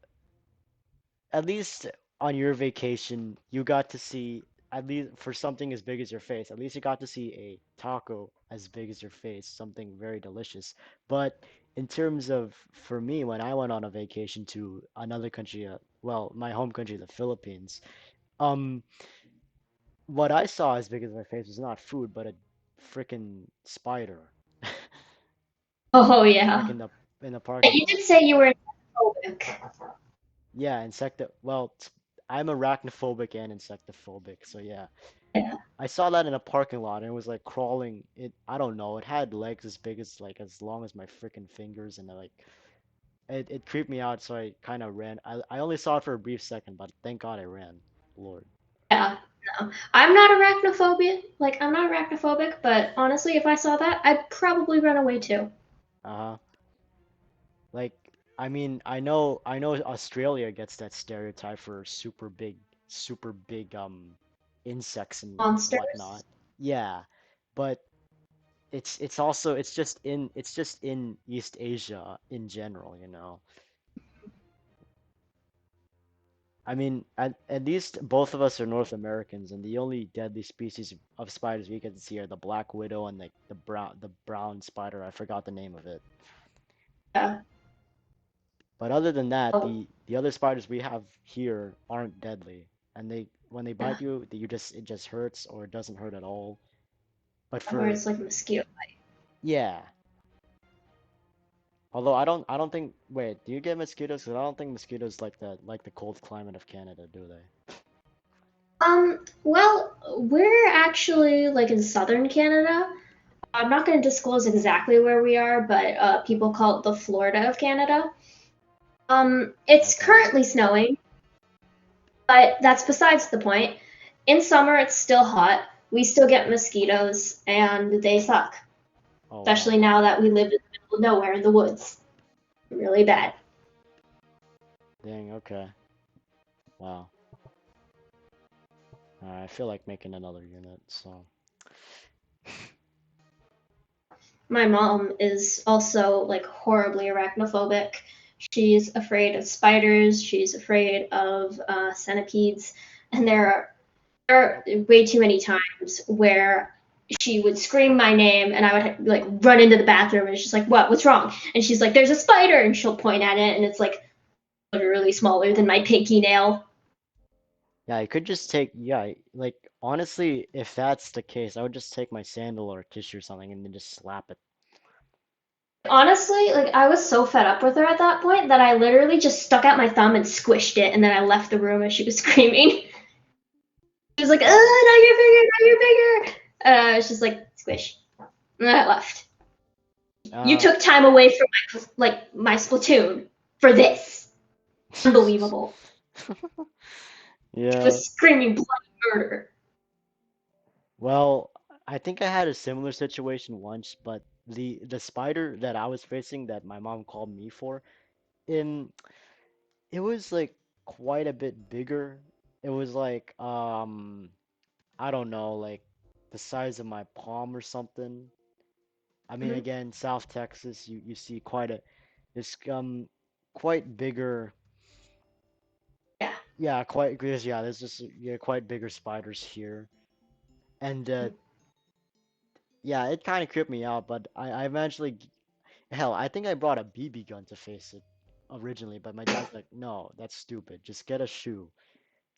at least on your vacation, you got to see, at least for something as big as your face, at least you got to see a taco as big as your face, something very delicious. But in terms of, for me, when I went on a vacation to another country, well, my home country, the Philippines, um, what I saw as big as my face was not food, but a freaking spider, Oh like yeah. in the parking You lot. did say you were phobic. Yeah, well, I'm arachnophobic and insectophobic, so yeah. Yeah. I saw that in a parking lot and it was like crawling. I don't know, it had legs as big as like as long as my freaking fingers and it creeped me out, so I kind of ran. I only saw it for a brief second, but thank God I ran. Lord. Yeah. No. I'm not arachnophobic. Like I'm not arachnophobic, but honestly, if I saw that, I'd probably run away too. Uh-huh. Like I mean, I know Australia gets that stereotype for super big insects and whatnot. Monsters. Yeah. But it's also it's just in East Asia in general, you know. I mean, at least both of us are North Americans, and the only deadly species of spiders we get to see are the black widow and the brown spider. I forgot the name of it. Yeah. But other than that, Oh, the other spiders we have here aren't deadly, and they when they yeah. bite you, it just hurts or it doesn't hurt at all. But Or for it's like a mosquito. yeah, although I don't think wait, do you get mosquitoes? 'Cause I don't think mosquitoes like the cold climate of Canada, do they? Well, we're actually like in southern Canada. I'm not going to disclose exactly where we are, but people call it the Florida of Canada. It's Okay. currently snowing, but that's besides the point. In summer, it's still hot. We still get mosquitoes, and they suck. Oh wow. Especially now that we live in the middle of nowhere in the woods. Really bad. Dang, okay. Wow. I feel like making another unit, so. My mom is also like horribly arachnophobic. She's afraid of spiders. She's afraid of centipedes, and there are way too many times where she would scream my name and I would like run into the bathroom and it's just like, what's wrong? And she's like, there's a spider, and she'll point at it and it's like literally smaller than my pinky nail. Yeah, I could just take, yeah, like, honestly, if that's the case, I would just take my sandal or tissue or something and then just slap it. Honestly, like I was so fed up with her at that point that I literally just stuck out my thumb and squished it, and then I left the room as she was screaming. She was like, Oh. now you're bigger, now you're bigger. It's just like squish, and then I left. You Uh, took time away from my Splatoon for this. Unbelievable. She yeah. was screaming bloody murder. Well, I think I had a similar situation once, but the spider that I was facing that my mom called me for, in it was like quite a bit bigger. It was like I don't know, like the size of my palm or something. I mean, Mm-hmm. again, South Texas, you see quite a this quite bigger. Yeah. Yeah, quite because yeah, there's just yeah quite bigger spiders here, and yeah, it kind of creeped me out. But I eventually, hell, I think I brought a BB gun to face it originally, but my dad's like, no, that's stupid. Just get a shoe.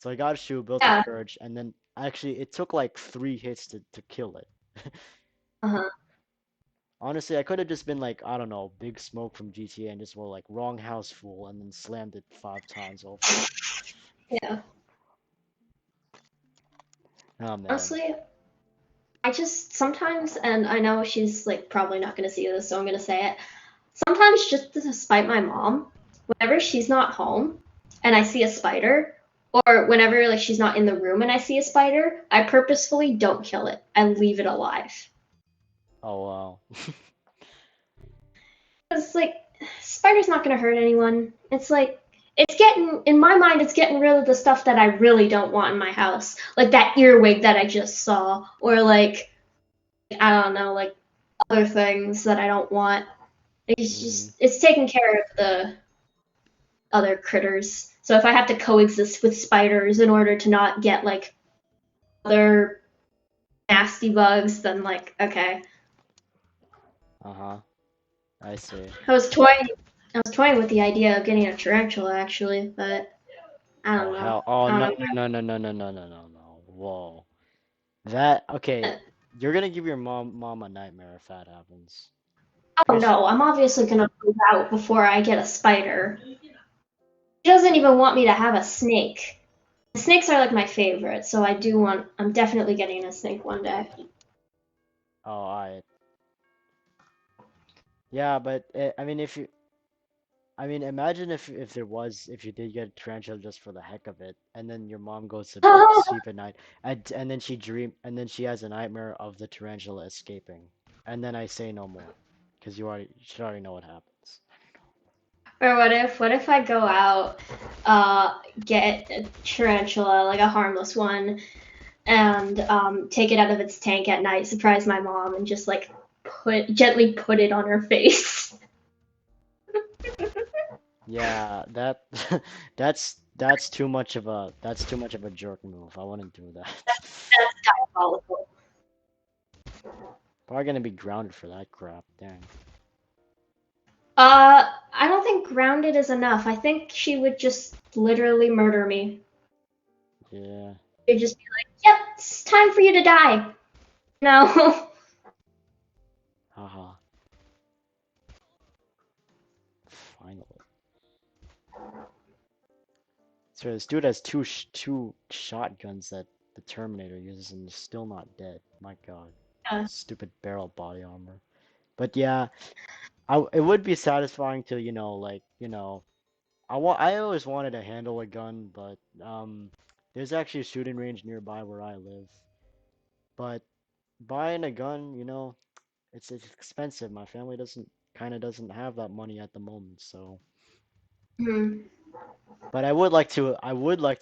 So I got a shoe, built the Yeah. courage, and then actually it took like 3 hits to kill it. Uh-huh. Honestly, I could have just been like, I don't know, Big Smoke from GTA and just were like wrong house full and then slammed it 5 times over. Yeah. Oh man. Honestly, I just sometimes, and I know she's like probably not gonna see this, so I'm gonna say it. Sometimes, just to spite my mom, whenever she's not home and I see a spider, or whenever like she's not in the room and I see a spider, I purposefully don't kill it. I leave it alive. Oh wow. It's like spider's not gonna hurt anyone. It's like it's getting in my mind it's getting rid of the stuff that I really don't want in my house. Like that earwig that I just saw, or like I don't know, like other things that I don't want. It's hmm just it's taking care of the other critters. So if I have to coexist with spiders in order to not get like other nasty bugs, then like okay. Uh-huh. I see. I was toying I was toying with the idea of getting a tarantula actually, but I Oh don't know. hell. Oh I no don't no no no no no no no no. Whoa. That okay. know. You're gonna give your mom a nightmare if that happens. Oh Pretty sure. no, I'm obviously gonna move out before I get a spider. She doesn't even want me to have a snake. Snakes are like my favorite, so I'm definitely getting a snake one day. Oh, I. Yeah, but I mean, if you, I mean, imagine if there was, if you did get a tarantula just for the heck of it, and then your mom goes to sleep at night, and then and then she has a nightmare of the tarantula escaping, and then I say no more, because you should already know what happens. Or what if I go out, get a tarantula, like a harmless one, and take it out of its tank at night, surprise my mom, and just like gently put it on her face. Yeah, that that's too much of a jerk move. I wouldn't do that. That's diabolical. Probably gonna be grounded for that crap. Dang. I don't think grounded is enough. I think she would just literally murder me. Yeah. She'd just be like, "Yep, it's time for you to die." No. Haha. Finally. So this dude has two shotguns that the Terminator uses and is still not dead. My God. Uh, Stupid barrel body armor. But yeah, it would be satisfying to, like, I always wanted to handle a gun, but there's actually a shooting range nearby where I live. But buying a gun, it's expensive. My family doesn't have that money at the moment, so. Hmm. But I would like to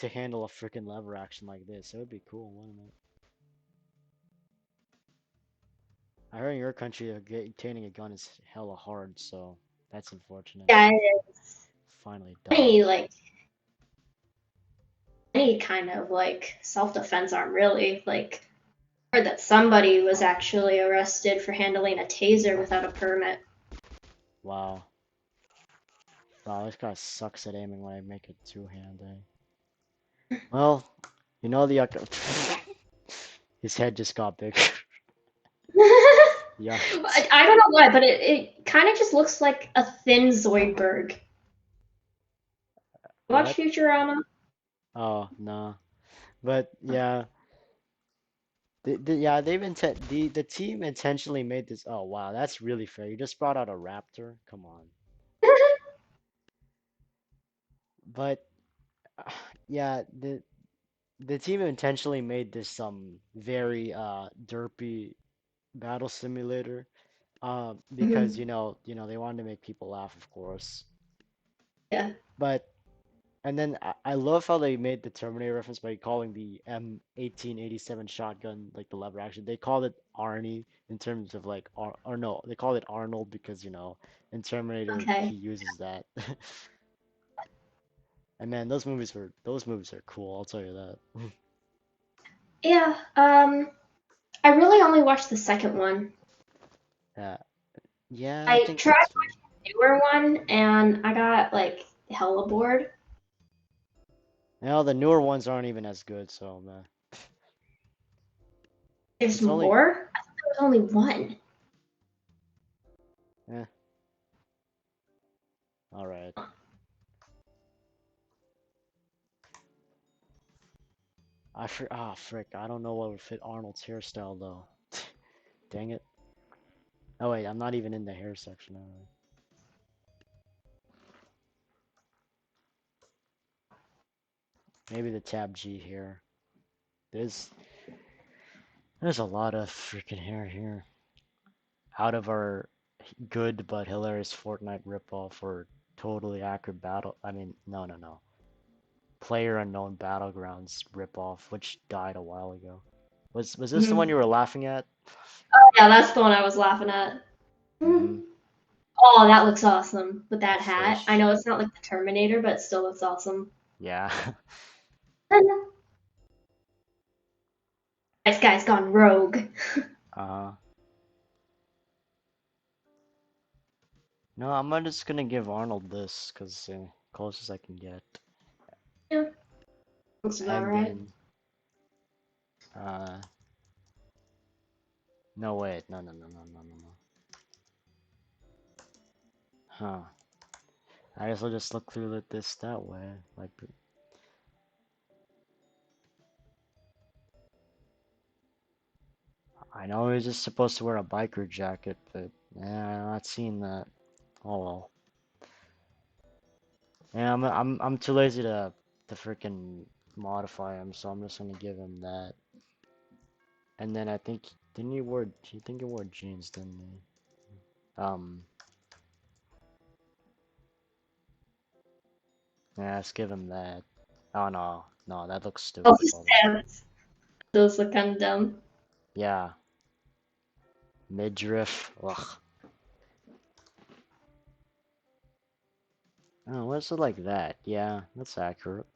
handle a freaking lever action like this. It would be cool, wouldn't it? I heard in your country obtaining a gun is hella hard, so that's unfortunate. Yeah, Finally done. any like any kind of like self-defense arm really. Like I heard that somebody was actually arrested for handling a taser without a permit. Wow. Wow, this guy sucks at aiming when I make it two-hand, eh? Well, the his head just got bigger. Yikes. I don't know why, but it kind of just looks like a thin Zoidberg. Watch What? Futurama? Oh, no. But yeah, yeah, the team intentionally made this. Oh, wow, that's really fair. You just brought out a raptor. Come on. But yeah, the team intentionally made this very derpy battle simulator because Mhm. they wanted to make people laugh, of course. Yeah. But and then I love how they made the Terminator reference by calling the M1887 shotgun like the lever action. They called it Arnie in terms of like or no, they called it Arnold because in Terminator he Okay. uses that. And man, those movies are cool, I'll tell you that. Yeah. I really only watched the second one. Yeah. Yeah, I I think tried that's fair. the newer one, and I got like hella bored. The newer ones aren't even as good, so man. There's It's only more. I thought there was only one. eh, all right. Frick, I don't know what would fit Arnold's hairstyle though. Dang it. Oh wait, I'm not even in the hair section. Alright. Maybe the tab G here. There's there's a lot of freaking hair here. Out of our good but hilarious Fortnite ripoff or totally accurate battle. I mean, no, no, no. Player Unknown Battlegrounds ripoff, which died a while ago. Was this the one Mhm. you were laughing at? Oh yeah, that's the one I was laughing at. Mm-hmm. Mhm. Oh, that looks awesome with The that hat. I fish. know it's not like the Terminator, but it still looks awesome. Yeah. This guy's gone rogue. Uh-huh. No, I'm just gonna give Arnold this, cause close as I can get. Yeah, looks about And right. then, uh, no wait, no, no, no, no, no, no, no. Huh. I guess I'll just look through this that way. Like, I know he's just supposed to wear a biker jacket, but yeah, I'm not seeing that. Oh well. Yeah, I'm too lazy to freaking modify him, so I'm just gonna give him that. And then I think he think he wore jeans, didn't he? Yeah, let's give him that. Oh no, no, that looks Oh, stupid. Hold on. yeah, those look kind of dumb. Yeah, midriff. Ugh. Oh, what's it like that? Yeah, that's accurate.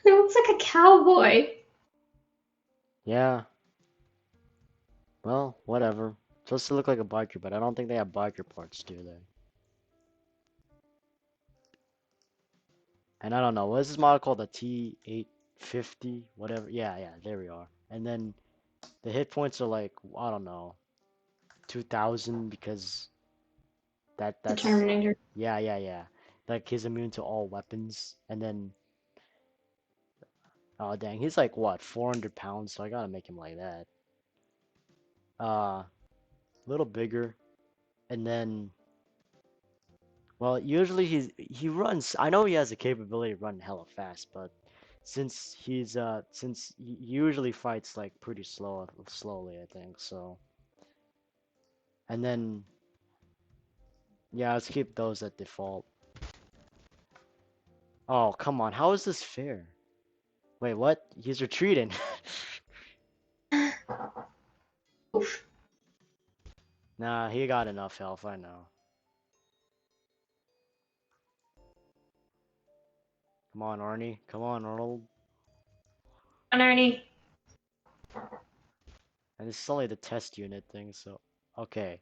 It looks like a cowboy. Yeah, well, whatever. Supposed to look like a biker, but I don't think they have biker parts, do they? And I don't know, what is this model called? The T850? Whatever. Yeah, yeah, there we are. And then the hit points are like, I don't know, 2000 because The that's Terminator. yeah, yeah, yeah. Like he's immune to all weapons. And then oh dang, he's like what, 400 pounds, so I gotta make him like that. A little bigger. And then Well, usually he runs. I know he has the capability to run hella fast, but since he usually fights like pretty slowly, I think so. And then yeah, let's keep those at default. Oh, come on. How is this fair? Wait, what? He's retreating. Oof. Nah, he got enough health, I know. Come on, Arnie. Come on, Arnold. And Arnie. And this is only the test unit thing, so okay.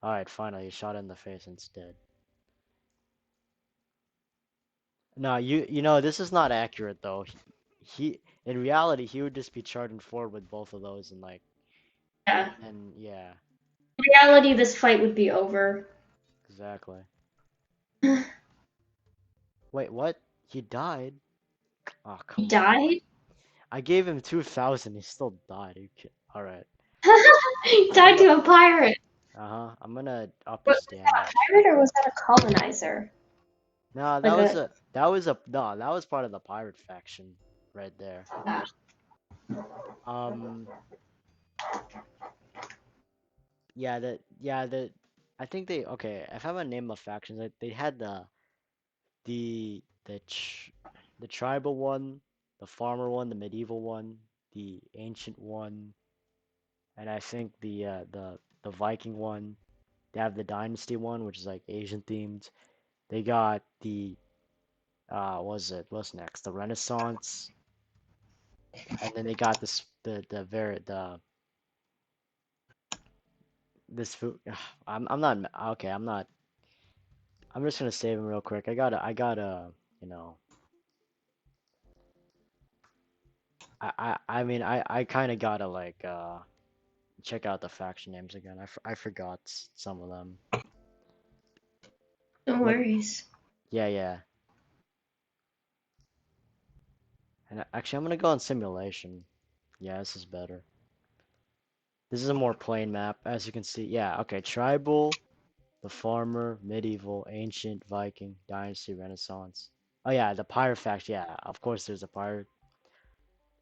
Alright, finally, he shot in the face instead. No, you know this is not accurate though. He in reality he would just be charging forward with both of those and like Yeah. and yeah, In reality, this fight would be over. exactly. Wait, what? He died? Oh, He come on. died? I gave him 2,000. He still died. All right. He I'm died gonna to a pirate. I'm gonna up Was his that a damage. pirate or was that a colonizer? No, Like a. that was part of the pirate faction right there. Um yeah, the I think they okay, if I'm gonna name the factions, they had the the ch the tribal one, the farmer one, the medieval one, the ancient one, and I think the Viking one. They have the dynasty one, which is like Asian themed. They got the what's next? The Renaissance, and then they got this the very the this food. I'm not okay. I'm not. I'm just gonna save him real quick. I gotta you know. I mean I kind of gotta like check out the faction names again. I forgot some of them. No Let worries. yeah. And actually I'm gonna go on simulation. Yeah, this is better. This is a more plain map, as you can see. Yeah, okay. Tribal, the farmer, medieval, ancient, Viking, dynasty, Renaissance. Oh yeah, the pirate faction. Yeah, of course there's a pirate.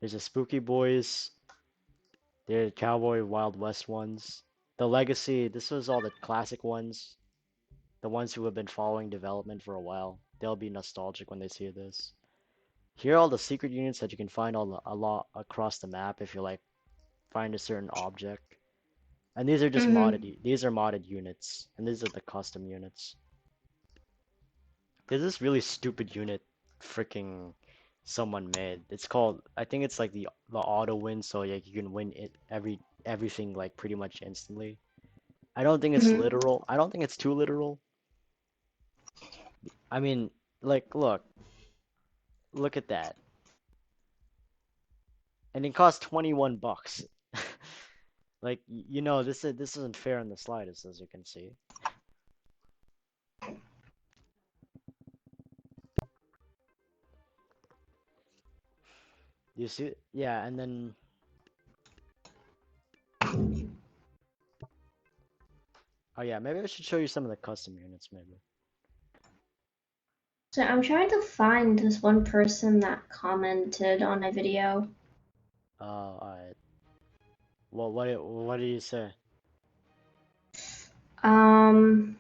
There's a spooky boys. There's cowboy Wild West ones. The legacy. This was all the classic ones. The ones who have been following development for a while. They'll be nostalgic when they see this. Here are all the secret units that you can find a lot across the map if you like find a certain object. And these are just Mm-hmm. these are modded units, and these are the custom units. There's this really stupid unit freaking someone made. It's called, I think it's like the auto win, so like you can win it everything like pretty much instantly. I don't think it's Mm-hmm. literal. I don't think it's too literal. I mean, like look at that. And it costs 21 bucks. Like you know, this isn't fair in the slightest, as you can see. You see, yeah, and then oh yeah, maybe I should show you some of the custom units, maybe. So I'm trying to find this one person that commented on a video. Alright. Well, what do you say? Um,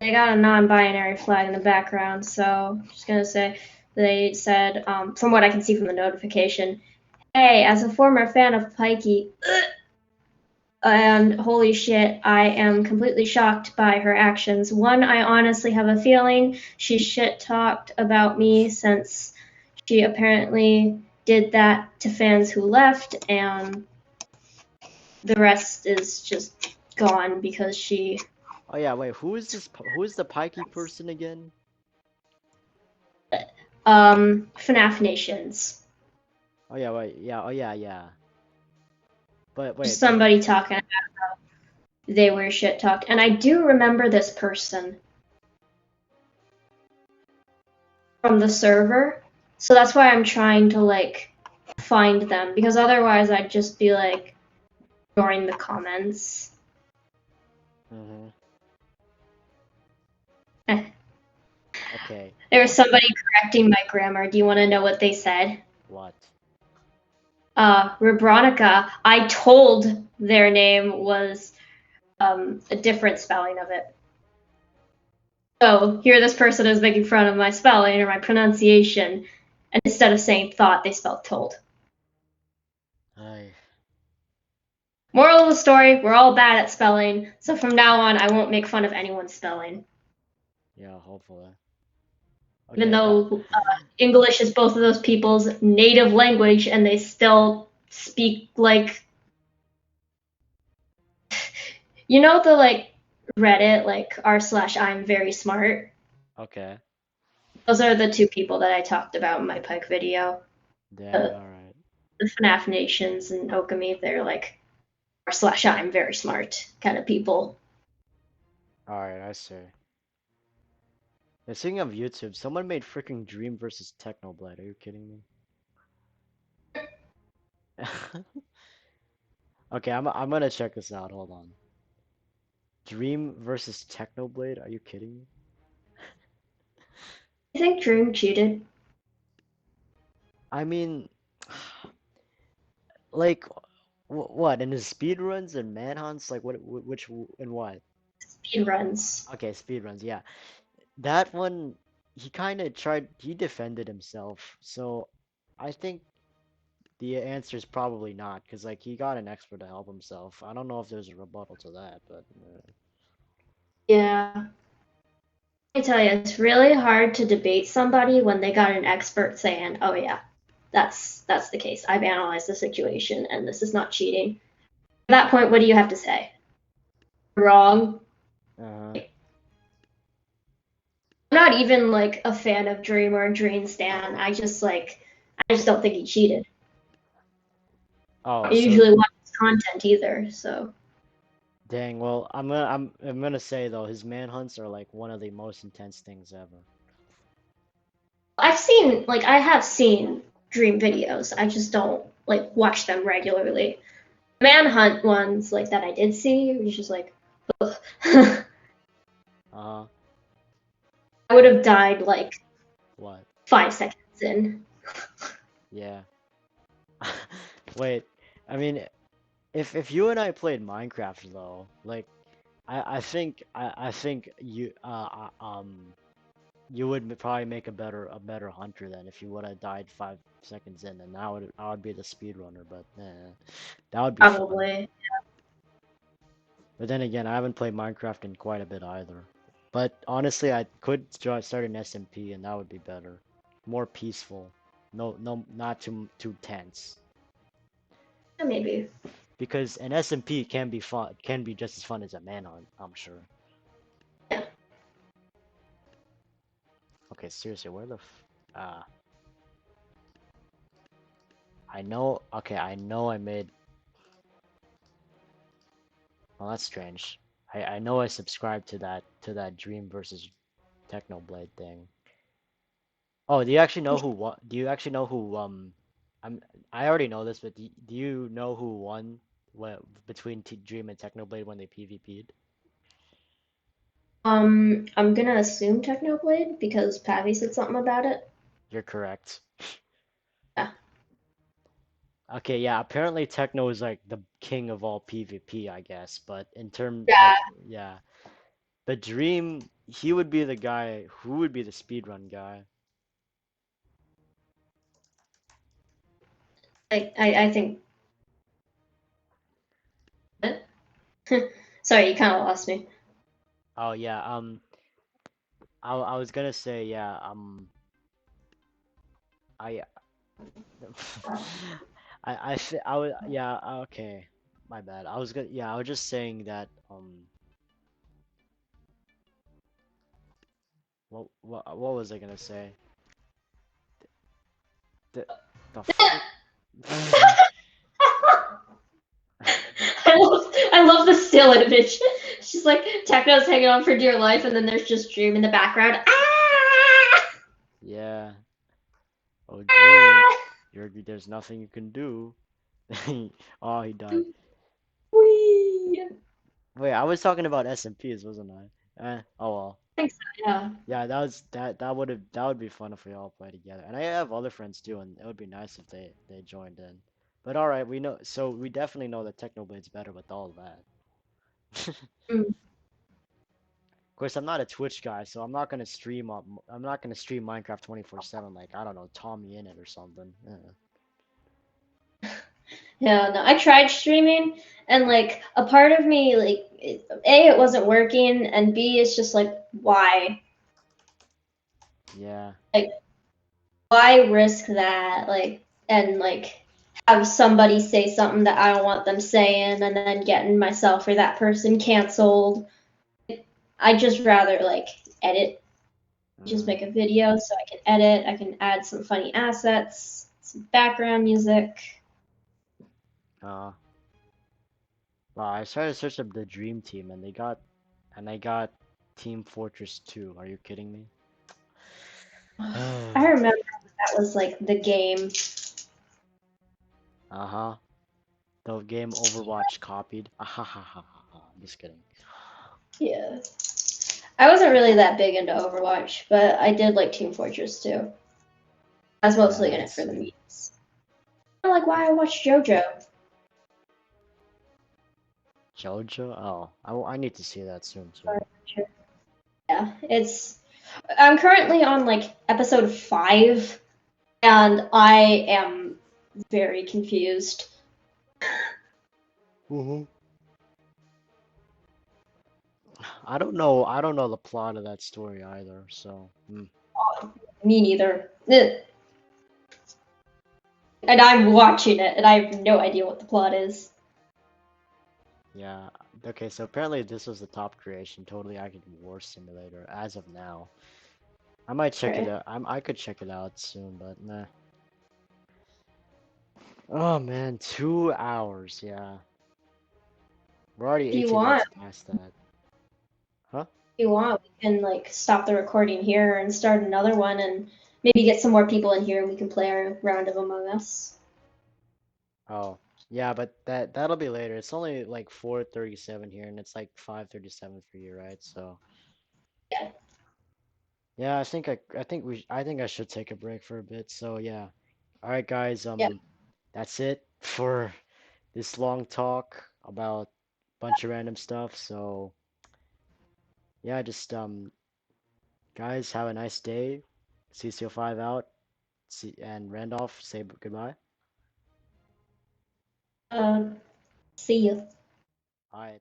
they got a non-binary flag in the background, so I'm just gonna say they said, from what I can see from the notification, hey, as a former fan of Pikey, and holy shit, I am completely shocked by her actions. One, I honestly have a feeling she shit talked about me since she apparently did that to fans who left, and the rest is just gone because she. Oh yeah, wait, who is this? Who is the pikey person again? FNAF Nations. Oh yeah, wait, yeah, oh yeah. But Just wait, but somebody talking about they were shit talked. And I do remember this person from the server. So that's why I'm trying to like find them because otherwise I'd just be like ignoring the comments. Okay. There was somebody correcting my grammar. Do you want to know what they said? What? Rebronica. I told their name was a different spelling of it. So here this person is making fun of my spelling or my pronunciation, and instead of saying thought, they spelled told. I. Moral of the story, we're all bad at spelling, so from now on I won't make fun of anyone's spelling. Yeah, hopefully. Even Okay, that. though English is both of those people's native language and they still speak like, you know, the like Reddit, like r/I'm very smart. Okay. Those are the two people that I talked about in my Pike video. Dang. The, All right. the FNAF Nations and Okami, they're like r/I'm very smart kind of people. All right. I see. And speaking of YouTube, someone made freaking Dream versus Technoblade. Are you kidding me? Okay, I'm gonna check this out. Hold on. Dream versus Technoblade? Are you kidding me? I think Dream cheated. I mean, like, what in his speedruns and manhunts? Like, which, and what? Speed runs. Okay, speedruns. Yeah, that one. He kind of tried. He defended himself. So, I think the answer is probably not, because like he got an expert to help himself. I don't know if there's a rebuttal to that, but Yeah. I tell you, it's really hard to debate somebody when they got an expert saying, "Oh yeah, that's the case. I've analyzed the situation, and this is not cheating." At that point, what do you have to say? Wrong. uh, I'm not even like a fan of Dream or Dream Stan. I just don't think he cheated. oh, I so usually watch his content either, so dang. Well, I'm gonna say though, his manhunts are like one of the most intense things ever. I have seen Dream videos. I just don't like watch them regularly. Manhunt ones like that I did see was just like, ugh. Uh, I would have died like what? 5 seconds in. Yeah. Wait, I mean, if you and I played Minecraft though, like I think you would probably make a better hunter than if you would have died 5 seconds in, and I would be the speedrunner, but that would be fun. Probably. But then again, I haven't played Minecraft in quite a bit either. But honestly, I could start an SMP, and that would be better, more peaceful. No, not too tense. Yeah, maybe. Because an SMP can be fun, can be just as fun as a manhunt, I'm sure. Yeah. Okay, seriously, where the I know. Okay, I know I made. Well, that's strange. I know I subscribed to that Dream versus Technoblade thing. Oh, do you actually know who won? Do you actually know who I'm I already know this, but do you know who won what between Dream and Technoblade when they PvP'd? I'm gonna assume Technoblade because Pavi said something about it. You're correct. Yeah. Okay, yeah, apparently Techno is like the king of all PvP, I guess, but in term Yeah. but yeah. But Dream, he would be the guy who would be the speedrun guy. I think. Sorry, you kind of lost me. Oh yeah, I was gonna say yeah, I I would yeah, okay. My bad. I was gonna yeah, I was just saying that what was I gonna say? The the frick I love the still image. She's like Techno's hanging on for dear life, and then there's just Dream in the background. Ah! Yeah. Oh Dream, Ah! there's nothing you can do. Oh, he died. Whee! Wait, I was talking about SMPs, wasn't I? Oh well. think so, yeah. Yeah, that would be fun if we all play together. And I have other friends too, and it would be nice if they joined in. But all right, we know, so we definitely know that Technoblade's better with all of that. Mm. Of course, I'm not a Twitch guy, so I'm not gonna stream Minecraft 24/7 like I don't know Tommy in it or something. Yeah, no, I tried streaming, and like a part of me, like, A, it wasn't working, and B, it's just like, why? Yeah. Like, why risk that? Like, and like have somebody say something that I don't want them saying, and then getting myself or that person canceled. I just rather like edit, just Uh, make a video so I can edit, I can add some funny assets, some background music. uh, wow, I started to search up the Dream Team, and I got Team Fortress 2. Are you kidding me? I remember that was like the game. Uh-huh. The game Overwatch copied. I'm just kidding. Yeah. I wasn't really that big into Overwatch, but I did like Team Fortress 2. I was Yeah, mostly in it it's for the memes. I like why I watched JoJo. JoJo. Oh, I need to see that soon too. Yeah, it's. I'm currently on like episode 5, and I am very confused. Mm-hmm. I don't know the plot of that story either, so Me neither. And I'm watching it, and I have no idea what the plot is. yeah. Okay, so apparently this was the top creation, Totally Accurate War Simulator as of now. I might check it Okay. out. I could check it out soon, but nah. Oh man, 2 hours, yeah. We're already If you 18 want, minutes past that. Huh? we can like stop the recording here and start another one, and maybe get some more people in here, and we can play our round of Among Us. Oh. Yeah, but that'll be later. It's only like 4:37 here and it's like 5:37 for you, right? So, Yeah. yeah, I think I should take a break for a bit. So, yeah. All right, guys, Yeah. that's it for this long talk about a bunch of random stuff. So, yeah, just guys, have a nice day. CCO5 out. And Randolph, say goodbye. Uh, See you. All right.